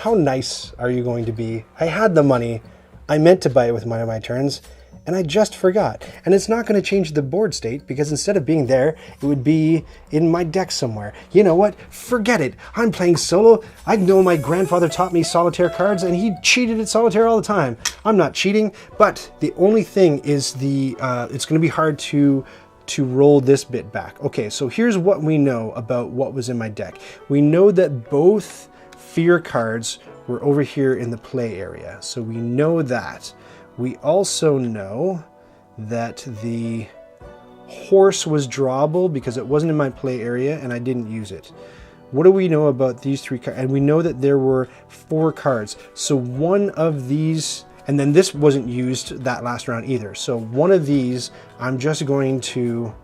nice are you going to be? I had the money. I meant to buy it with one of my turns, and I just forgot. And it's not going to change the board state, because instead of being there, it would be in my deck somewhere. You know what? Forget it. I'm playing solo. I know my grandfather taught me solitaire cards, and he cheated at solitaire all the time. I'm not cheating, but the only thing is it's going to be hard to roll this bit back. Okay, so here's what we know about what was in my deck. We know that both fear cards were over here in the play area. So we know that. We also know that the horse was drawable because it wasn't in my play area and I didn't use it. What do we know about these 3 cards? And we know that there were 4 cards. So one of these, and then this wasn't used that last round either. So one of these, I'm just going to,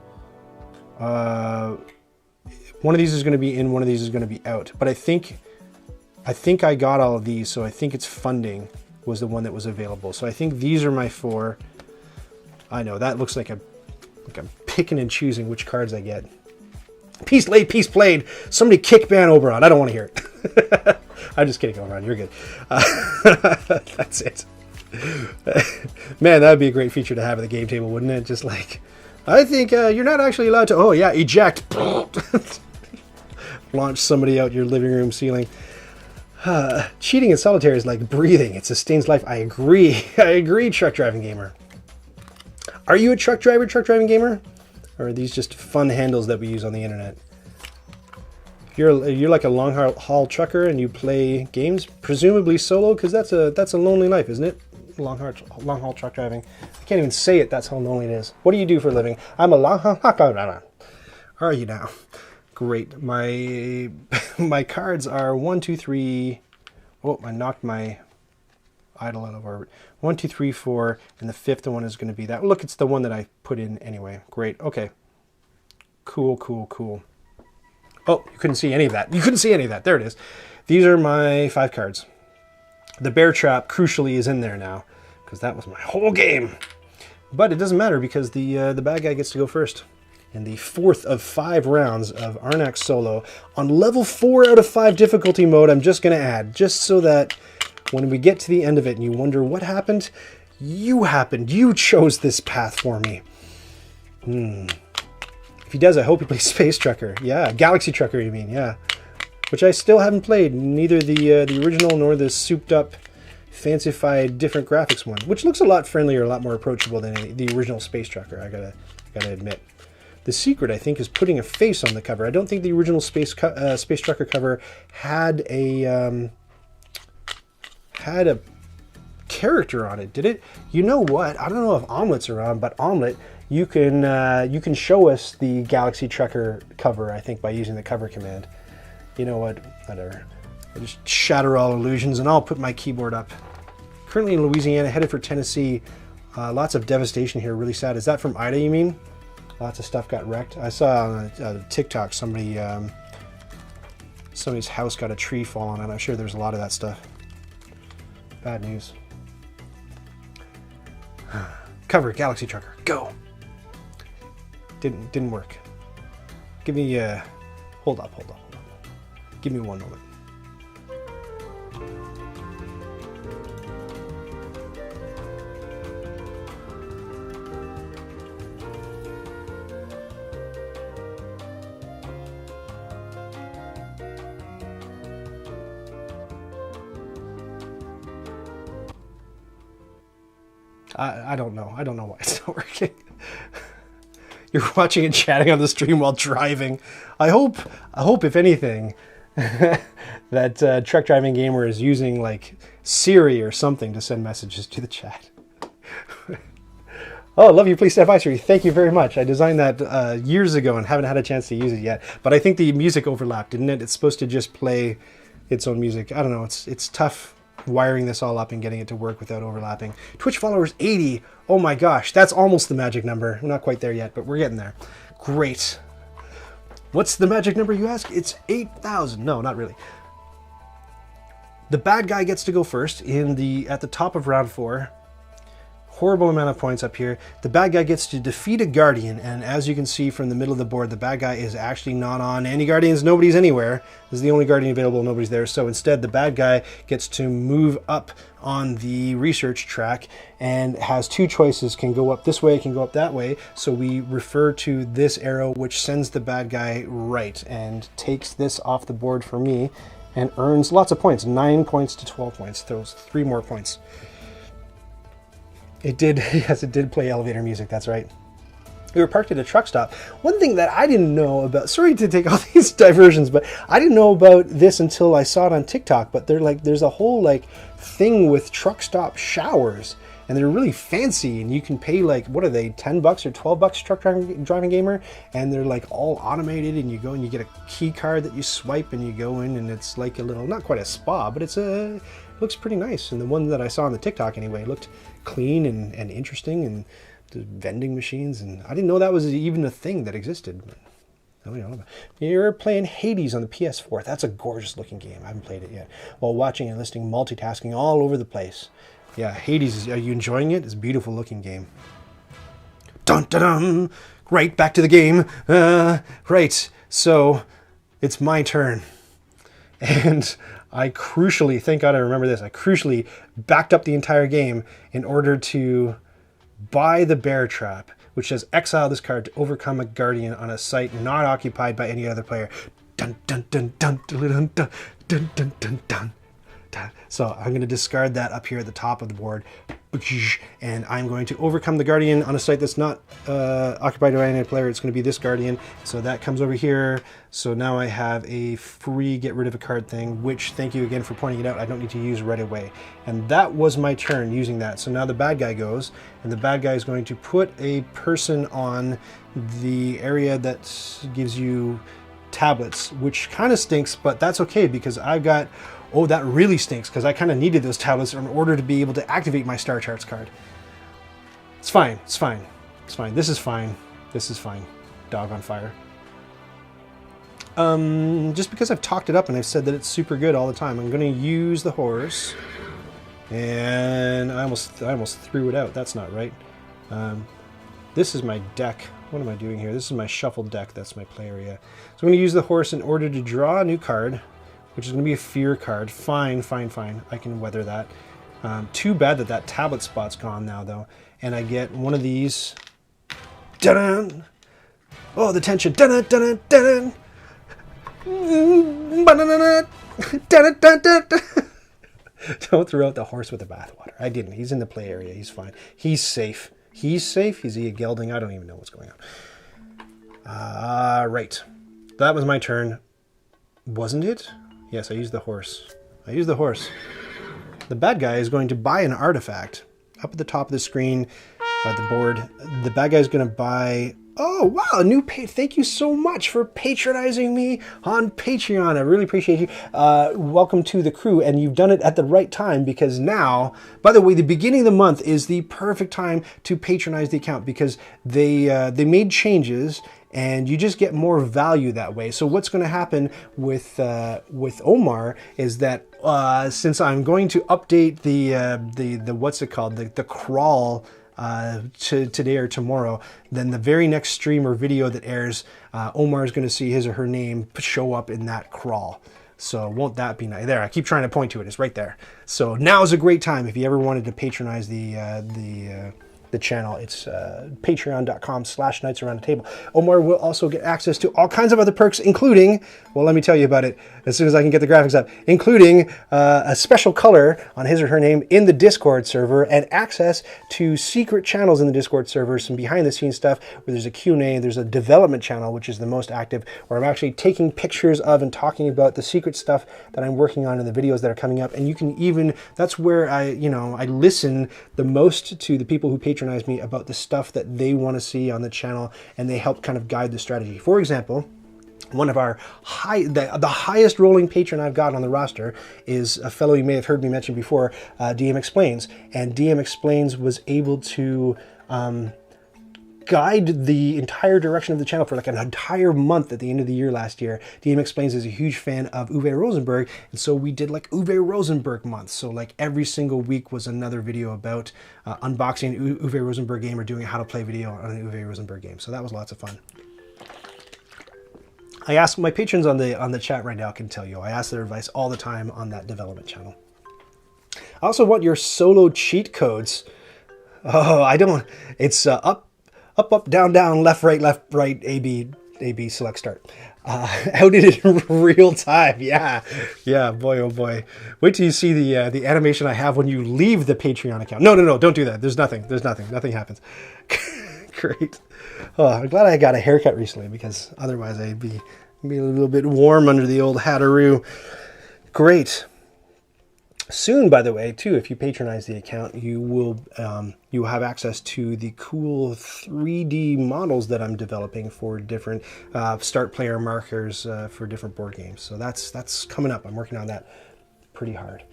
one of these is going to be in, one of these is going to be out. But I think I got all of these, so I think it's funding was the one that was available. So I think these are my 4. I know, that looks like I'm picking and choosing which cards I get. Peace laid, peace played. Somebody kick ban Oberon. I don't want to hear it. I'm just kidding, Oberon. You're good. That's it. Man, that would be a great feature to have at the game table, wouldn't it? Just like, I think you're not actually allowed to... Oh, yeah, eject. Launch somebody out your living room ceiling. Cheating in solitaire is like breathing. It sustains life. I agree. I agree, truck driving gamer. Are you a truck driving gamer? Or are these just fun handles that we use on the internet? You're like a long haul trucker and you play games, presumably solo, because that's a lonely life, isn't it? Long haul truck driving. I can't even say it. That's how lonely it is. What do you do for a living? I'm a long haul. Are you now? Great. My cards are 1, 2, 3. Oh, I knocked my idol out of orbit. 1, 2, 3, 4, and the 5th one is going to be that. Look, it's the one that I put in anyway. Great. Okay. Cool, cool, cool. Oh, you couldn't see any of that. You couldn't see any of that. There it is. These are my 5 cards. The bear trap, crucially, is in there now, because that was my whole game. But it doesn't matter, because the bad guy gets to go first. In the 4th of 5 rounds of Arnak Solo on level 4 out of 5 difficulty mode, I'm just going to add, just so that when we get to the end of it and you wonder what happened, you happened. You chose this path for me. If he does, I hope he plays Space Trucker. Yeah, Galaxy Trucker, you mean, yeah. Which I still haven't played, neither the original nor the souped-up, fancified, different graphics one, which looks a lot friendlier, a lot more approachable than the original Space Trucker, I gotta admit. The secret, I think, is putting a face on the cover. I don't think the original Space Trucker cover had a character on it, did it? You know what? I don't know if Omelet's around, but Omelet, you can show us the Galaxy Trucker cover, I think, by using the cover command. You know what? Whatever. I just shatter all illusions, and I'll put my keyboard up. Currently in Louisiana, headed for Tennessee. Lots of devastation here. Really sad. Is that from Ida, you mean? Lots of stuff got wrecked. I saw on TikTok somebody's house got a tree fall on it. I'm sure there's a lot of that stuff. Bad news. Cover Galaxy Trucker. Go. Didn't work. Give me hold up. Give me one moment. I don't know. I don't know why it's not working. You're watching and chatting on the stream while driving. I hope if anything, that Truck Driving Gamer is using like Siri or something to send messages to the chat. Oh, love you, please stand by, Siri. Thank you very much. I designed that years ago and haven't had a chance to use it yet. But I think the music overlapped, didn't it? It's supposed to just play its own music. I don't know. It's tough wiring this all up and getting it to work without overlapping. Twitch followers 80. Oh my gosh, that's almost the magic number. We're not quite there yet, but we're getting there. Great. What's the magic number, you ask? It's 8,000. No, not really. The bad guy gets to go first at the top of round 4. Horrible amount of points up here. The bad guy gets to defeat a guardian, and as you can see from the middle of the board, the bad guy is actually not on any guardians. Nobody's anywhere. This is the only guardian available. Nobody's there. So instead, the bad guy gets to move up on the research track and has 2 choices. Can go up this way, can go up that way. So we refer to this arrow, which sends the bad guy right and takes this off the board for me and earns lots of points. 9 points to 12 points. Throws 3 more points. It did, yes, it did play elevator music, that's right. We were parked at a truck stop. One thing that I didn't know about, sorry to take all these diversions, but I didn't know about this until I saw it on TikTok, but there's a whole thing with truck stop showers, and they're really fancy, and you can pay what are they, $10 or $12 Truck Driving Gamer, and they're all automated, and you go and you get a key card that you swipe, and you go in, and it's like a little, not quite a spa, but looks pretty nice. And the one that I saw on the TikTok anyway looked clean and interesting, and the vending machines, and I didn't know that was even a thing that existed. But you're playing Hades on the PS4. That's a gorgeous looking game. I haven't played it yet. While watching and listening, multitasking all over the place. Yeah, Hades, are you enjoying it? It's a beautiful looking game. Dun dun dun! Right, back to the game. Right, so it's my turn. And I crucially, thank God I remember this, I crucially backed up the entire game in order to buy the bear trap, which says exile this card to overcome a guardian on a site not occupied by any other player. Dun dun dun dun dun dun dun dun dun dun dun. So I'm going to discard that up here at the top of the board, and I'm going to overcome the guardian on a site that's not occupied by any player. It's going to be this guardian, so that comes over here. So now I have a free get rid of a card thing, which, thank you again for pointing it out, I don't need to use right away. And that was my turn using that. So now the bad guy goes, and the bad guy is going to put a person on the area that gives you tablets, which kind of stinks, but that's okay because I've got, oh, that really stinks because I kind of needed those tablets in order to be able to activate my Star Charts card. It's fine, it's fine, it's fine. This is fine, this is fine. Dog on fire. Just because I've talked it up and I've said that it's super good all the time, I'm going to use the horse. And I almost threw it out. That's not right. This is my deck. What am I doing here? This is my shuffled deck. That's my play area. So I'm going to use the horse in order to draw a new card, which is going to be a fear card. Fine, fine, fine. I can weather that. Too bad that that tablet spot's gone now, though. And I get one of these. Dun-dun! Oh, the tension. Dun-dun, dun-dun, dun-dun! Don't throw out the horse with the bathwater. I didn't. He's in the play area. He's fine. He's safe. He's safe. Is he a gelding? I don't even know what's going on. Right. That was my turn. Wasn't it? Yes, I used the horse. I used the horse. The bad guy is going to buy an artifact. Up at the top of the screen, the board, the bad guy is going to buy... Oh, wow, a new page. Thank you so much for patronizing me on Patreon. I really appreciate you. Welcome to the crew, and you've done it at the right time because now, by the way, the beginning of the month is the perfect time to patronize the account because they made changes and you just get more value that way. So what's going to happen with Omar is that since I'm going to update the what's it called, the crawl today or tomorrow, then the very next stream or video that airs, Omar is going to see his or her name show up in that crawl. So won't that be nice? There, I keep trying to point to it. It's right there. So now is a great time if you ever wanted to patronize the the channel. It's patreon.com/knightsaroundthetable. Omar will also get access to all kinds of other perks, including, well, let me tell you about it as soon as I can get the graphics up, including a special color on his or her name in the Discord server, and access to secret channels in the Discord server, some behind the scenes stuff where there's a Q&A, there's a development channel, which is the most active, where I'm actually taking pictures of and talking about the secret stuff that I'm working on in the videos that are coming up. And you can even, that's where I listen the most to the people who patronize me about the stuff that they want to see on the channel, and they help kind of guide the strategy. For example, one of our the highest rolling patron I've got on the roster is a fellow you may have heard me mention before, DM Explains. And DM Explains was able to guide the entire direction of the channel for like an entire month at the end of the year last year. DM Explains is a huge fan of Uwe Rosenberg, and so we did like Uwe Rosenberg month. So like every single week was another video about unboxing an Uwe Rosenberg game or doing a how to play video on an Uwe Rosenberg game. So that was lots of fun. I ask my patrons on the chat right now can tell you, I ask their advice all the time on that development channel. I also want your solo cheat codes. Oh, I don't. It's up, down, down, left, right, A, B, select, start. Out in real time. Yeah, boy, oh boy. Wait till you see the animation I have when you leave the Patreon account. No, don't do that. There's nothing happens. Great. Oh, I'm glad I got a haircut recently, because otherwise I'd be a little bit warm under the old hatteroo. Great. Soon, by the way, too, if you patronize the account, you will have access to the cool 3D models that I'm developing for different start player markers for different board games. So that's coming up. I'm working on that pretty hard.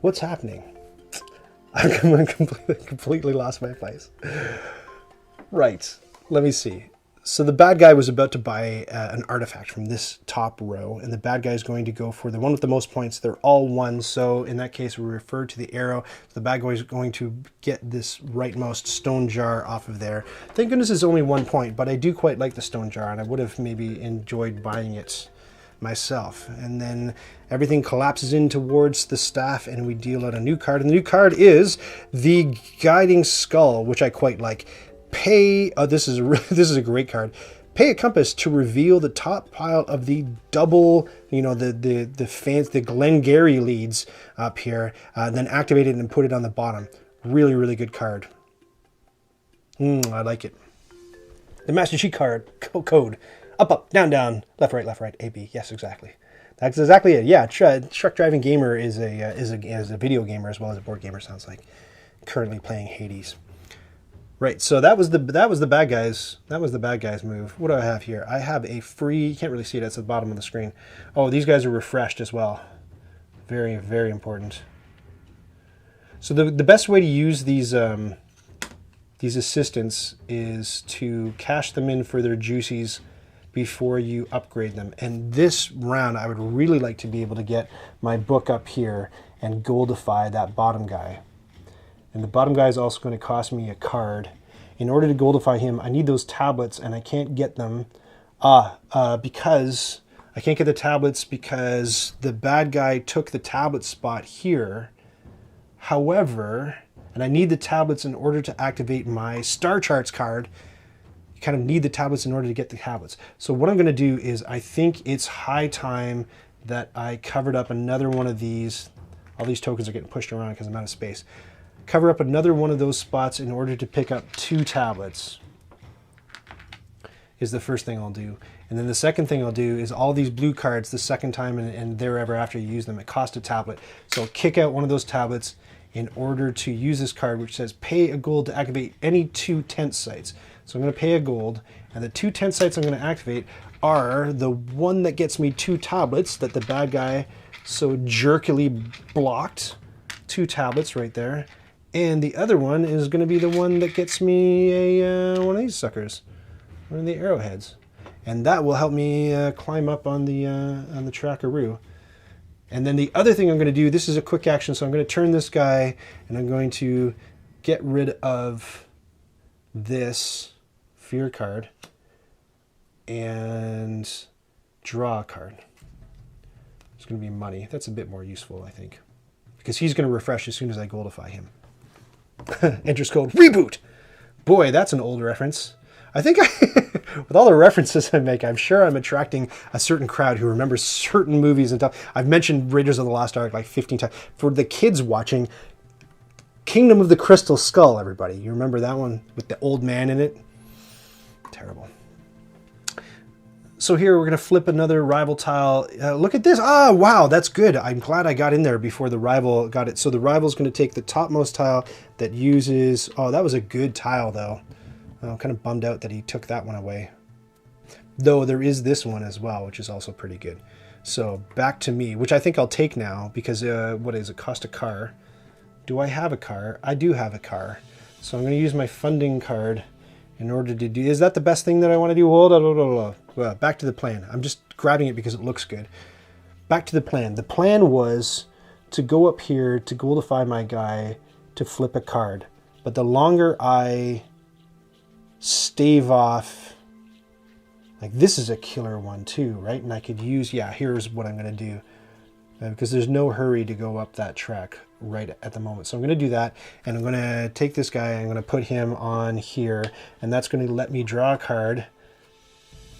What's happening? I'm completely lost my place. Right. Let me see. So the bad guy was about to buy an artifact from this top row, and the bad guy is going to go for the one with the most points. They're all ones, so in that case we refer to the arrow. So the bad guy is going to get this rightmost stone jar off of there. Thank goodness it's only 1 point, but I do quite like the stone jar, and I would have maybe enjoyed buying it myself. And then everything collapses in towards the staff, and we deal out a new card. And the new card is the Guiding Skull, which I quite like. Pay, this is a great card. Pay a compass to reveal the top pile of the double, the Glengarry leads up here, then activate it and put it on the bottom. Really, really good card. I like it. The Master Chief card, code. Up, down, down, left, right, A, B. Yes, exactly. That's exactly it. Yeah, Truck Driving Gamer is a video gamer as well as a board gamer, sounds like. Currently playing Hades. Right, so that was the bad guys. That was the bad guys move. What do I have here? I have a free. You can't really see it. It's at the bottom of the screen. Oh, these guys are refreshed as well. Very, very important. So the best way to use these assistants is to cash them in for their juicies before you upgrade them. And this round, I would really like to be able to get my book up here and goldify that bottom guy. And the bottom guy is also going to cost me a card. In order to goldify him, I need those tablets, and I can't get them because I can't get the tablets because the bad guy took the tablet spot here. However, and I need the tablets in order to activate my Star Charts card. You kind of need the tablets in order to get the tablets. So what I'm going to do is I think it's high time that I covered up another one of these. All these tokens are getting pushed around because I'm out of space. Cover up another one of those spots in order to pick up 2 tablets is the first thing I'll do. And then the second thing I'll do is all these blue cards the second time and thereafter after you use them, it costs a tablet. So I'll kick out one of those tablets in order to use this card which says pay a gold to activate any 2 tent sites. So I'm going to pay a gold, and the 2 tent sites I'm going to activate are the one that gets me 2 tablets that the bad guy so jerkily blocked. 2 tablets right there. And the other one is going to be the one that gets me one of these suckers, one of the arrowheads, and that will help me climb up on the trackaroo. And then the other thing I'm going to do, this is a quick action, so I'm going to turn this guy, and I'm going to get rid of this fear card and draw a card. It's going to be money. That's a bit more useful, I think, because he's going to refresh as soon as I goldify him. Enters code reboot. Boy, that's an old reference. I think with all the references I make, I'm sure I'm attracting a certain crowd who remembers certain movies and stuff. I've mentioned Raiders of the Lost Ark like 15 times. For the kids watching, Kingdom of the Crystal Skull, everybody. You remember that one with the old man in it? Terrible. So here we're going to flip another rival tile. Look at this. Ah, wow, that's good. I'm glad I got in there before the rival got it. So the rival's going to take the topmost tile that uses... Oh, that was a good tile, though. I'm kind of bummed out that he took that one away. Though there is this one as well, which is also pretty good. So back to me, which I think I'll take now because, what is it, cost a car. Do I have a car? I do have a car. So I'm going to use my funding card in order to do... Is that the best thing that I want to do? Hold on. Well, back to the plan. I'm just grabbing it because it looks good. Back to the plan. The plan was to go up here to goldify my guy to flip a card. But the longer I stave off... Like, this is a killer one too, right? And I could use... Yeah, here's what I'm going to do. Because there's no hurry to go up that track right at the moment. So I'm going to do that, and I'm going to take this guy, I'm going to put him on here, and that's going to let me draw a card.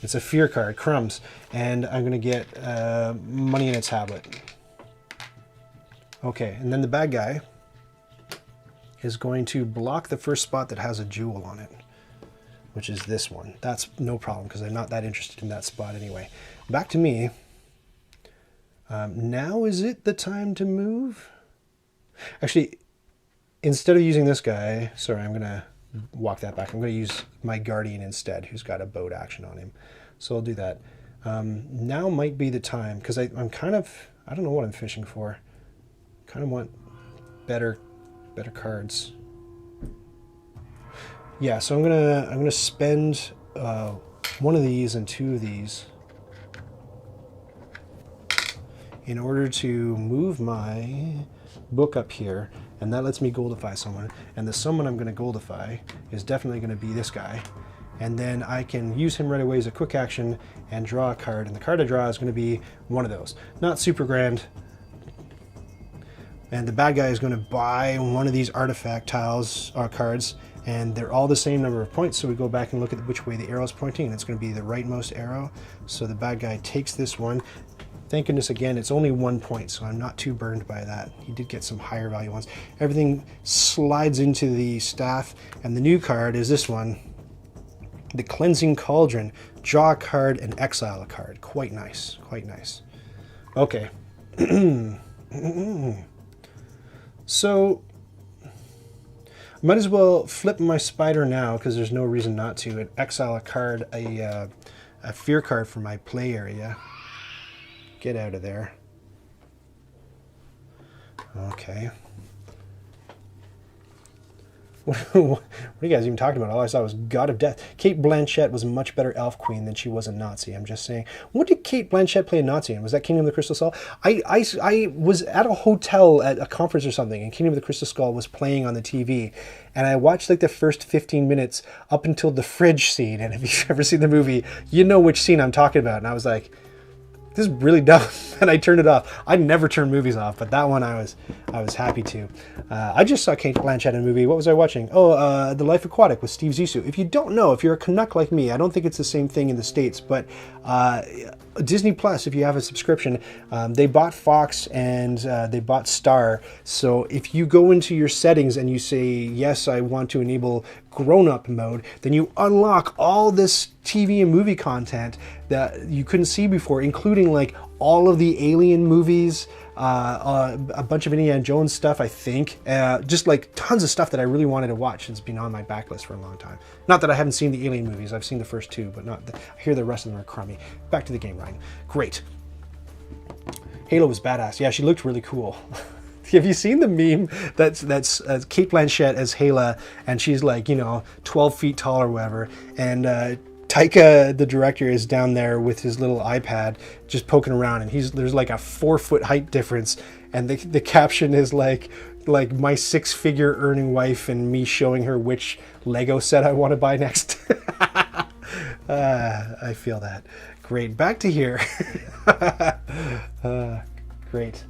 It's a fear card, crumbs, and I'm going to get money in a tablet. Okay, and then the bad guy is going to block the first spot that has a jewel on it, which is this one. That's no problem, because I'm not that interested in that spot anyway. Back to me. Now is it the time to move? Actually, instead of using this guy, sorry, I'm going to walk that back. I'm going to use my guardian instead, who's got a boat action on him. So I'll do that. Now might be the time, because I'm kind of, I don't know what I'm fishing for. Kind of want better cards. Yeah, so I'm gonna spend one of these and two of these in order to move my book up here, and that lets me goldify someone. And the someone I'm going to goldify is definitely going to be this guy. And then I can use him right away as a quick action and draw a card. And the card I draw is going to be one of those. Not super grand. And the bad guy is going to buy one of these artifact tiles or cards, and they're all the same number of points. So we go back and look at which way the arrow is pointing, and it's going to be the rightmost arrow. So the bad guy takes this one. Thank goodness, again, it's only 1 point, so I'm not too burned by that. He did get some higher value ones. Everything slides into the staff, and the new card is this one, the Cleansing Cauldron. Draw a card and exile a card. Quite nice, quite nice. Okay. So, might as well flip my spider now, because there's no reason not to, and exile a card, a fear card for my play area. Get out of there. Okay. What are you guys even talking about? All I saw was God of Death. Kate Blanchett was a much better elf queen than she was a Nazi. I'm just saying. What did Kate Blanchett play a Nazi in? Was that Kingdom of the Crystal Skull? I was at a hotel at a conference or something, and Kingdom of the Crystal Skull was playing on the TV. And I watched like the first 15 minutes up until the fridge scene. And if you've ever seen the movie, you know which scene I'm talking about. And I was like, this is really dumb, and I turned it off. I never turn movies off, but that one I was happy to. I just saw Kate Blanchett in a movie. What was I watching? Oh, The Life Aquatic with Steve Zissou. If you don't know, if you're a Canuck like me, I don't think it's the same thing in the States, but Disney Plus, if you have a subscription, they bought Fox and they bought Star. So if you go into your settings and you say, yes, I want to enable grown-up mode, then you unlock all this TV and movie content that you couldn't see before, including like all of the Alien movies, a bunch of Indiana Jones stuff, I think, just like tons of stuff that I really wanted to watch. It's been on my backlist for a long time. Not that I haven't seen the Alien movies. I've seen the first two, but not. I hear the rest of them are crummy. Back to the game, Ryan. Great. Halo was badass. Yeah, she looked really cool. Have you seen the meme that's Kate Blanchett as Hela, and she's like, 12 feet tall or whatever, and Taika, the director, is down there with his little iPad just poking around, and there's like a 4-foot height difference, and the caption is like my 6-figure earning wife and me showing her which Lego set I want to buy next. I feel that. Great. Back to here. Great.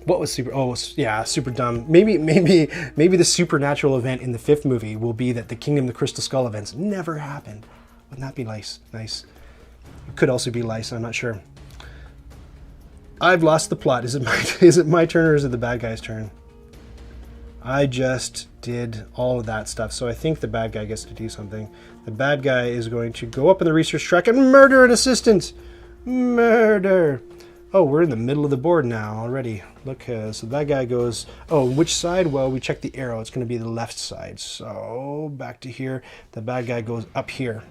What was super? Oh, yeah, super dumb. Maybe the supernatural event in the 5th movie will be that the Kingdom of the Crystal Skull events never happened. Wouldn't that be nice? Nice. It could also be lice. I'm not sure. I've lost the plot. Is it my turn or is it the bad guy's turn? I just did all of that stuff, so I think the bad guy gets to do something. The bad guy is going to go up in the research track and murder an assistant. Murder. Oh, we're in the middle of the board now already. Look, so the bad guy goes, oh, which side? Well, we check the arrow. It's going to be the left side. So back to here. The bad guy goes up here,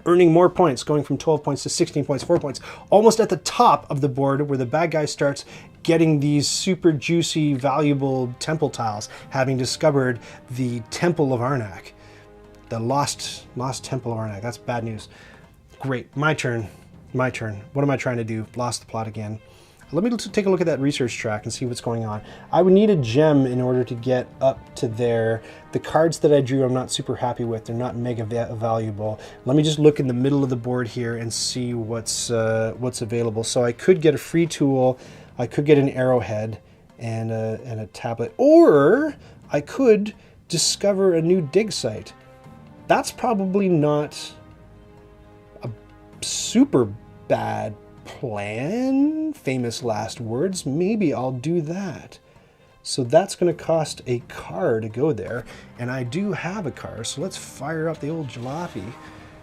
earning more points, going from 12 points to 16 points, 4 points. Almost at the top of the board where the bad guy starts getting these super juicy, valuable temple tiles, having discovered the Temple of Arnak. The lost Temple of Arnak. That's bad news. Great. My turn. My turn. What am I trying to do? Lost the plot again. Let me take a look at that research track and see what's going on. I would need a gem in order to get up to there. The cards that I drew I'm not super happy with. They're not mega valuable. Let me just look in the middle of the board here and see what's available. So I could get a free tool. I could get an arrowhead and a tablet. Or I could discover a new dig site. That's probably not a super bad plan. Famous last words. Maybe I'll do that. So that's going to cost a car to go there. And I do have a car. So let's fire up the old jalopy.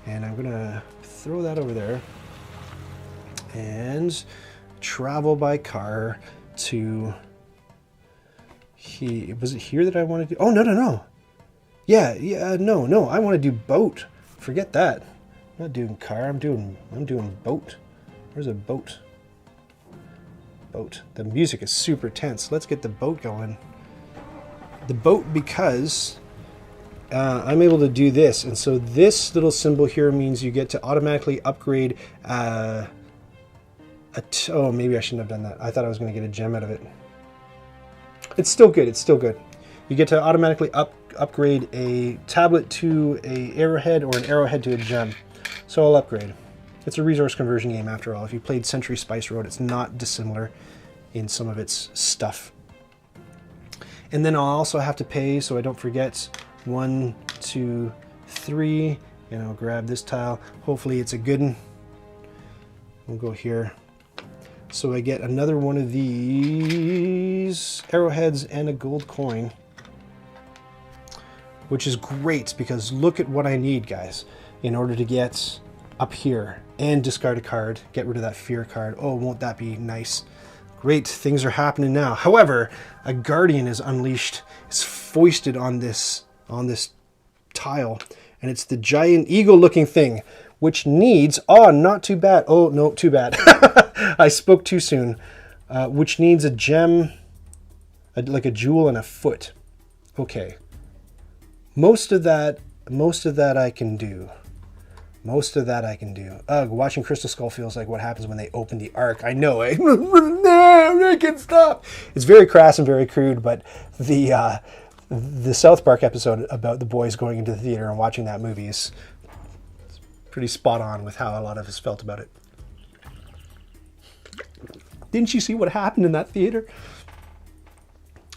And I'm going to throw that over there. And travel by car to... Was it here that I wanted to... Oh, no. Yeah, no. I want to do boat. Forget that. I'm not doing car. I'm doing boat. Where's a boat? Boat. The music is super tense. Let's get the boat going. The boat, because I'm able to do this. And so this little symbol here means you get to automatically upgrade oh, maybe I shouldn't have done that. I thought I was going to get a gem out of it. It's still good. It's still good. You get to automatically upgrade a tablet to a arrowhead or an arrowhead to a gem. So I'll upgrade. It's a resource conversion game after all. If you played Century Spice Road, it's not dissimilar in some of its stuff. And then I'll also have to pay, so I don't forget, 1, 2, 3, and I'll grab this tile. Hopefully it's a good one. We'll go here. So I get another one of these arrowheads and a gold coin, which is great because look at what I need, guys, in order to get up here and discard a card, get rid of that fear card. Oh, won't that be nice? Great, things are happening now. However, a guardian is unleashed, is foisted on this tile, and it's the giant eagle-looking thing, which needs, oh, not too bad. Oh, no, too bad. I spoke too soon. Which needs a gem, like a jewel and a foot. Okay. Most of that I can do. Most of that I can do. Watching Crystal Skull feels like what happens when they open the Ark. I know it. No, I can stop. It's very crass and very crude, but the South Park episode about the boys going into the theater and watching that movie is pretty spot on with how a lot of us felt about it. Didn't you see what happened in that theater?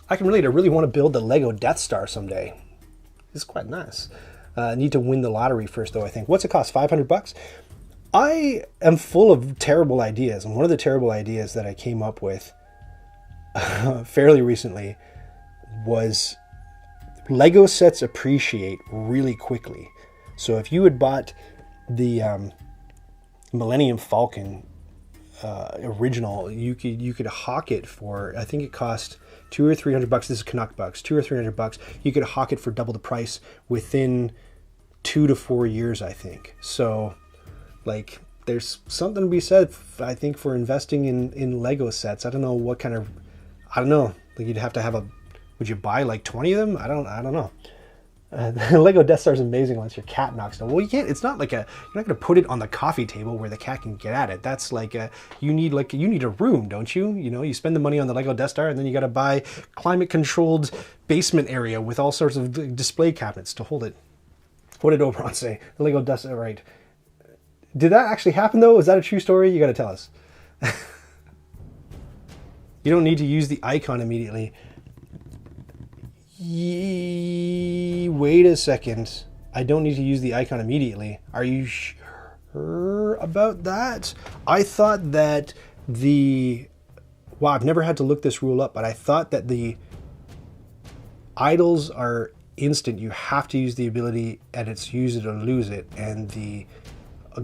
I can relate. I really want to build the Lego Death Star someday. It's quite nice. I need to win the lottery first, though, I think. What's it cost? $500? I am full of terrible ideas. And one of the terrible ideas that I came up with fairly recently was Lego sets appreciate really quickly. So if you had bought the Millennium Falcon original, you could hawk it for, I think it cost $200 or $300. This is Canuck bucks. $200 or $300. You could hawk it for double the price within 2 to 4 years, I think. So, like, there's something to be said, I think, for investing in Lego sets. I don't know what kind of, I don't know. Like, you'd have to have would you buy like 20 of them? I don't know. The Lego Death Star is amazing once your cat knocks down. Well, you can't. It's not like you're not going to put it on the coffee table where the cat can get at it. That's like you need a room, don't you? You know, you spend the money on the Lego Death Star, and then you got to buy climate-controlled basement area with all sorts of display cabinets to hold it. What did Oberon say? The Lego Death Star, right? Did that actually happen though? Is that a true story? You got to tell us. You don't need to use the icon immediately. Wait a second. I don't need to use the icon immediately. Are you sure about that? I thought that wow, I've never had to look this rule up, but I thought that the idols are instant. You have to use the ability and it's use it or lose it, and the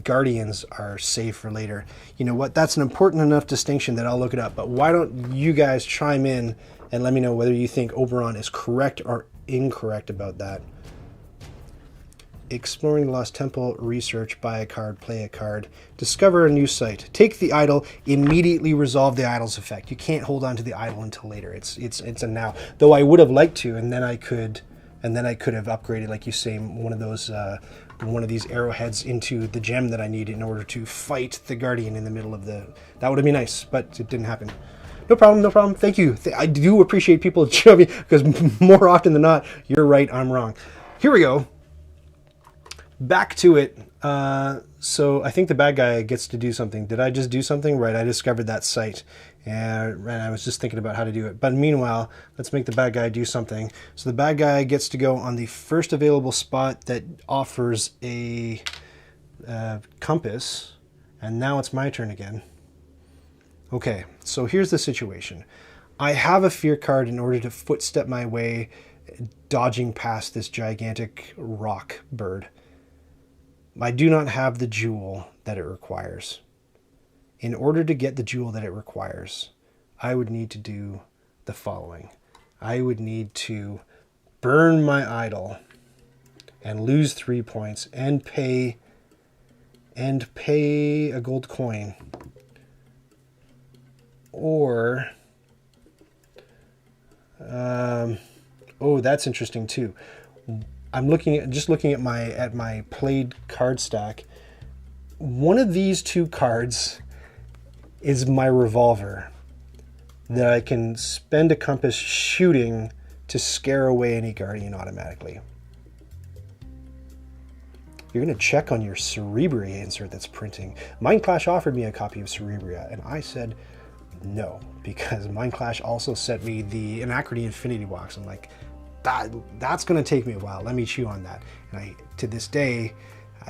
guardians are safe for later. You know what? That's an important enough distinction that I'll look it up, but why don't you guys chime in and let me know whether you think Oberon is correct or incorrect about that. Exploring the Lost Temple, research, buy a card, play a card, discover a new site, take the idol, immediately resolve the idol's effect. You can't hold on to the idol until later. It's a now. Though I would have liked to, and then I could have upgraded, like you say, one of these arrowheads into the gem that I need in order to fight the guardian in the middle of the. That would have been nice, but it didn't happen. No problem, no problem. Thank you. I do appreciate people shoving, because more often than not, you're right, I'm wrong. Here we go. Back to it. So I think the bad guy gets to do something. Did I just do something? Right, I discovered that site. And I was just thinking about how to do it. But meanwhile, let's make the bad guy do something. So the bad guy gets to go on the first available spot that offers a compass. And now it's my turn again. Okay, so here's the situation. I have a fear card in order to footstep my way, dodging past this gigantic rock bird. I do not have the jewel that it requires. In order to get the jewel that it requires, I would need to do the following. I would need to burn my idol and lose 3 points and pay a gold coin. Or, oh, that's interesting too. I'm looking at my played card stack. One of these two cards is my revolver that I can spend a compass shooting to scare away any guardian automatically. You're going to check on your Cerebria insert that's printing. Mindclash offered me a copy of Cerebria, and I said no, because Mindclash also sent me the Anachrony Infinity Box. I'm like, that's going to take me a while. Let me chew on that. And to this day,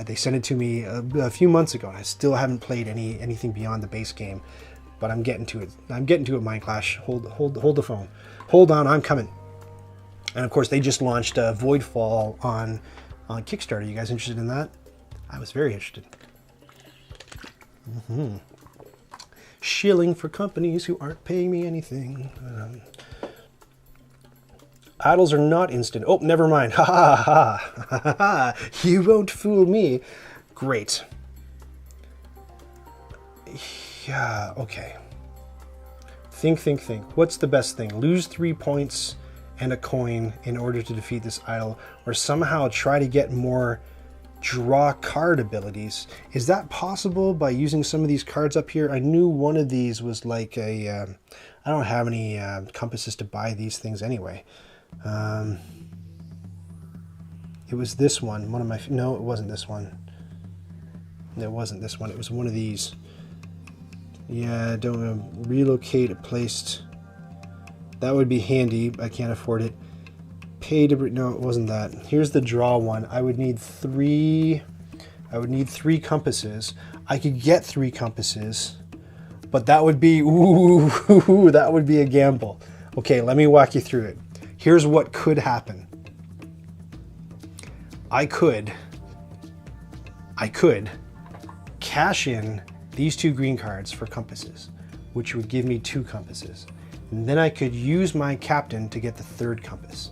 they sent it to me a few months ago, and I still haven't played anything beyond the base game. But I'm getting to it. I'm getting to it, Mindclash. Hold the phone. Hold on, I'm coming. And of course, they just launched Voidfall on Kickstarter. You guys interested in that? I was very interested. Shilling for companies who aren't paying me anything. Idols are not instant. Oh, never mind. Ha ha ha. Ha ha. You won't fool me. Great. Yeah, okay. Think. What's the best thing? Lose 3 points and a coin in order to defeat this idol, or somehow try to get more draw card abilities. Is that possible by using some of these cards up here? I knew one of these was like a... I don't have any compasses to buy these things anyway. It was this one. One of my... No, it wasn't this one. It wasn't this one. It was one of these. Yeah, don't relocate a placed... That would be handy. I can't afford it. Pay to... No, it wasn't that. Here's the draw one. I would need three compasses. I could get 3 compasses, but that would be... Ooh, that would be a gamble. Okay, let me walk you through it. Here's what could happen. I could cash in these 2 green cards for compasses, which would give me 2 compasses. And then I could use my captain to get the 3rd compass.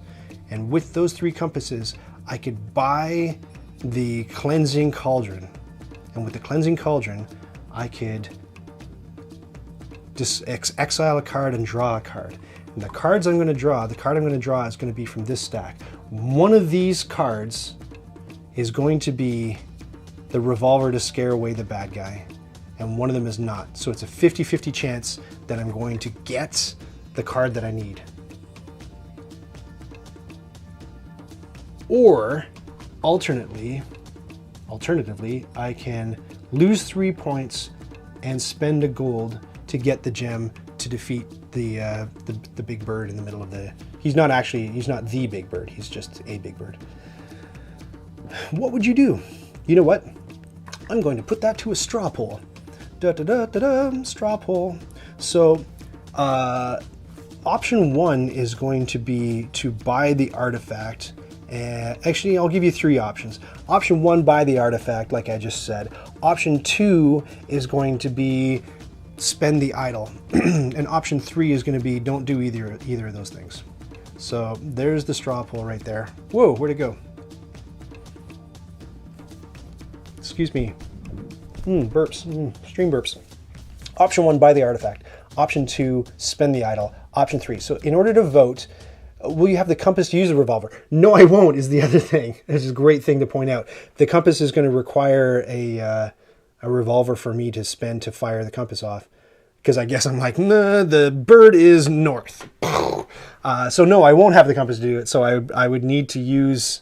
And with those 3 compasses, I could buy the Cleansing Cauldron. And with the Cleansing Cauldron, I could just exile a card and draw a card. And the cards I'm going to draw, the card I'm going to draw is going to be from this stack. One of these cards is going to be the revolver to scare away the bad guy, and one of them is not. So it's a 50-50 chance that I'm going to get the card that I need. Or alternatively, I can lose 3 points and spend a gold to get the gem to defeat the big bird in the middle of the... He's not the big bird. He's just a big bird. What would you do? You know what? I'm going to put that to a straw poll. Straw poll. So, option 1 is going to be to buy the artifact. Actually, I'll give you 3 options. Option 1, buy the artifact, like I just said. Option 2 is going to be spend the idol. And option 3 is going to be don't do either of those things. So there's the straw poll right there. Whoa, where'd it go? Excuse me. Burps. Stream burps. Option 1, buy the artifact. Option 2, spend the idol. Option 3. So in order to vote, will you have the compass to use the revolver? No, I won't, is the other thing. This is a great thing to point out. The compass is going to require a revolver for me to spend to fire the compass off. Because I guess I'm like, nah, the bird is north. So no, I won't have the compass to do it. So I would need to use...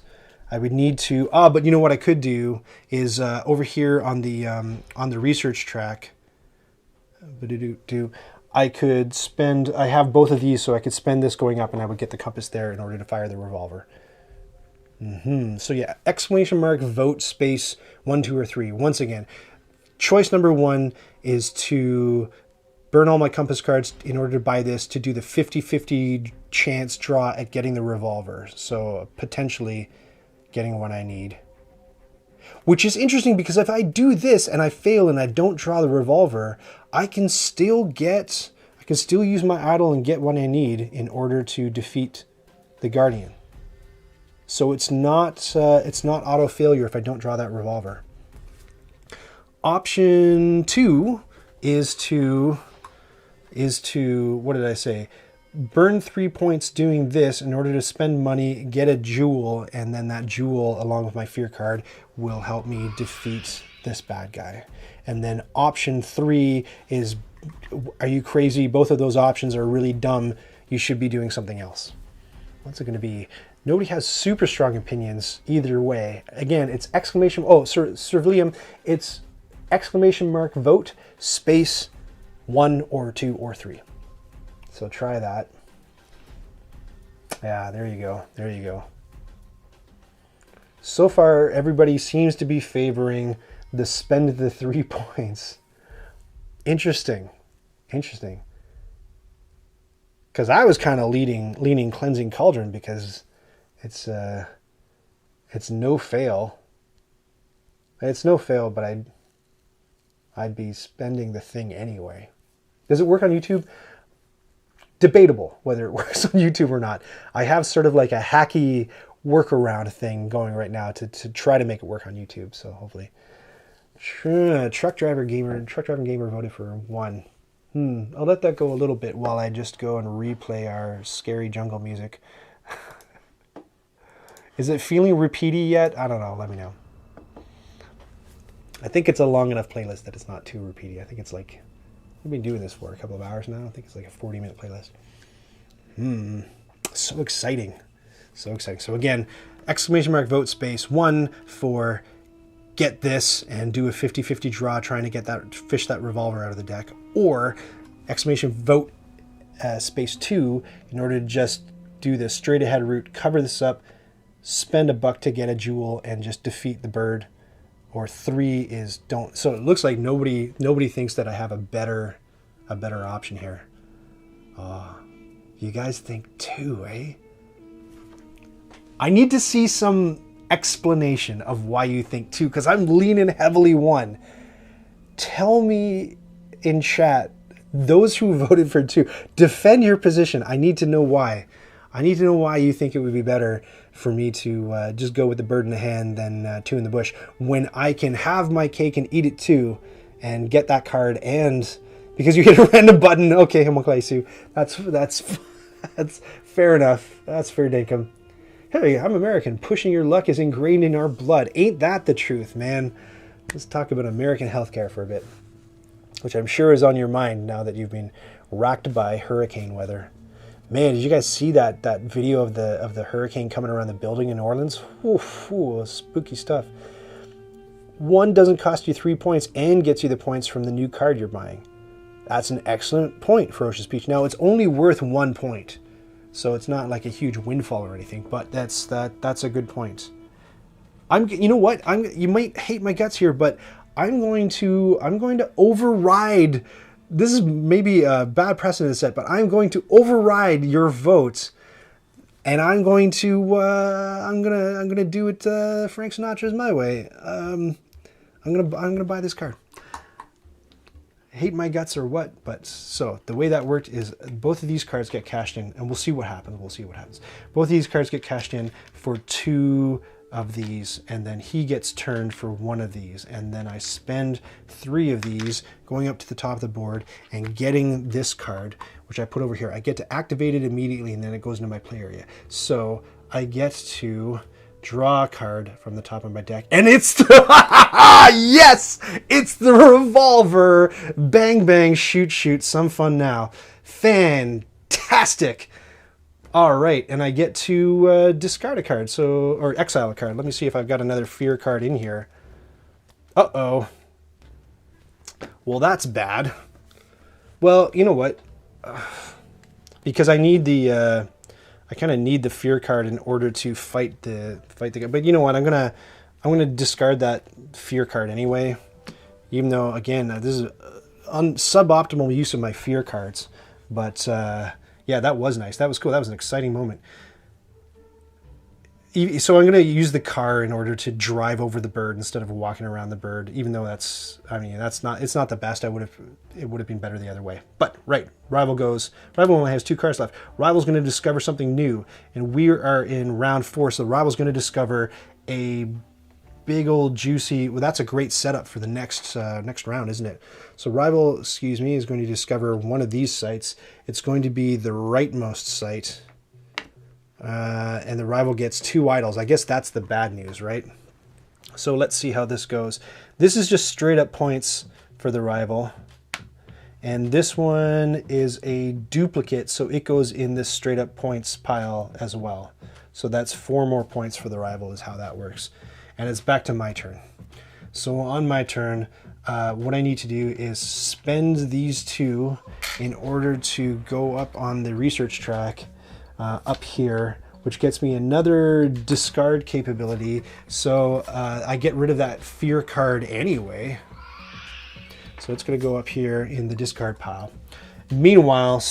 but you know what I could do is over here on the research track, I could spend, I have both of these, so I could spend this going up and I would get the compass there in order to fire the revolver. So yeah, exclamation mark, vote, space, 1, 2, or 3. Once again, choice number 1 is to burn all my compass cards in order to buy this to do the 50-50 chance draw at getting the revolver. So potentially getting what I need. Which is interesting because if I do this and I fail and I don't draw the revolver, I can still use my idol and get what I need in order to defeat the Guardian. So it's not auto failure if I don't draw that revolver. Option 2 is to what did I say? Burn 3 points doing this in order to spend money, get a jewel, and then that jewel, along with my fear card, will help me defeat this bad guy. And then option 3 is, are you crazy? Both of those options are really dumb. You should be doing something else. What's it going to be? Nobody has super strong opinions either way. Again, it's exclamation, Servilium, it's exclamation mark, vote, space, 1 or 2 or 3. So try that. Yeah, there you go. There you go. So far, everybody seems to be favoring the spend the 3 points. Interesting. Interesting. Because I was kind of leaning Cleansing Cauldron because it's no fail. It's no fail, but I'd be spending the thing anyway. Does it work on YouTube? Debatable whether it works on YouTube or not. I have sort of like a hacky workaround thing going right now to try to make it work on YouTube. So hopefully, truck driving gamer voted for 1. I'll let that go a little bit while I just go and replay our scary jungle music. Is it feeling repeaty yet? I don't know. Let me know. I think it's a long enough playlist that it's not too repeaty. I think it's like, we've been doing this for a couple of hours now. I think it's like a 40-minute playlist. So exciting. So exciting. So again, exclamation mark, vote, space, 1 for get this and do a 50-50 draw trying to get that, fish that revolver out of the deck. Or exclamation vote, space 2 in order to just do the straight ahead route, cover this up, spend $1 to get a jewel and just defeat the bird. Or 3 is don't. So it looks like nobody thinks that I have a better option here. You guys think 2, eh? I need to see some explanation of why you think 2, because I'm leaning heavily 1. Tell me in chat, those who voted for 2, defend your position. I need to know why. I need to know why you think it would be better for me to just go with the bird in the hand than 2 in the bush, when I can have my cake and eat it too and get that card, and because you hit a random button. Okay, Homoklaisu. That's fair enough. That's fair dinkum. Hey, I'm American. Pushing your luck is ingrained in our blood. Ain't that the truth, man? Let's talk about American healthcare for a bit, which I'm sure is on your mind now that you've been racked by hurricane weather. Man, did you guys see that video of the hurricane coming around the building in New Orleans? Ooh, spooky stuff. 1 doesn't cost you 3 points and gets you the points from the new card you're buying. That's an excellent point, Ferocious Peach. Now, it's only worth 1 point, so it's not like a huge windfall or anything, but that's a good point. You know what? You might hate my guts here, but I'm going to override. This is maybe a bad precedent set, but I'm going to override your vote, and I'm going to do it Frank Sinatra's my way. I'm gonna buy this card. Hate my guts or what? But so the way that worked is both of these cards get cashed in, and we'll see what happens. Both of these cards get cashed in for 2 of these, and then he gets turned for 1 of these, and then I spend 3 of these going up to the top of the board and getting this card, which I put over here. I get to activate it immediately, and then it goes into my play area. So I get to draw a card from the top of my deck, and it's yes, it's the revolver. Bang bang, shoot shoot, some fun now. Fantastic. All right, and I get to discard a card, or exile a card. Let me see if I've got another fear card in here. Uh-oh. Well, that's bad. Well, you know what? Because I need the I kind of need the fear card in order to fight the guy. But you know what? I'm gonna discard that fear card anyway. Even though, again, this is suboptimal use of my fear cards. But yeah, that was nice. That was cool. That was an exciting moment. So I'm going to use the car in order to drive over the bird instead of walking around the bird. Even though it's not the best. It would have been better the other way. But right, Rival goes. Rival only has 2 cards left. Rival's going to discover something new, and we are in round 4. So Rival's going to discover a big old juicy. Well, that's a great setup for the next round, isn't it? So Rival, is going to discover one of these sites. It's going to be the rightmost site. And the Rival gets 2 idols. I guess that's the bad news, right? So let's see how this goes. This is just straight up points for the Rival. And this one is a duplicate, so it goes in this straight up points pile as well. So that's 4 more points for the Rival is how that works. And it's back to my turn. So on my turn, what I need to do is spend these 2 in order to go up on the research track up here, which gets me another discard capability. So I get rid of that fear card anyway. So it's going to go up here in the discard pile. Meanwhile,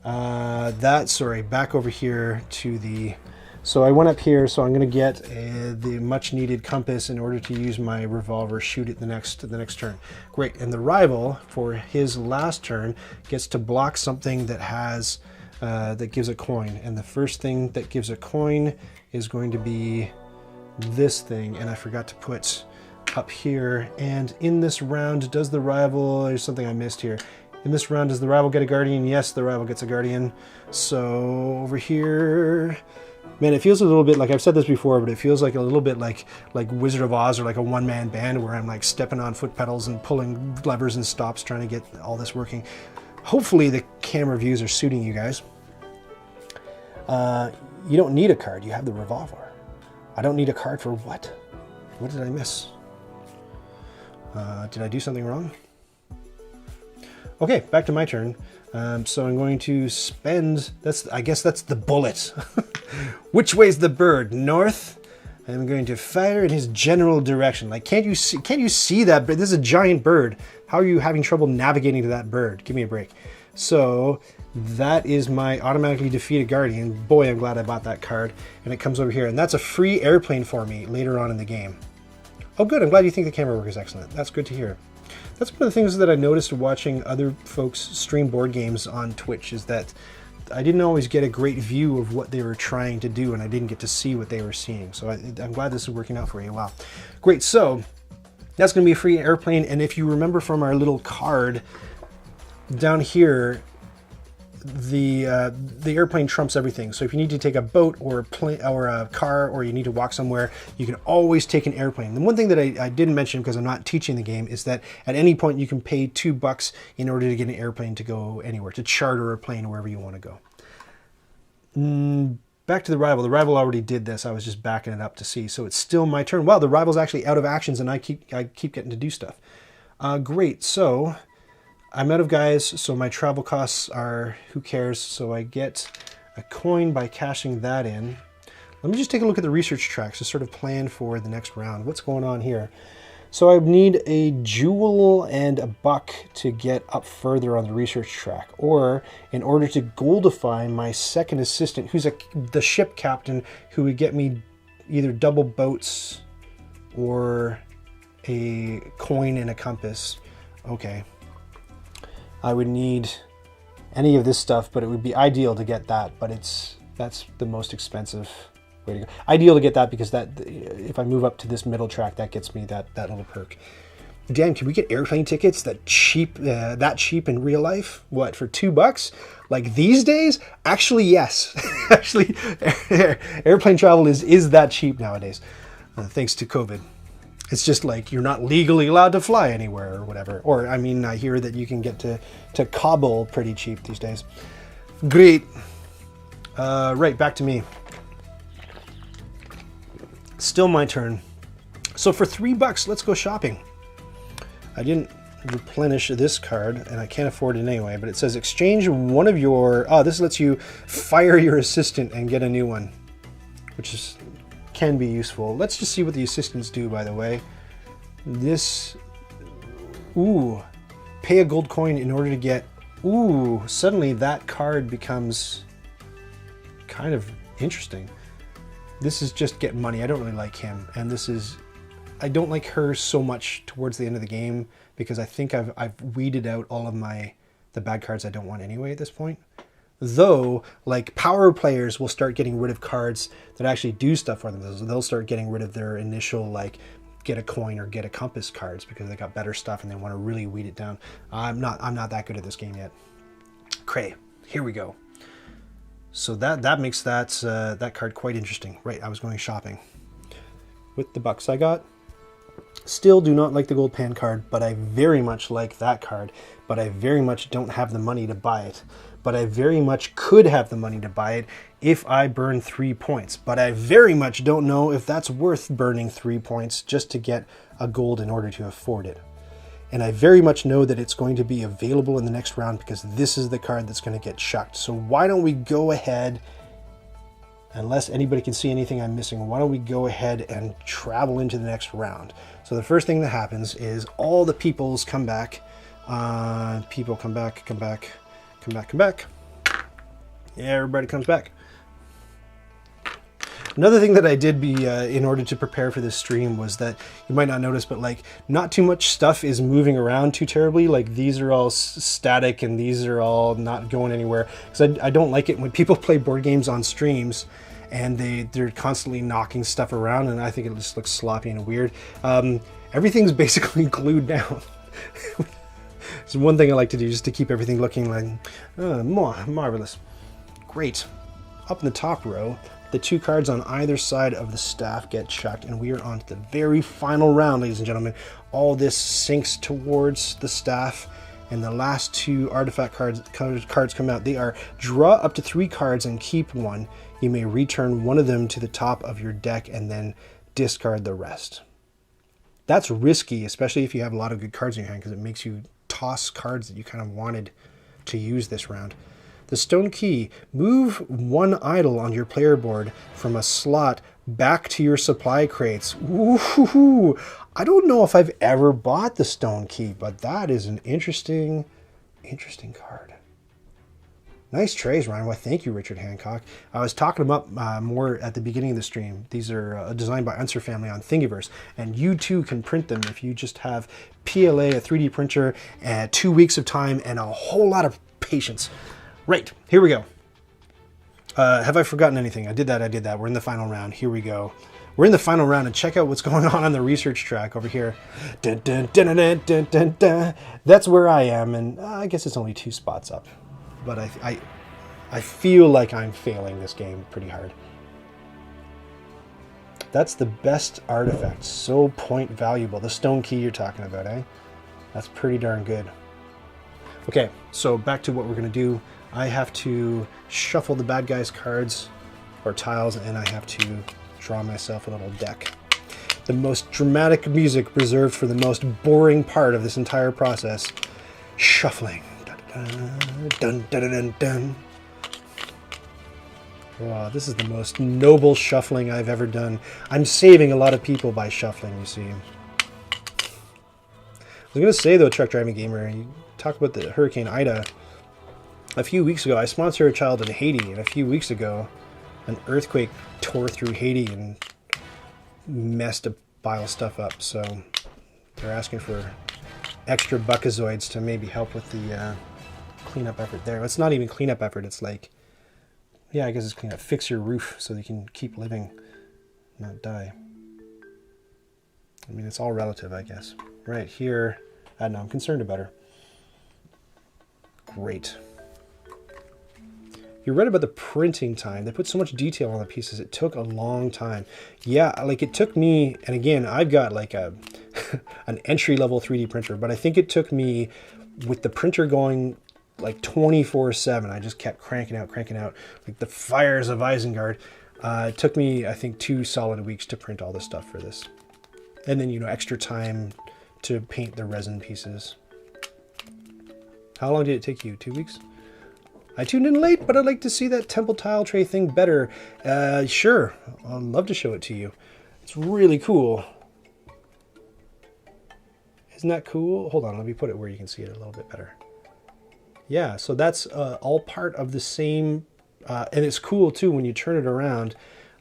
back over here to the... So I went up here, so I'm going to get the much needed compass in order to use my revolver, shoot it the next turn. Great, and the Rival, for his last turn, gets to block something that has... that gives a coin, and the first thing that gives a coin is going to be this thing, and I forgot to put up here. And in this round, does the Rival, there's something I missed here. In this round, does the Rival get a Guardian? Yes, the Rival gets a Guardian. So over here, man, it feels a little bit like, I've said this before, but it feels like a little bit like Wizard of Oz, or like a one-man band where I'm like stepping on foot pedals and pulling levers and stops trying to get all this working. Hopefully the camera views are suiting you guys. You don't need a card. You have the revolver. I don't need a card for what? What did I miss? Did I do something wrong? Okay, back to my turn. So I'm going to spend... I guess that's the bullet. Which way's the bird? North? I'm going to fire in his general direction. Like, can't you see that bird? This is a giant bird. How are you having trouble navigating to that bird? Give me a break. So that is my automatically defeated Guardian. Boy, I'm glad I bought that card. And it comes over here. And that's a free airplane for me later on in the game. Oh, good. I'm glad you think the camera work is excellent. That's good to hear. That's one of the things that I noticed watching other folks stream board games on Twitch, is that I didn't always get a great view of what they were trying to do, and I didn't get to see what they were seeing. So I'm glad this is working out for you. Wow. Great. So that's going to be a free airplane. And if you remember from our little card down here, the airplane trumps everything. So if you need to take a boat or a plane or a car, or you need to walk somewhere, you can always take an airplane. The one thing that I didn't mention, because I'm not teaching the game, is that at any point you can pay $2 in order to get an airplane to go anywhere, to charter a plane wherever you want to go. Back to the Rival. The Rival already did this. I was just backing it up to see. So it's still my turn. Wow, the Rival's actually out of actions, and I keep getting to do stuff. Great. So I'm out of guys, so my travel costs are, who cares? So I get a coin by cashing that in. Let me just take a look at the research tracks to sort of plan for the next round. What's going on here? So I need a jewel and a buck to get up further on the research track, or in order to goldify my second assistant, who's the ship captain, who would get me either double boats or a coin and a compass. Okay. I would need any of this stuff, but it would be ideal to get that, but that's the most expensive way to go. Ideal to get that because that, if I move up to this middle track, that gets me that little perk. Dan, can we get airplane tickets that cheap in real life? What, for $2? Like these days? Actually, yes. Actually, airplane travel is that cheap nowadays, thanks to COVID. It's just like you're not legally allowed to fly anywhere or whatever. Or, I mean, I hear that you can get to Kabul pretty cheap these days. Great. Right, back to me. Still my turn. So for $3, let's go shopping. I didn't replenish this card, and I can't afford it anyway, but it says exchange one of your... Oh, this lets you fire your assistant and get a new one, which can be useful. Let's just see what the assistants do, by the way. This... Ooh. Pay a gold coin in order to get... Ooh, suddenly that card becomes kind of interesting. This is just get money. I don't really like him. And this is... I don't like her so much towards the end of the game because I think I've weeded out all of the bad cards I don't want anyway at this point. Though, like, power players will start getting rid of cards that actually do stuff for them. They'll start getting rid of their initial, like, get a coin or get a compass cards because they got better stuff and they want to really weed it down. I'm not that good at this game yet. Cray, here we go. So that makes that card quite interesting. Right, I was going shopping with the bucks I got. Still do not like the gold pan card, but I very much like that card. But I very much don't have the money to buy it. But I very much could have the money to buy it if I burn 3 points. But I very much don't know if that's worth burning 3 points just to get a gold in order to afford it. And I very much know that it's going to be available in the next round because this is the card that's going to get chucked. So why don't we go ahead, unless anybody can see anything I'm missing, why don't we go ahead and travel into the next round? So the first thing that happens is all the peoples come back. People come back. Yeah, everybody comes back. Another thing that I did in order to prepare for this stream was that you might not notice, but like not too much stuff is moving around too terribly. Like these are all static and these are all not going anywhere. Because I don't like it when people play board games on streams and they're constantly knocking stuff around, and I think it just looks sloppy and weird. Everything's basically glued down. It's one thing I like to do just to keep everything looking like marvelous. Great. Up in the top row, the 2 cards on either side of the staff get chucked, and we are on to the very final round, ladies and gentlemen. All this sinks towards the staff, and the last 2 artifact cards come out. They are draw up to 3 cards and keep 1. You may return one of them to the top of your deck and then discard the rest. That's risky, especially if you have a lot of good cards in your hand, because it makes you toss cards that you kind of wanted to use this round. The stone key, move 1 idol on your player board from a slot back to your supply crates. Ooh, I don't know if I've ever bought the stone key, but that is an interesting card. Nice trays, Ryan. Well, thank you, Richard Hancock. I was talking them up more at the beginning of the stream. These are designed by Unser Family on Thingiverse, and you too can print them if you just have PLA, a 3D printer, 2 weeks of time, and a whole lot of patience. Right, here we go. Have I forgotten anything? I did that. We're in the final round. Here we go. We're in the final round, and check out what's going on the research track over here. Dun, dun, dun, dun, dun, dun, dun. That's where I am, and I guess it's only 2 spots up. But I feel like I'm failing this game pretty hard. That's the best artifact. So point valuable. The stone key you're talking about, eh? That's pretty darn good. Okay, so back to what we're going to do. I have to shuffle the bad guys' cards or tiles, and I have to draw myself a little deck. The most dramatic music reserved for the most boring part of this entire process. Shuffling. Dun, dun, dun, dun, dun. Wow, this is the most noble shuffling I've ever done. I'm saving a lot of people by shuffling, you see. I was going to say, though, Truck Driving Gamer, you talk about the Hurricane Ida. A few weeks ago, I sponsored a child in Haiti, and a few weeks ago, an earthquake tore through Haiti and messed a pile of stuff up. So they're asking for extra buckazoids to maybe help with the cleanup effort there. It's not even cleanup effort. It's like, yeah, I guess it's cleanup. Fix your roof so they can keep living, not die. I mean, it's all relative, I guess. Right here, I don't know, I'm concerned about her. Great. You read about the printing time. They put so much detail on the pieces. It took a long time. Yeah, like it took me, and again, I've got like an entry-level 3D printer, but I think it took me, with the printer going like 24/7, I just kept cranking out, like the fires of Isengard. It took me, I think, 2 solid weeks to print all this stuff for this. And then, you know, extra time to paint the resin pieces. How long did it take you? 2 weeks? I tuned in late, but I'd like to see that temple tile tray thing better. Sure, I'd love to show it to you. It's really cool. Isn't that cool? Hold on, let me put it where you can see it a little bit better. Yeah, so that's all part of the same, and it's cool too when you turn it around.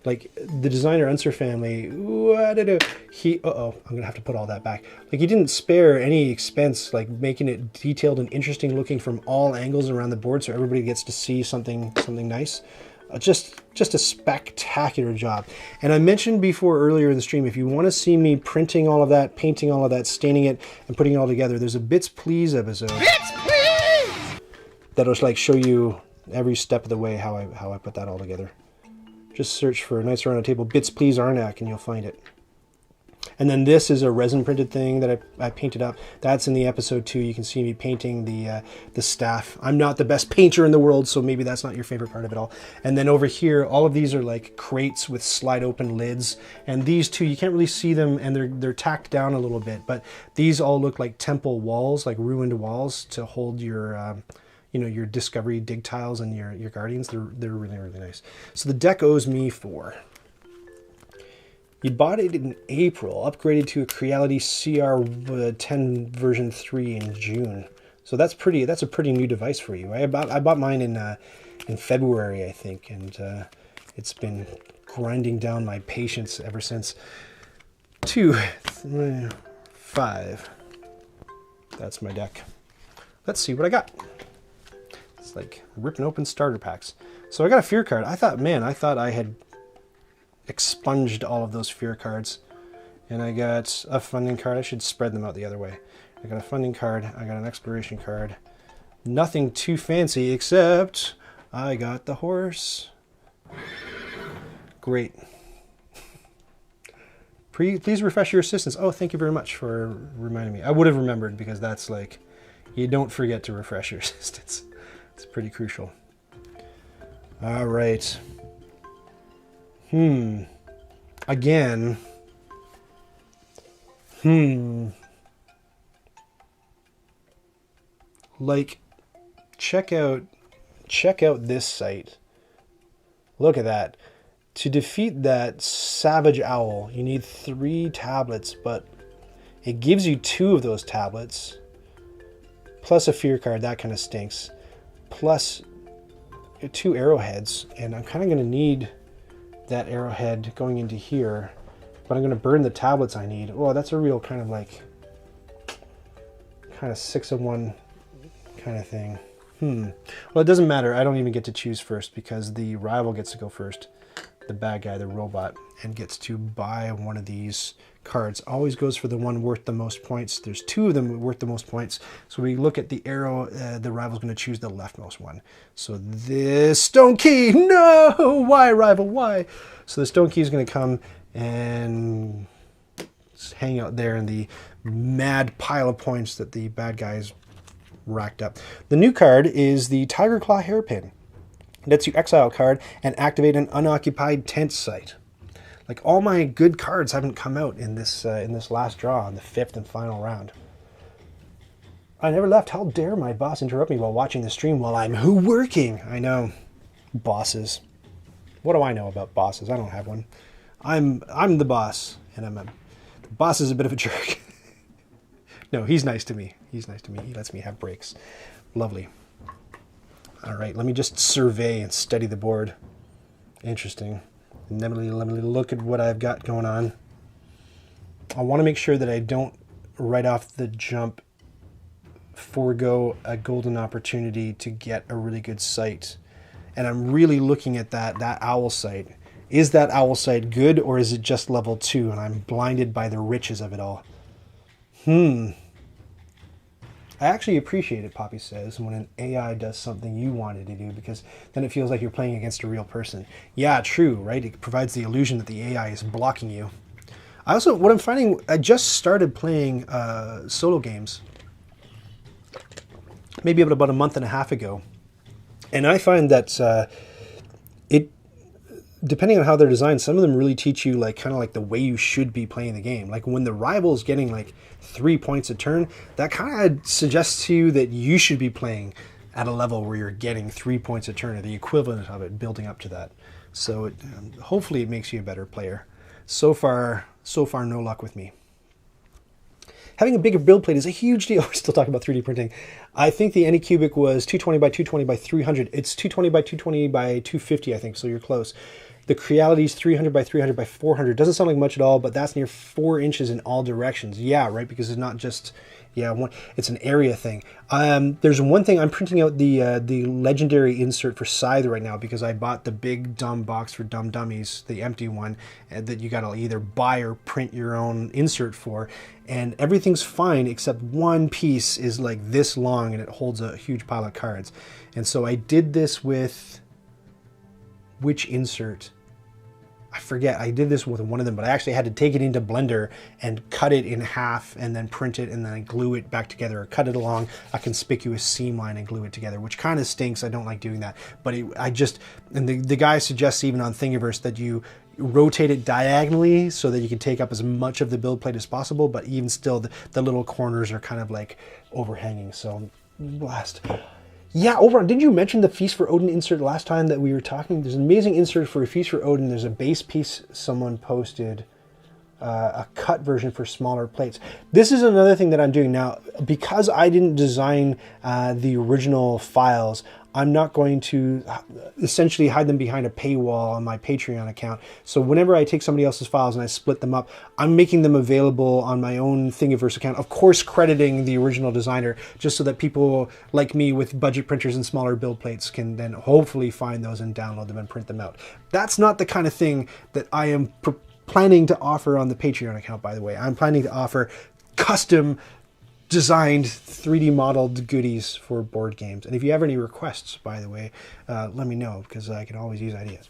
Like the designer Unser family, I'm gonna have to put all that back. Like he didn't spare any expense, like making it detailed and interesting looking from all angles around the board, so everybody gets to see something nice. Just a spectacular job. And I mentioned before earlier in the stream, if you want to see me printing all of that, painting all of that, staining it, and putting it all together, there's a Bits Please episode. Bits Please! That'll like show you every step of the way how I put that all together. Just search for Nights Around a Table Bits Please Arnak and you'll find it. And then this is a resin printed thing that I painted up. That's in the episode 2. You can see me painting the staff. I'm not the best painter in the world, so maybe that's not your favorite part of it all. And then over here, all of these are like crates with slide open lids. And these two, you can't really see them, and they're tacked down a little bit. But these all look like temple walls, like ruined walls to hold your your discovery dig tiles and your guardians. They're really, really nice. So the deck owes me 4. You bought it in April, upgraded to a Creality CR10 version 3 in June. So that's a pretty new device for you. I bought mine in February, I think, and it's been grinding down my patience ever since. 2, 3, 5. That's my deck. Let's see what I got. It's like ripping open starter packs. So I got a fear card. I thought I had expunged all of those fear cards. And I got a funding card. I should spread them out the other way. I got a funding card. I got an exploration card. Nothing too fancy, except I got the horse. Great. Please refresh your assistance. Oh, thank you very much for reminding me. I would have remembered, because that's like, you don't forget to refresh your assistance. It's pretty crucial. All right. Again. Like, check out this site. Look at that. To defeat that savage owl, you need 3 tablets, but it gives you 2 of those tablets, plus a fear card. That kind of stinks. Plus 2 arrowheads, and I'm kind of going to need that arrowhead going into here, but I'm going to burn the tablets I need. Oh, that's a real kind of 6 of 1 kind of thing. Well, it doesn't matter. I don't even get to choose first, because the rival gets to go first. The bad guy, the robot, and gets to buy one of these cards. Always goes for the one worth the most points. There's 2 of them worth the most points. So we look at the arrow, the rival's going to choose the leftmost one. So this stone key, no! Why, rival, why? So the stone key is going to come and hang out there in the mad pile of points that the bad guys racked up. The new card is the Tiger Claw Hairpin. It lets you exile a card and activate an unoccupied tent site. Like, all my good cards haven't come out in this last draw, in the 5th and final round. I never left. How dare my boss interrupt me while watching the stream while I'm working? I know. Bosses. What do I know about bosses? I don't have one. I'm the boss, and the boss is a bit of a jerk. No, he's nice to me. He's nice to me. He lets me have breaks. Lovely. All right, let me just survey and study the board. Interesting. And let me look at what I've got going on. I want to make sure that I don't, right off the jump, forego a golden opportunity to get a really good site. And I'm really looking at that owl site. Is that owl site good, or is it just level 2 and I'm blinded by the riches of it all? I actually appreciate it, Poppy says, when an AI does something you wanted to do, because then it feels like you're playing against a real person. Yeah, true, right? It provides the illusion that the AI is blocking you. What I'm finding, I just started playing solo games, maybe about a month and a half ago. And I find that depending on how they're designed, some of them really teach you kind of the way you should be playing the game. Like when the rival is getting 3 points a turn, that kind of suggests to you that you should be playing at a level where you're getting 3 points a turn, or the equivalent of it, building up to that. So hopefully it makes you a better player. So far, no luck with me. Having a bigger build plate is a huge deal. We're still talking about 3D printing. I think the Anycubic was 220 by 220 by 300. It's 220 by 220 by 250, I think, so you're close. The Creality is 300 by 300 by 400. Doesn't sound like much at all, but that's near 4 inches in all directions. Yeah, right, because it's not just, it's an area thing. There's one thing, I'm printing out the legendary insert for Scythe right now, because I bought the big dumb box for Dumb Dummies, the empty one, that you gotta either buy or print your own insert for. And everything's fine except one piece is this long and it holds a huge pile of cards. And so I did this with, which insert? I forget. I did this with one of them, but I actually had to take it into Blender and cut it in half and then print it and then glue it back together, or cut it along a conspicuous seam line and glue it together, which kind of stinks. I don't like doing that. But the guy suggests even on Thingiverse that you rotate it diagonally so that you can take up as much of the build plate as possible, but even still the little corners are kind of overhanging. So blast. Yeah, didn't you mention the Feast for Odin insert last time that we were talking? There's an amazing insert for a Feast for Odin. There's a base piece someone posted, a cut version for smaller plates. This is another thing that I'm doing now. Because I didn't design the original files, I'm not going to essentially hide them behind a paywall on my Patreon account. So whenever I take somebody else's files and I split them up, I'm making them available on my own Thingiverse account, of course crediting the original designer, just so that people like me with budget printers and smaller build plates can then hopefully find those and download them and print them out. That's not the kind of thing that I am planning to offer on the Patreon account, by the way. I'm planning to offer custom designed 3D modeled goodies for board games. And if you have any requests, by the way, let me know, because I can always use ideas.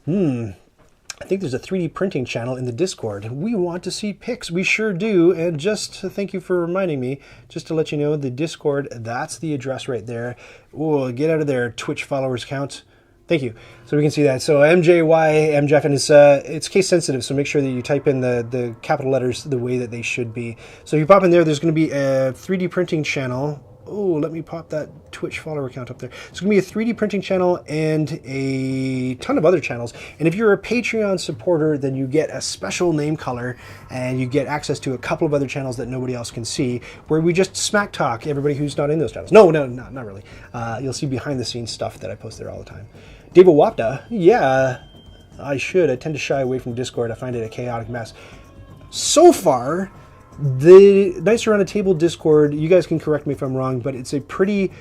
I think there's a 3D printing channel in the Discord. We want to see pics. We sure do. And just to thank you for reminding me, just to let you know, the Discord, that's the address right there. Oh, get out of there, Twitch followers count. Thank you. So we can see that. So MJF, and it's case sensitive, so make sure that you type in the capital letters the way that they should be. So if you pop in there's going to be a 3D printing channel. Oh, let me pop that Twitch follower count up there. It's going to be a 3D printing channel and a ton of other channels. And if you're a Patreon supporter, then you get a special name color and you get access to a couple of other channels that nobody else can see, where we just smack talk everybody who's not in those channels. No, not really. You'll see behind the scenes stuff that I post there all the time. David Wapta, yeah, I should. I tend to shy away from Discord. I find it a chaotic mess. So far, the Nights Around a Table Discord, you guys can correct me if I'm wrong, but it's a pretty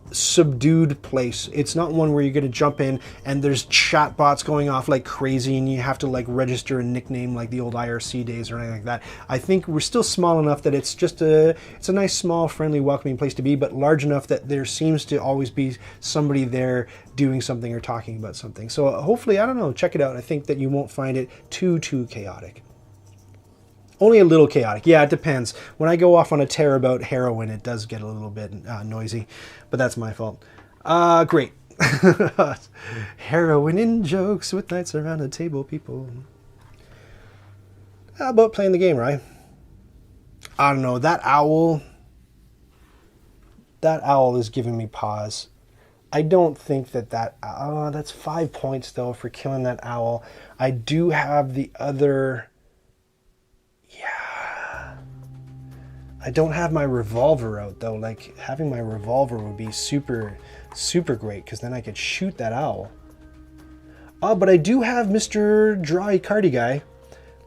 subdued place. It's not one where you're going to jump in and there's chat bots going off like crazy and you have to register a nickname like the old IRC days or anything like that. I think we're still small enough that it's a nice, small, friendly, welcoming place to be, but large enough that there seems to always be somebody there doing something or talking about something. So hopefully, I don't know, check it out. I think that you won't find it too chaotic. Only a little chaotic. Yeah, it depends. When I go off on a tear about heroin, it does get a little bit noisy, but that's my fault. Great. Heroin in jokes with Nights Around a Table, people. How about playing the game, right? I don't know. That owl, That owl is giving me pause. I don't think that that's 5 points though for killing that owl. I do have the other. Yeah. I don't have my revolver out though. Like having my revolver would be super, super great because then I could shoot that owl. Oh, but I do have Mr. Drawy Cardy guy.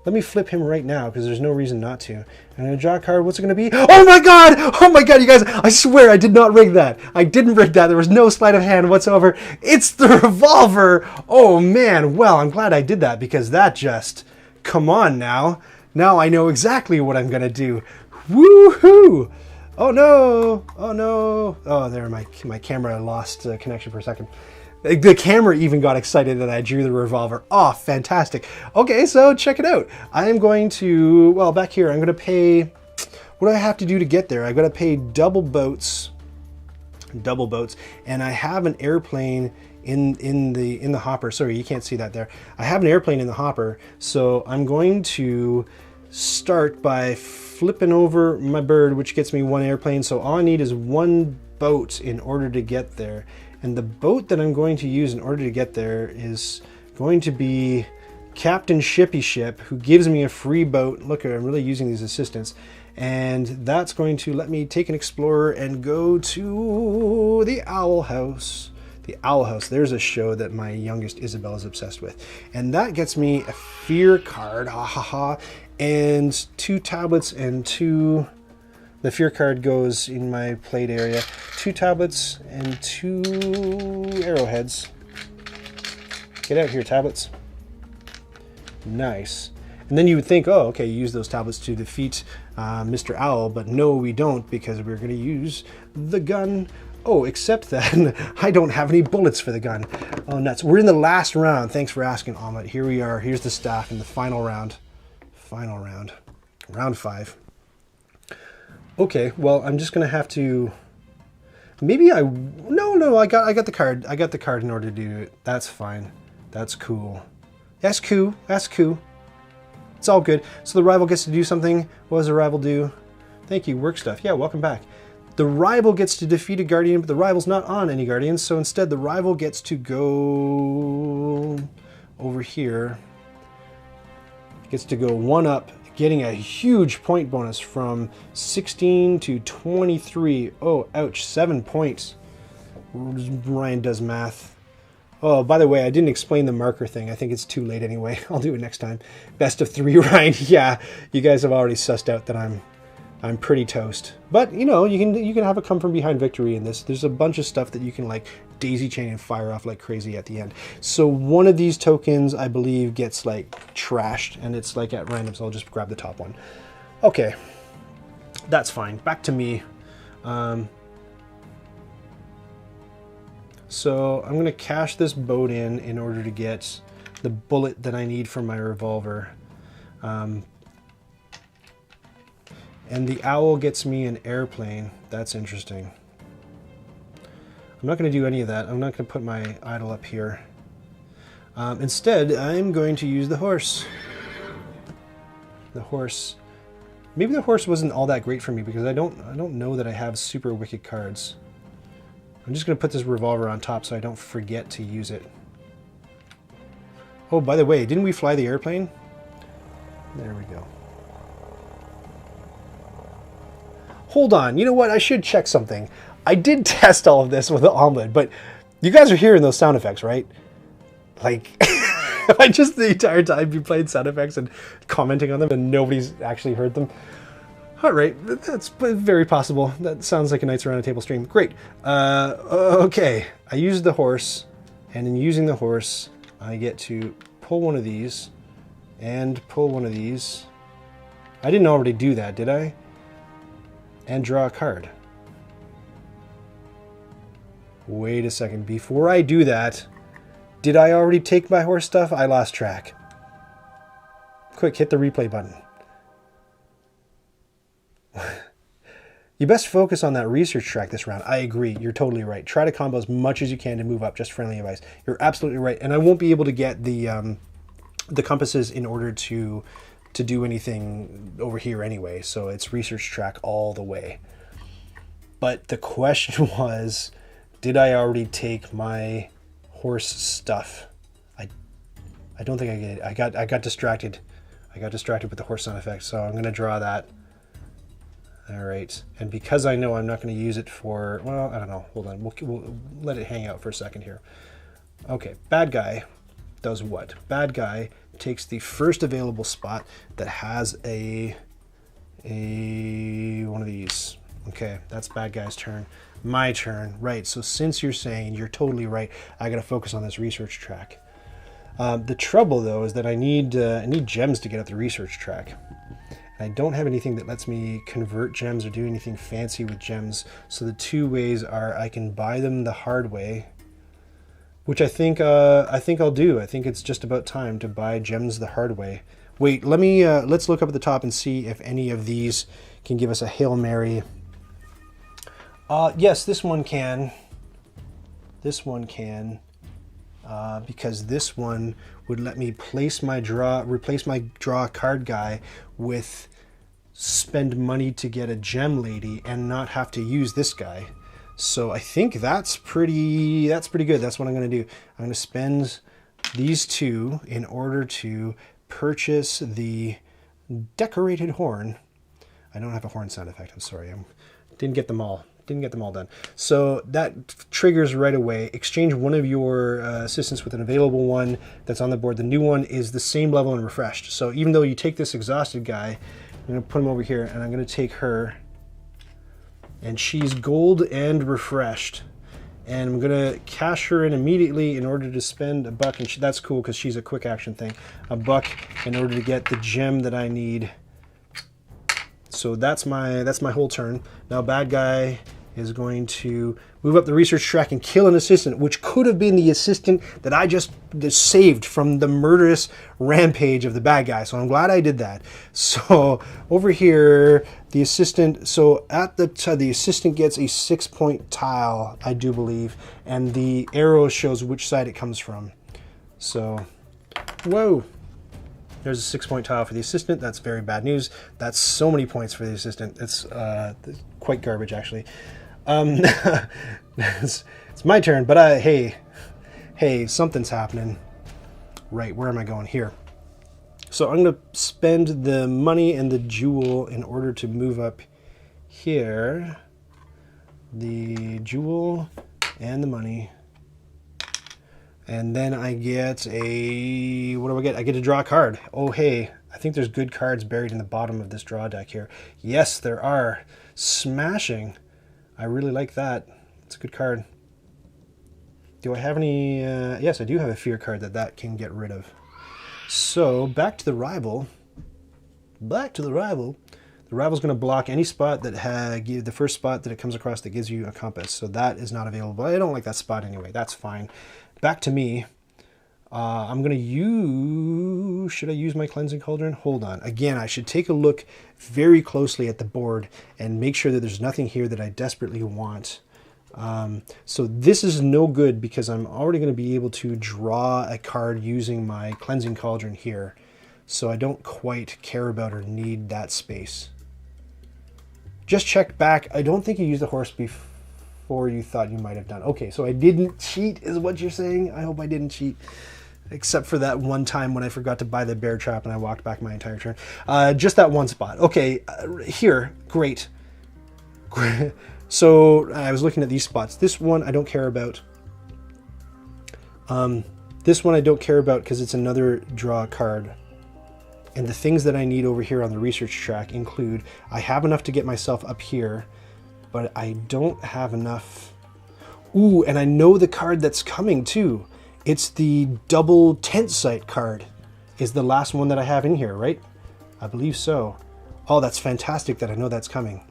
Let me flip him right now because there's no reason not to. I'm going to draw a card. What's it going to be? Oh my god! Oh my god, you guys! I swear I did not rig that. I didn't rig that. There was no sleight of hand whatsoever. It's the revolver! Oh man, well, I'm glad I did that because that just... Come on now. Now I know exactly what I'm going to do. Woohoo! Oh no! Oh no! Oh, there, my camera lost connection for a second. The camera even got excited that I drew the revolver. Oh, fantastic. Okay, so check it out. I am going to, well, back here, I'm going to pay, what do I have to do to get there? I got to pay double boats, and I have an airplane in the hopper. Sorry, you can't see that there. I have an airplane in the hopper, so I'm going to start by flipping over my bird, which gets me one airplane. So all I need is one boat in order to get there. And the boat that I'm going to use in order to get there is going to be Captain Shippy Ship, who gives me a free boat. Look, I'm really using these assistants. And that's going to let me take an explorer and go to the Owl House. The Owl House, there's a show that my youngest Isabel is obsessed with. And that gets me a fear card, ha ha ha, and 2 tablets and 2... The fear card goes in my plate area. 2 tablets and 2 arrowheads. Get out here, tablets. Nice. And then you would think, oh, okay, use those tablets to defeat Mr. Owl, but no, we don't, because we're going to use the gun. Oh, except that I don't have any bullets for the gun. Oh, nuts. We're in the last round. Thanks for asking, Ahmed. Here we are. Here's the staff in the final round. Final round. Round 5. Okay, well, I'm just gonna have to. Maybe no. I got the card. I got the card in order to do it. That's fine. That's cool. That's cool. That's cool. It's all good. So the rival gets to do something. What does the rival do? Thank you. Work stuff. Yeah, welcome back. The rival gets to defeat a guardian, but the rival's not on any guardians. So instead, the rival gets to go over here. Gets to go 1 up. Getting a huge point bonus from 16 to 23. Oh, ouch, 7 points. Ryan does math. Oh, by the way, I didn't explain the marker thing. I think it's too late anyway. I'll do it next time. Best of 3, Ryan. Yeah, you guys have already sussed out that I'm pretty toast. But, you know, you can have a come from behind victory in this. There's a bunch of stuff that you can, like, daisy chain and fire off like crazy at the end. So one of these tokens, I believe, gets, like, trashed, and it's, like, at random, so I'll just grab the top one. Okay. That's fine. Back to me. So I'm going to cash this boat in order to get the bullet that I need for my revolver. And the owl gets me an airplane. That's interesting. I'm not going to do any of that. I'm not going to put my idol up here. Instead, I'm going to use the horse. The horse. Maybe the horse wasn't all that great for me because I don't know that I have super wicked cards. I'm just going to put this revolver on top so I don't forget to use it. Oh, by the way, didn't we fly the airplane? There we go. Hold on, you know what? I should check something. I did test all of this with the omelet, but you guys are hearing those sound effects, right? Like, I just the entire time you played sound effects and commenting on them and nobody's actually heard them. All right, that's very possible. That sounds like a Knights Around a Table stream. Great. Okay, I used the horse, and in using the horse, I get to pull one of these and pull one of these. I didn't already do that, did I? And draw a card. Wait a second. Before I do that, did I already take my horse stuff? I lost track. Quick, hit the replay button. You best focus on that research track this round. I agree. You're totally right. Try to combo as much as you can to move up. Just friendly advice. You're absolutely right. And I won't be able to get the compasses in order to do anything over here anyway. So it's research track all the way. But the question was, did I already take my horse stuff? I don't think I did. I got distracted. I got distracted with the horse sound effect, so I'm going to draw that. All right, and because I know I'm not going to use it for, well, I don't know. Hold on, we'll let it hang out for a second here. Okay, bad guy does what? Bad guy takes the first available spot that has a one of these. Okay, that's bad guy's turn. My turn, right? So since you're saying, you're totally right, I got to focus on this research track. The trouble though is that I need gems to get up the research track. And I don't have anything that lets me convert gems or do anything fancy with gems. So the two ways are I can buy them the hard way, which I think I'll do. I think it's just about time to buy gems the hard way. Wait, let's look up at the top and see if any of these can give us a Hail Mary. Yes, this one can. This one can. Because this one would let me replace my draw card guy with spend money to get a gem lady and not have to use this guy. So I think that's pretty good. That's what I'm going to do. I'm going to spend these two in order to purchase the decorated horn. I don't have a horn sound effect. I'm sorry. Didn't get them all done. So that triggers right away. Exchange one of your assistants with an available one that's on the board. The new one is the same level and refreshed. So even though you take this exhausted guy, I'm going to put him over here, and I'm going to take her, and she's gold and refreshed. And I'm going to cash her in immediately in order to spend a buck, and that's cool because she's a quick action thing. A buck in order to get the gem that I need. So that's my whole turn. Now bad guy is going to move up the research track and kill an assistant, which could have been the assistant that I just saved from the murderous rampage of the bad guy. So I'm glad I did that. So over here, the assistant, so at the assistant gets a 6-point tile, I do believe, and the arrow shows which side it comes from. So, whoa. There's a 6-point tile for the assistant. That's very bad news. That's so many points for the assistant. It's quite garbage, actually. It's my turn, but hey, something's happening. Right, where am I going here? So I'm going to spend the money and the jewel in order to move up here. The jewel and the money. And then I get a, what do I get? I get to draw a card. Oh, hey, I think there's good cards buried in the bottom of this draw deck here. Yes, there are. Smashing. I really like that. It's a good card. Do I have any? Yes, I do have a fear card that can get rid of. So back to the rival. Back to the rival. The rival's going to block any spot that the first spot that it comes across that gives you a compass. So that is not available. I don't like that spot anyway. That's fine. Back to me. I'm going to use... Should I use my cleansing cauldron? Hold on. Again, I should take a look very closely at the board and make sure that there's nothing here that I desperately want. So this is no good because I'm already going to be able to draw a card using my cleansing cauldron here. So I don't quite care about or need that space. Just check back. I don't think you used the horse before you thought you might have done. Okay, so I didn't cheat is what you're saying? I hope I didn't cheat. Except for that one time when I forgot to buy the bear trap and I walked back my entire turn. Just that one spot. Okay, here, great. So I was looking at these spots. This one I don't care about. This one I don't care about because it's another draw card. And the things that I need over here on the research track include, I have enough to get myself up here, but I don't have enough. Ooh, and I know the card that's coming too. It's the double tent site card is the last one that I have in here, right? I believe so. Oh, that's fantastic that I know that's coming.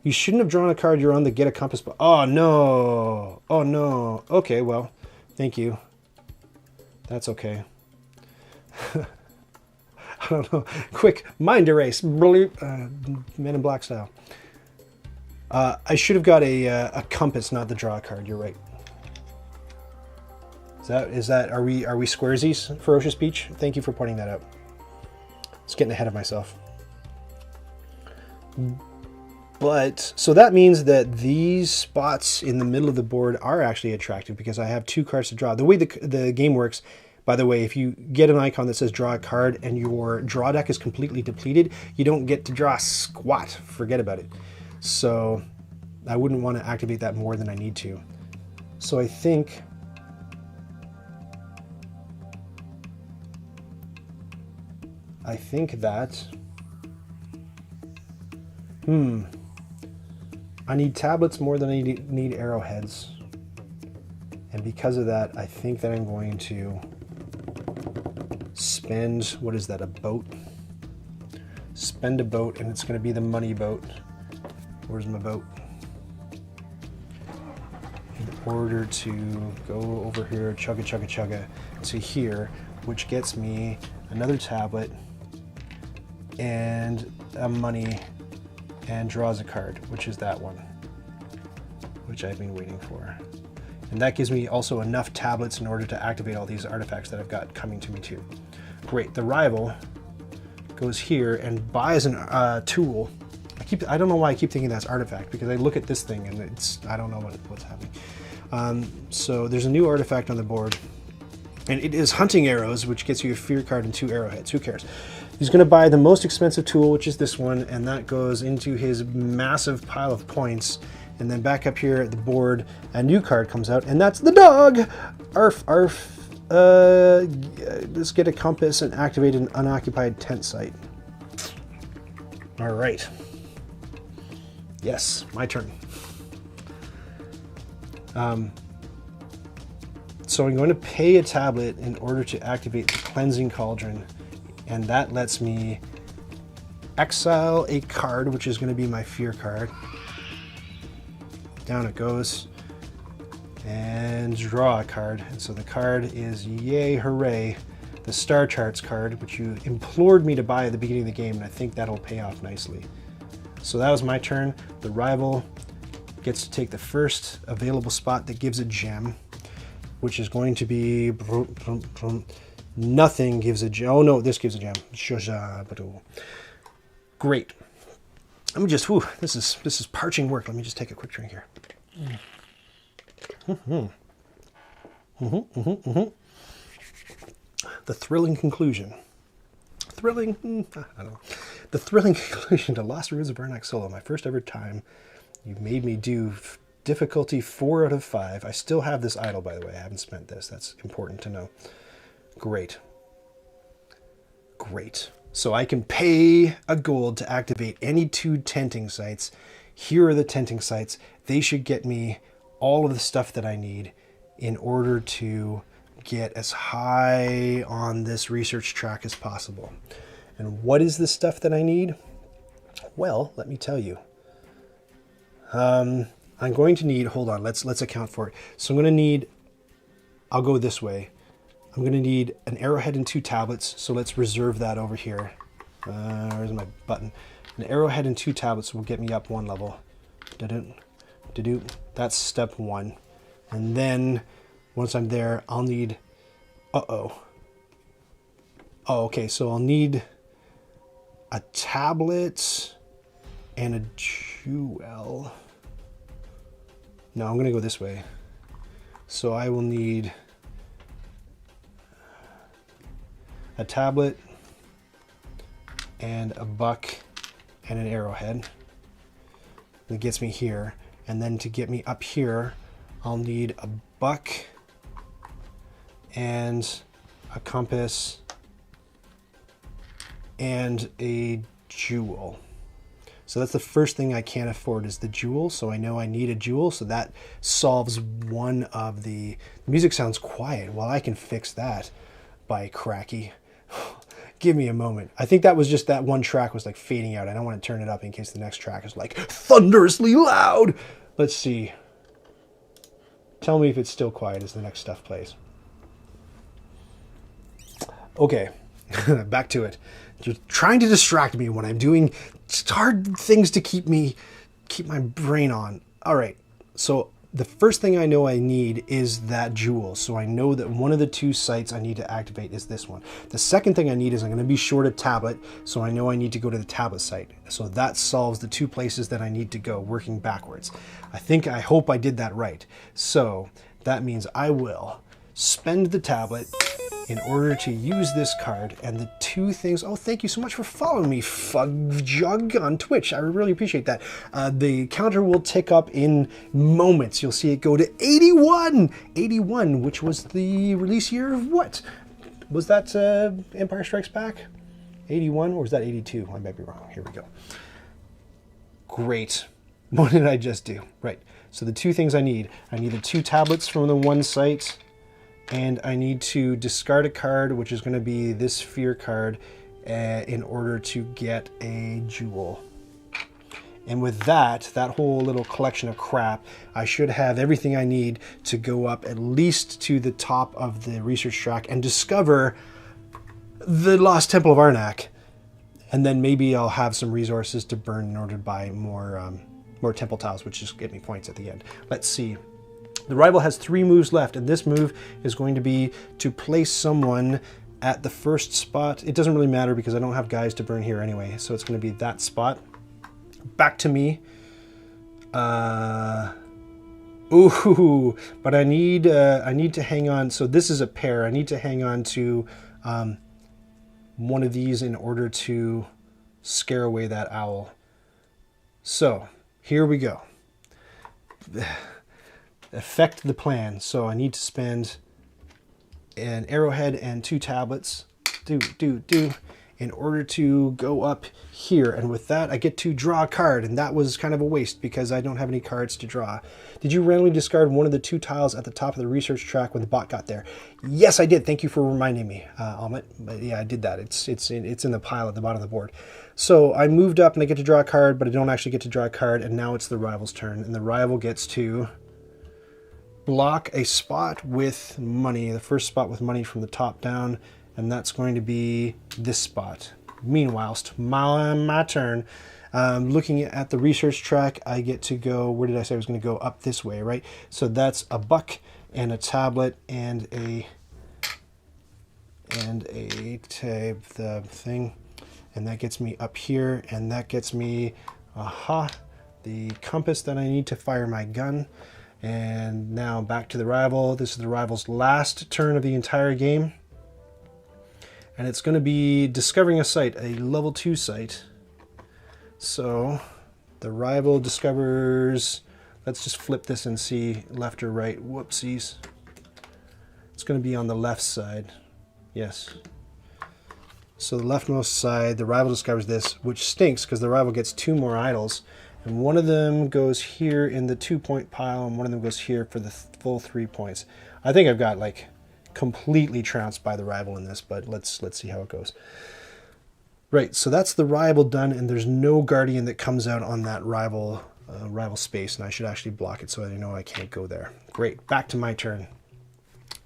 You shouldn't have drawn a card you're on the get a compass. Oh, no. Oh, no. Okay, well, thank you. That's okay. I don't know. Quick, mind erase. Men in Black style. I should have got a compass, not the draw card. You're right. Are we squaresies? Ferocious Peach? Thank you for pointing that out. It's getting ahead of myself. But, so that means that these spots in the middle of the board are actually attractive because I have 2 cards to draw. The way the game works, by the way, if you get an icon that says draw a card and your draw deck is completely depleted, you don't get to draw squat. Forget about it. So I wouldn't want to activate that more than I need to. So I think that, I need tablets more than I need arrowheads. And because of that, I think that I'm going to spend, what is that, a boat? Spend a boat, and it's going to be the money boat. Where's my boat? In order to go over here, chugga chugga chugga, to here, which gets me another tablet and a money, and draws a card, which is that one, which I've been waiting for. And that gives me also enough tablets in order to activate all these artifacts that I've got coming to me too. Great, the rival goes here and buys a tool. I don't know why I keep thinking that's artifact, because I look at this thing and I don't know what's happening. So there's a new artifact on the board, and it is hunting arrows, which gets you a fear card and 2 arrowheads. Who cares? He's going to buy the most expensive tool, which is this one, and that goes into his massive pile of points. And then back up here at the board, a new card comes out, and that's the dog! Arf, arf. Let's get a compass and activate an unoccupied tent site. All right. Yes, my turn. So I'm going to pay a tablet in order to activate the cleansing cauldron, and that lets me exile a card, which is going to be my fear card. Down it goes, and draw a card. And so the card is, yay, hooray, the Star Charts card, which you implored me to buy at the beginning of the game, and I think that'll pay off nicely. So that was my turn. The rival gets to take the first available spot that gives a gem, which is going to be, nothing gives a gem. Oh no, this gives a gem. Great. Let me just, this is parching work. Let me just take a quick drink here. The thrilling conclusion. Thrilling? I don't know. The thrilling conclusion to Lost Ruins of Arnak solo. My first ever time. You made me do difficulty 4 out of 5. I still have this idle, by the way. I haven't spent this. That's important to know. Great. Great. So I can pay a gold to activate any 2 tenting sites. Here are the tenting sites. They should get me all of the stuff that I need in order to get as high on this research track as possible. And what is the stuff that I need? Well, let me tell you. I'm going to need, hold on, let's account for it. So I'm going to need, I'll go this way. I'm going to need an arrowhead and 2 tablets, so let's reserve that over here. Where's my button? An arrowhead and 2 tablets will get me up 1 level. That's step 1. And then, once I'm there, I'll need... Oh, okay, so I'll need a tablet and a jewel. No, I'm going to go this way. So I will need a tablet and a buck and an arrowhead. That gets me here. And then to get me up here, I'll need a buck and a compass and a jewel. So that's the first thing I can't afford is the jewel. So I know I need a jewel. So that solves one of the music sounds quiet. Well, I can fix that by cracky. Give me a moment. I think that was just that one track was like fading out. I don't want to turn it up in case the next track is like thunderously loud. Let's see. Tell me if it's still quiet as the next stuff plays. Okay, back to it. You're trying to distract me when I'm doing hard things to keep my brain on. All right, so the first thing I know I need is that jewel. So I know that one of the 2 sites I need to activate is this one. The second thing I need is I'm going to be short a tablet. So I know I need to go to the tablet site. So that solves the 2 places that I need to go, working backwards. I hope I did that right. So that means I will spend the tablet in order to use this card, and the 2 things. Oh, thank you so much for following me, Fugjug, on Twitch. I really appreciate that. The counter will tick up in moments. You'll see it go to 81. 81, which was the release year of what? Was that Empire Strikes Back? 81, or was that 82? I might be wrong. Here we go. Great. What did I just do? Right. So the 2 things I need the 2 tablets from the 1 site, and I need to discard a card, which is going to be this fear card, in order to get a jewel. And with that whole little collection of crap, I should have everything I need to go up at least to the top of the research track and discover the Lost Temple of Arnak. And then maybe I'll have some resources to burn in order to buy more temple tiles, which just get me points at the end. Let's see. The rival has 3 moves left, and this move is going to be to place someone at the first spot. It doesn't really matter because I don't have guys to burn here anyway, so it's going to be that spot. Back to me. Ooh, but I need to hang on. So this is a pair. I need to hang on to one of these in order to scare away that owl. So here we go. Affect the plan. So I need to spend an arrowhead and 2 tablets. In order to go up here. And with that, I get to draw a card. And that was kind of a waste because I don't have any cards to draw. Did you randomly discard one of the 2 tiles at the top of the research track when the bot got there? Yes, I did. Thank you for reminding me, Amit. But yeah, I did that. It's in the pile at the bottom of the board. So I moved up and I get to draw a card, but I don't actually get to draw a card. And now it's the rival's turn. And the rival gets to block a spot with money. The first spot with money from the top down. And that's going to be this spot. Meanwhile, my turn. Looking at the research track, I get to go, where did I say I was going to go? Up this way, right? So that's a buck and a tablet and a the thing. And that gets me up here, and that gets me, the compass that I need to fire my gun. And now back to the rival. This is the rival's last turn of the entire game. And it's going to be discovering a site, a level 2 site. So the rival discovers, let's just flip this and see left or right. Whoopsies. It's going to be on the left side. Yes. So the leftmost side, the rival discovers this, which stinks because the rival gets 2 more idols. And one of them goes here in the 2-point pile, and one of them goes here for the full 3 points. I think I've got like completely trounced by the rival in this, but let's see how it goes. Right, so that's the rival done, and there's no guardian that comes out on that rival space, and I should actually block it so I know I can't go there. Great, back to my turn.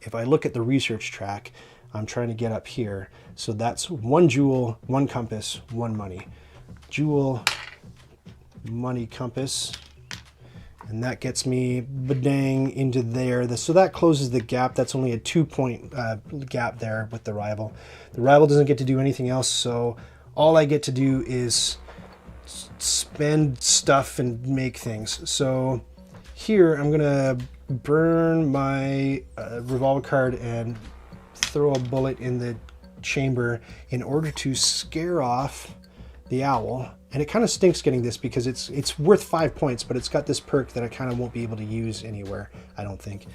If I look at the research track, I'm trying to get up here. So that's 1 jewel, 1 compass, 1 money. Jewel, money, compass. And that gets me badang into there. So that closes the gap. That's only a 2-point gap there with the rival. The rival doesn't get to do anything else, so all I get to do is spend stuff and make things. So here I'm gonna burn my revolver card and throw a bullet in the chamber in order to scare off the owl. And it kind of stinks getting this because it's worth 5 points, but it's got this perk that I kind of won't be able to use anywhere, I don't think.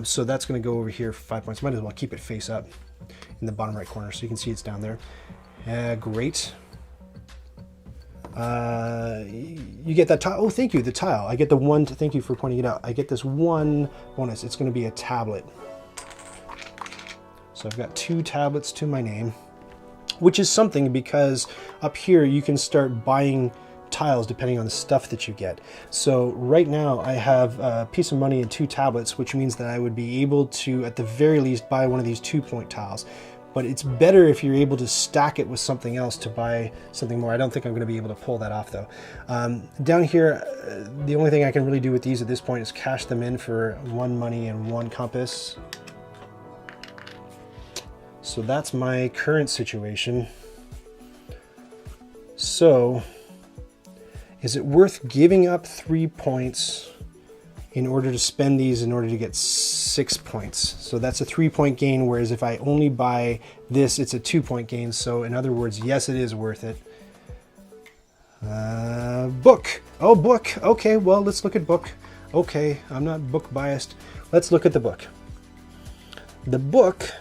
So that's going to go over here for 5 points. Might as well keep it face up in the bottom right corner so you can see it's down there. Great. You get that tile. Oh, thank you, the tile. I get the 1, thank you for pointing it out. I get this 1 bonus. It's going to be a tablet. So I've got 2 tablets to my name. Which is something because up here you can start buying tiles depending on the stuff that you get. So right now I have a piece of money and 2 tablets, which means that I would be able to at the very least buy one of these 2-point tiles. but it's better if you're able to stack it with something else to buy something more. I don't think I'm going to be able to pull that off though. Down here, the only thing I can really do with these at this point is cash them in for 1 money and 1 compass. So that's my current situation. So, is it worth giving up 3 points in order to spend these in order to get 6 points? So that's a 3-point gain, whereas if I only buy this, it's a 2-point gain. So in other words, yes, it is worth it. Book. Oh, book. Okay, well, let's look at book. Okay, I'm not book biased. Let's look at the book. The book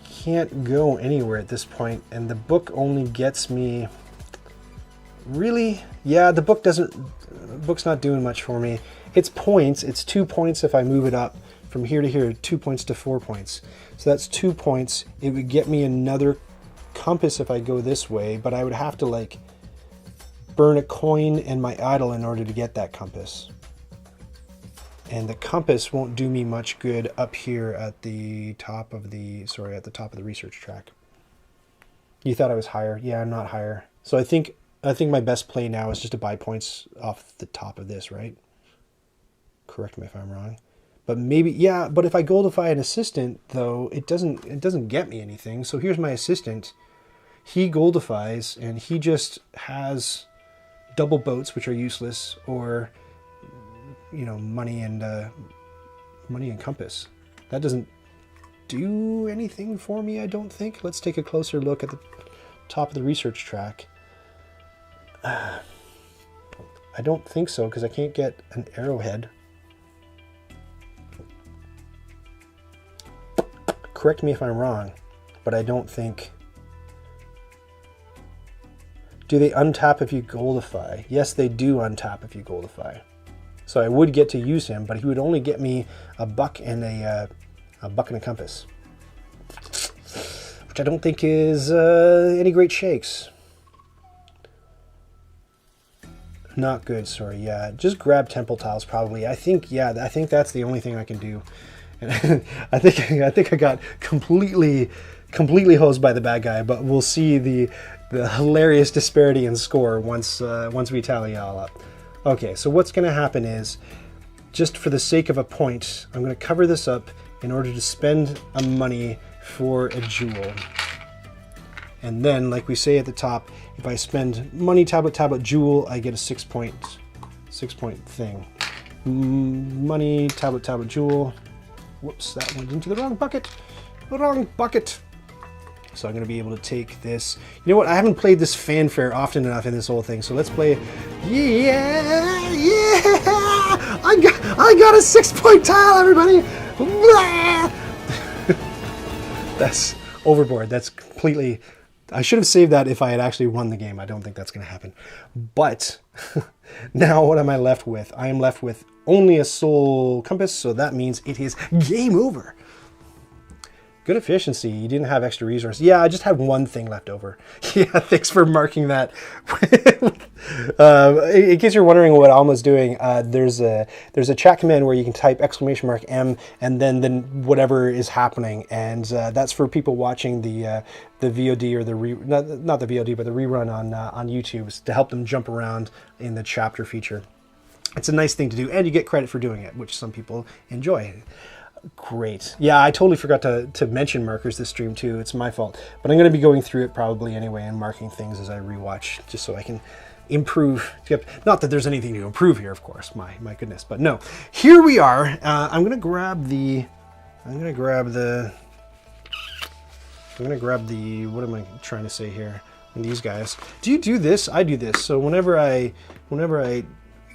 can't go anywhere at this point, and the book only gets me, really? Yeah, the book book's not doing much for me. It's points. It's 2 points if I move it up from here to here, 2 points to 4 points. So that's 2 points. It would get me another compass if I go this way, but I would have to like burn a coin and my idol in order to get that compass. And the compass won't do me much good up here at the top of the, at the top of the research track. You thought I was higher? Yeah, I'm not higher. So I think my best play now is just to buy points off the top of this, right? Correct me if I'm wrong. But maybe, yeah, but if I goldify an assistant, though, it doesn't get me anything. So here's my assistant. He goldifies, and he just has double boats, which are useless, or, you know, money and compass. That doesn't do anything for me, I don't think. Let's take a closer look at the top of the research track. I don't think so, because I can't get an arrowhead. Correct me if I'm wrong, but I don't think... Do they untap if you goldify? Yes, they do untap if you goldify. So I would get to use him, but he would only get me a buck and a compass, which I don't think is any great shakes. Not good, sorry. Yeah, just grab temple tiles probably. I think that's the only thing I can do. And I think I got completely hosed by the bad guy, but we'll see the hilarious disparity in score once we tally it all up. Okay, so what's going to happen is, just for the sake of a point, I'm going to cover this up in order to spend a money for a jewel. And then, like we say at the top, if I spend money, tablet, jewel, I get a 6 point thing. Money, tablet, jewel. Whoops, that went into the wrong bucket. Wrong bucket. So I'm going to be able to take this. You know what? I haven't played this fanfare often enough in this whole thing. So let's play. Yeah! I got a 6-point tile, everybody! That's overboard. That's completely... I should have saved that if I had actually won the game. I don't think that's going to happen. But now what am I left with? I am left with only a soul compass, so that means it is game over. Good efficiency. You didn't have extra resources. Yeah, I just had one thing left over. Yeah, thanks for marking that. In case you're wondering what Alma's doing, there's a chat command where you can type !M and then whatever is happening, and that's for people watching the VOD or not the VOD but the rerun on YouTube, to help them jump around in the chapter feature. It's a nice thing to do, and you get credit for doing it, which some people enjoy. Great. Yeah, I totally forgot to mention markers this stream too. It's my fault. But I'm going to be going through it probably anyway and marking things as I rewatch, just so I can improve. Not that there's anything to improve here, of course. My goodness. But no. Here we are. I'm going to grab the... What am I trying to say here? These guys. Do you do this? I do this. So whenever I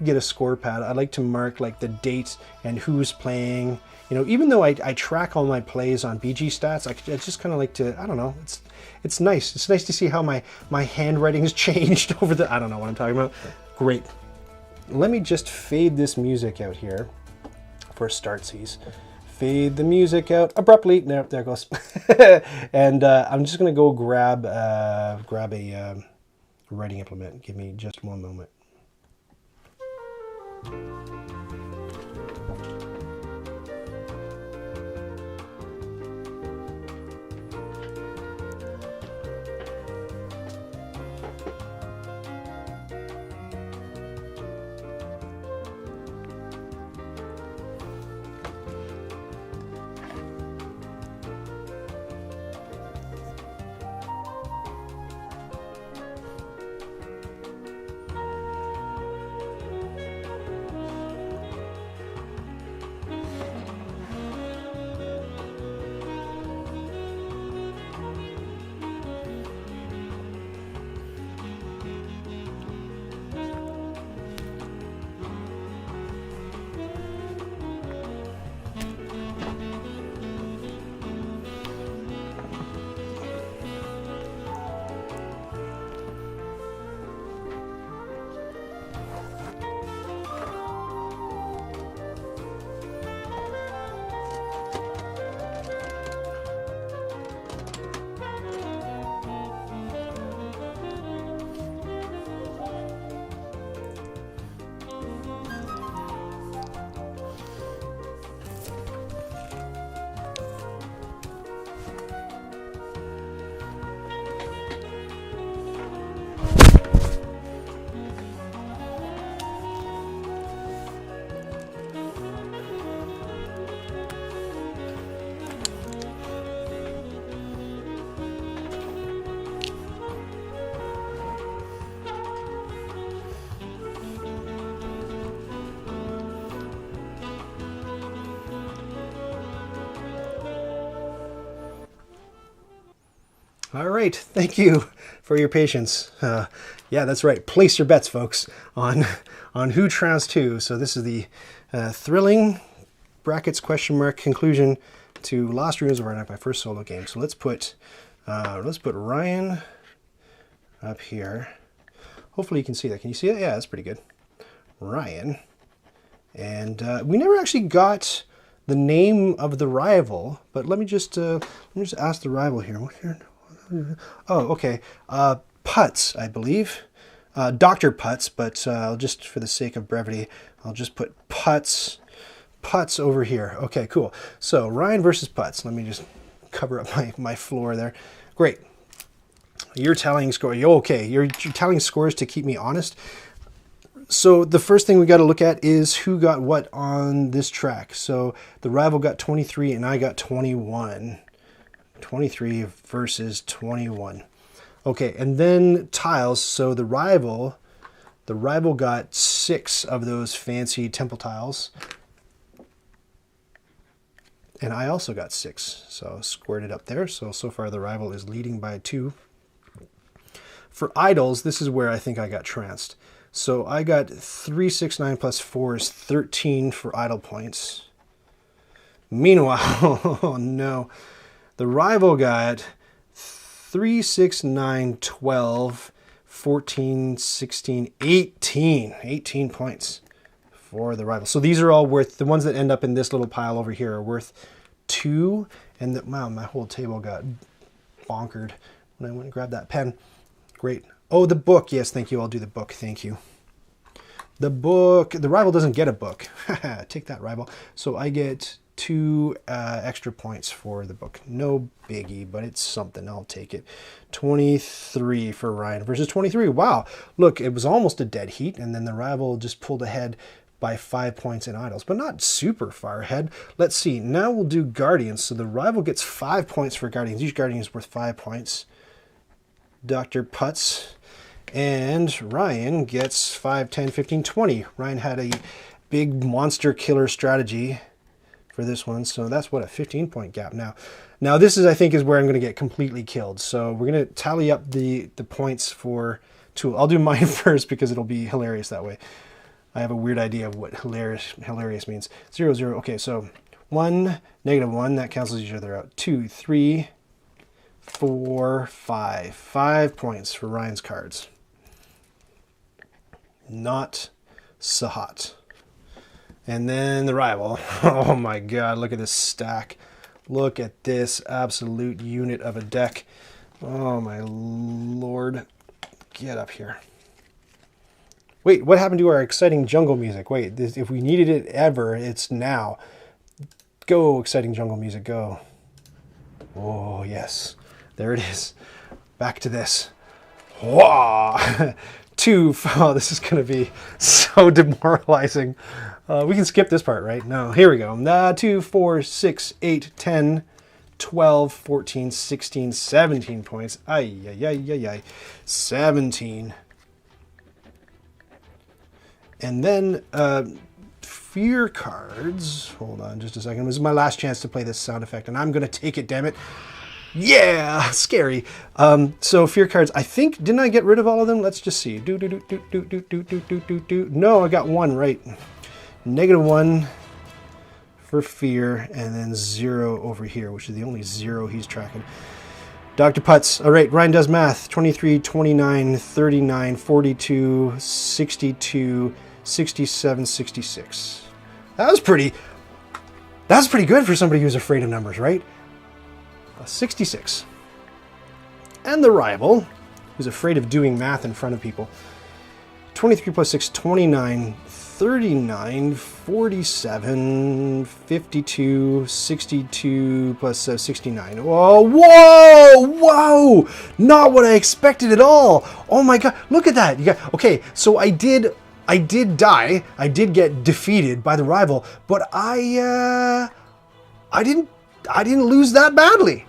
get a score pad, I like to mark like the date and who's playing. You know, even though I track all my plays on BG stats, I just kind of like to, I don't know, it's nice. It's nice to see how my handwriting's changed over the, I don't know what I'm talking about. Great. Let me just fade this music out here for startsies. Fade the music out abruptly. There it goes. And I'm just going to go grab a writing implement. Give me just one moment. All right, thank you for your patience. Yeah, that's right. Place your bets, folks, on who trounced who. So this is the thrilling brackets question mark conclusion to Lost Ruins of Arnak, my first solo game. So let's put Ryan up here. Hopefully you can see that. Can you see it? Yeah, that's pretty good. Ryan, and we never actually got the name of the rival, but let me just ask the rival here. Oh, okay. Putz, I believe. Dr. Putz, but just for the sake of brevity, I'll just put Putz over here. Okay, cool. So Ryan versus Putz. Let me just cover up my floor there. Great. You're tallying score. Okay, you're tallying scores to keep me honest. So the first thing we got to look at is who got what on this track. So the rival got 23 and I got 21. 23 versus 21. Okay, and then tiles. So the rival got 6 of those fancy temple tiles. And I also got 6. So squared it up there. So far the rival is leading by 2. For idols, this is where I think I got trounced. So I got 3, 6, 9 plus 4 is 13 for idol points. Meanwhile, oh no. The rival got 3, 6, 9, 12, 14, 16, 18. 18 points for the rival. So these are all worth, the ones that end up in this little pile over here are worth 2. And wow, my whole table got bonkered when I went and grabbed that pen. Great. Oh, the book. Yes, thank you. I'll do the book. Thank you. The book. The rival doesn't get a book. Take that, rival. So I get 2 extra points for the book. No biggie, but it's something. I'll take it. 23 for Ryan versus 23. Wow. Look, it was almost a dead heat, and then the rival just pulled ahead by 5 points in idols, but not super far ahead. Let's see. Now we'll do guardians. So the rival gets 5 points for guardians. Each guardian is worth 5 points. Dr. Putz and Ryan gets 5, 10, 15, 20. Ryan had a big monster killer strategy for this one, so that's what, a 15-point gap. Now this is, I think, is where I'm going to get completely killed. So we're going to tally up the points for two. I'll do mine first because it'll be hilarious that way. I have a weird idea of what hilarious means. 0, 0. Okay, so 1, -1, that cancels each other out. 2, 3, 4, 5. 5 points for Ryan's cards. Not so hot. And then the rival. Oh my god, look at this stack. Look at this absolute unit of a deck. Oh my lord. Get up here. Wait, what happened to our exciting jungle music? Wait, if we needed it ever, it's now. Go, exciting jungle music, go. Oh, yes. There it is. Back to this. Whoa! 2. Oh, this is going to be so demoralizing. We can skip this part, right? No, here we go. 2, 4, 6, 8, 10, 12, 14, 16, 17 points. Ay, ay, ay, ay, ay. 17. And then fear cards. Hold on just a second. This is my last chance to play this sound effect, and I'm going to take it, damn it. Yeah, scary. So fear cards, I think, didn't I get rid of all of them? Let's just see. No, I got 1 right. -1 for fear, and then 0 over here, which is the only 0 he's tracking. Dr. Putz. All right, Ryan does math. 23, 29, 39, 42, 62, 67, 66. That's pretty good for somebody who's afraid of numbers, right? 66. And the rival, who's afraid of doing math in front of people. 23 plus 6, 29, 39, 47, 52, 62 plus 69. Whoa, whoa, whoa! Not what I expected at all. Oh my god, look at that. Okay, so I did die. I did get defeated by the rival, but I didn't lose that badly.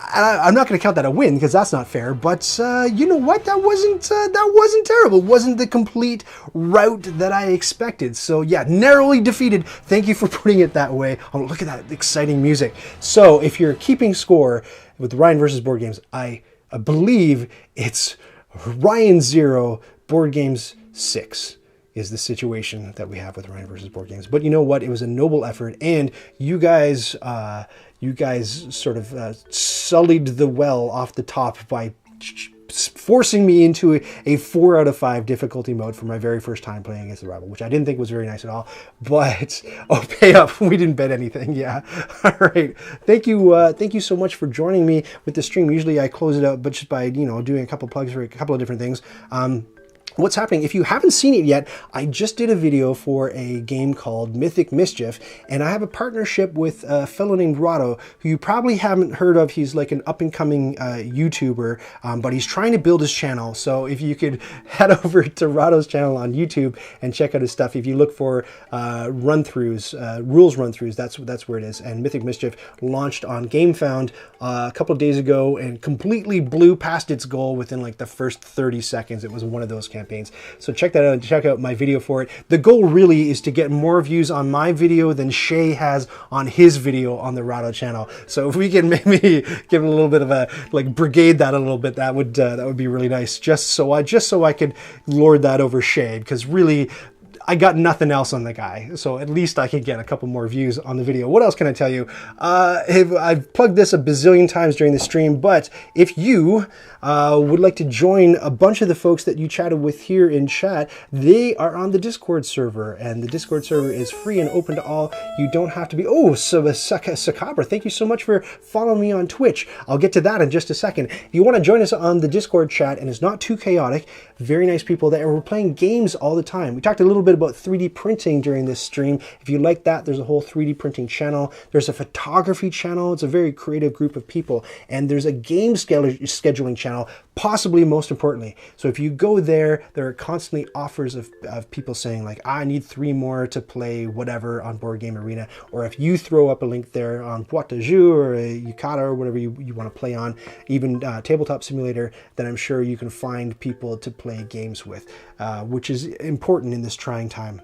I'm not going to count that a win because that's not fair. But you know what? That wasn't terrible. It wasn't the complete route that I expected. So yeah, narrowly defeated. Thank you for putting it that way. Oh, look at that exciting music. So if you're keeping score, with Ryan versus Board Games. I believe it's Ryan 0, Board Games 6 is the situation that we have with Ryan versus Board Games. But you know what? It was a noble effort, and you guys sort of sullied the well off the top by forcing me into a 4 out of 5 difficulty mode for my very first time playing against the rival, which I didn't think was very nice at all. But pay up. We didn't bet anything. Yeah. All right. Thank you so much for joining me with the stream. Usually I close it out, but just by doing a couple plugs for a couple of different things. What's happening, if you haven't seen it yet, I just did a video for a game called Mythic Mischief, and I have a partnership with a fellow named Rado, who you probably haven't heard of. He's like an up-and-coming YouTuber, but he's trying to build his channel. So if you could head over to Rado's channel on YouTube and check out his stuff. If you look for run-throughs, rules run-throughs, that's where it is. And Mythic Mischief launched on GameFound a couple of days ago and completely blew past its goal within like the first 30 seconds. It was one of those campaigns. So check that out and check out my video for it. The goal really is to get more views on my video than Shay has on his video on the Rado channel. So if we can maybe give it a little bit of a, like, brigade that a little bit, that would be really nice. Just so I could lord that over Shay, because really I got nothing else on the guy, so at least I could get a couple more views on the video. What else can I tell you? I've plugged this a bazillion times during the stream, but if you would like to join a bunch of the folks that you chatted with here in chat, they are on the Discord server, and the Discord server is free and open to all. You don't have to be... Oh, so Sakabra, thank you so much for following me on Twitch. I'll get to that in just a second. If you want to join us on the Discord chat, and it's not too chaotic, very nice people that we're playing games all the time. We talked a little bit about 3D printing during this stream. If you like that, there's a whole 3D printing channel. There's a photography channel. It's a very creative group of people. And there's a game scheduling channel, possibly most importantly. So if you go there, there are constantly offers of people saying like, I need 3 more to play whatever on Board Game Arena. Or if you throw up a link there on Boîte de Jeu or a Yukata or whatever you want to play on, even Tabletop Simulator, then I'm sure you can find people to play games with, which is important in this trying time.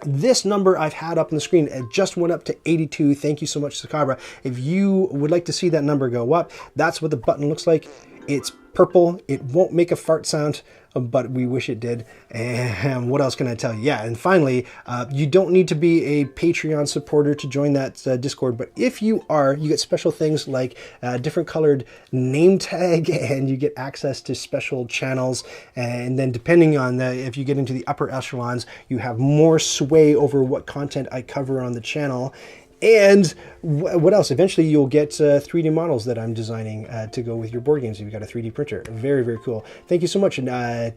This number I've had up on the screen, it just went up to 82. Thank you so much, Sakabra. If you would like to see that number go up, that's what the button looks like. It's purple. It won't make a fart sound, but we wish it did. And what else can I tell you? Yeah, and finally, you don't need to be a Patreon supporter to join that Discord, but if you are, you get special things like different colored name tag, and you get access to special channels. And then depending on if you get into the upper echelons, you have more sway over what content I cover on the channel. And what else? Eventually you'll get 3D models that I'm designing to go with your board games if you've got a 3D printer. Very, very cool. Thank you so much. And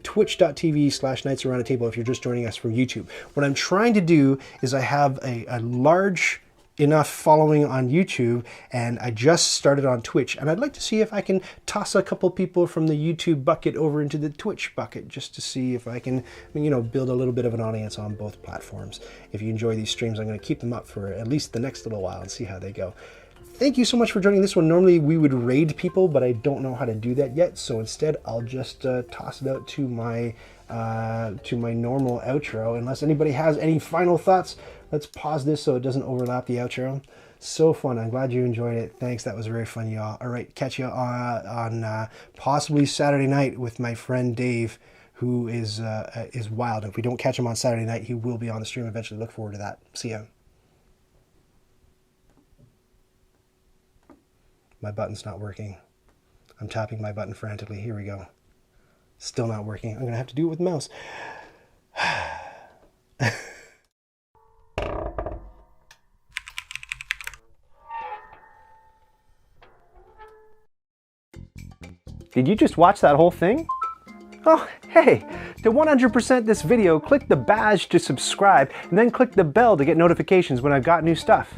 twitch.tv/KnightsAroundATable if you're just joining us from YouTube. What I'm trying to do is I have a large enough following on YouTube, and I just started on Twitch, and I'd like to see if I can toss a couple people from the YouTube bucket over into the Twitch bucket, just to see if I can, build a little bit of an audience on both platforms. If you enjoy these streams, I'm going to keep them up for at least the next little while and see how they go. Thank you so much for joining this one. Normally we would raid people, but I don't know how to do that yet, so instead I'll just toss it out to my normal outro. Unless anybody has any final thoughts, let's pause this so it doesn't overlap the outro. So fun. I'm glad you enjoyed it. Thanks. That was very fun, y'all. All right, catch you on possibly Saturday night with my friend Dave, who is wild. If we don't catch him on Saturday night, he will be on the stream eventually. Look forward to that. See ya. My button's not working. I'm tapping my button frantically. Here we go. Still not working. I'm going to have to do it with the mouse. Did you just watch that whole thing? Oh, hey, to 100% this video, click the badge to subscribe, and then click the bell to get notifications when I've got new stuff.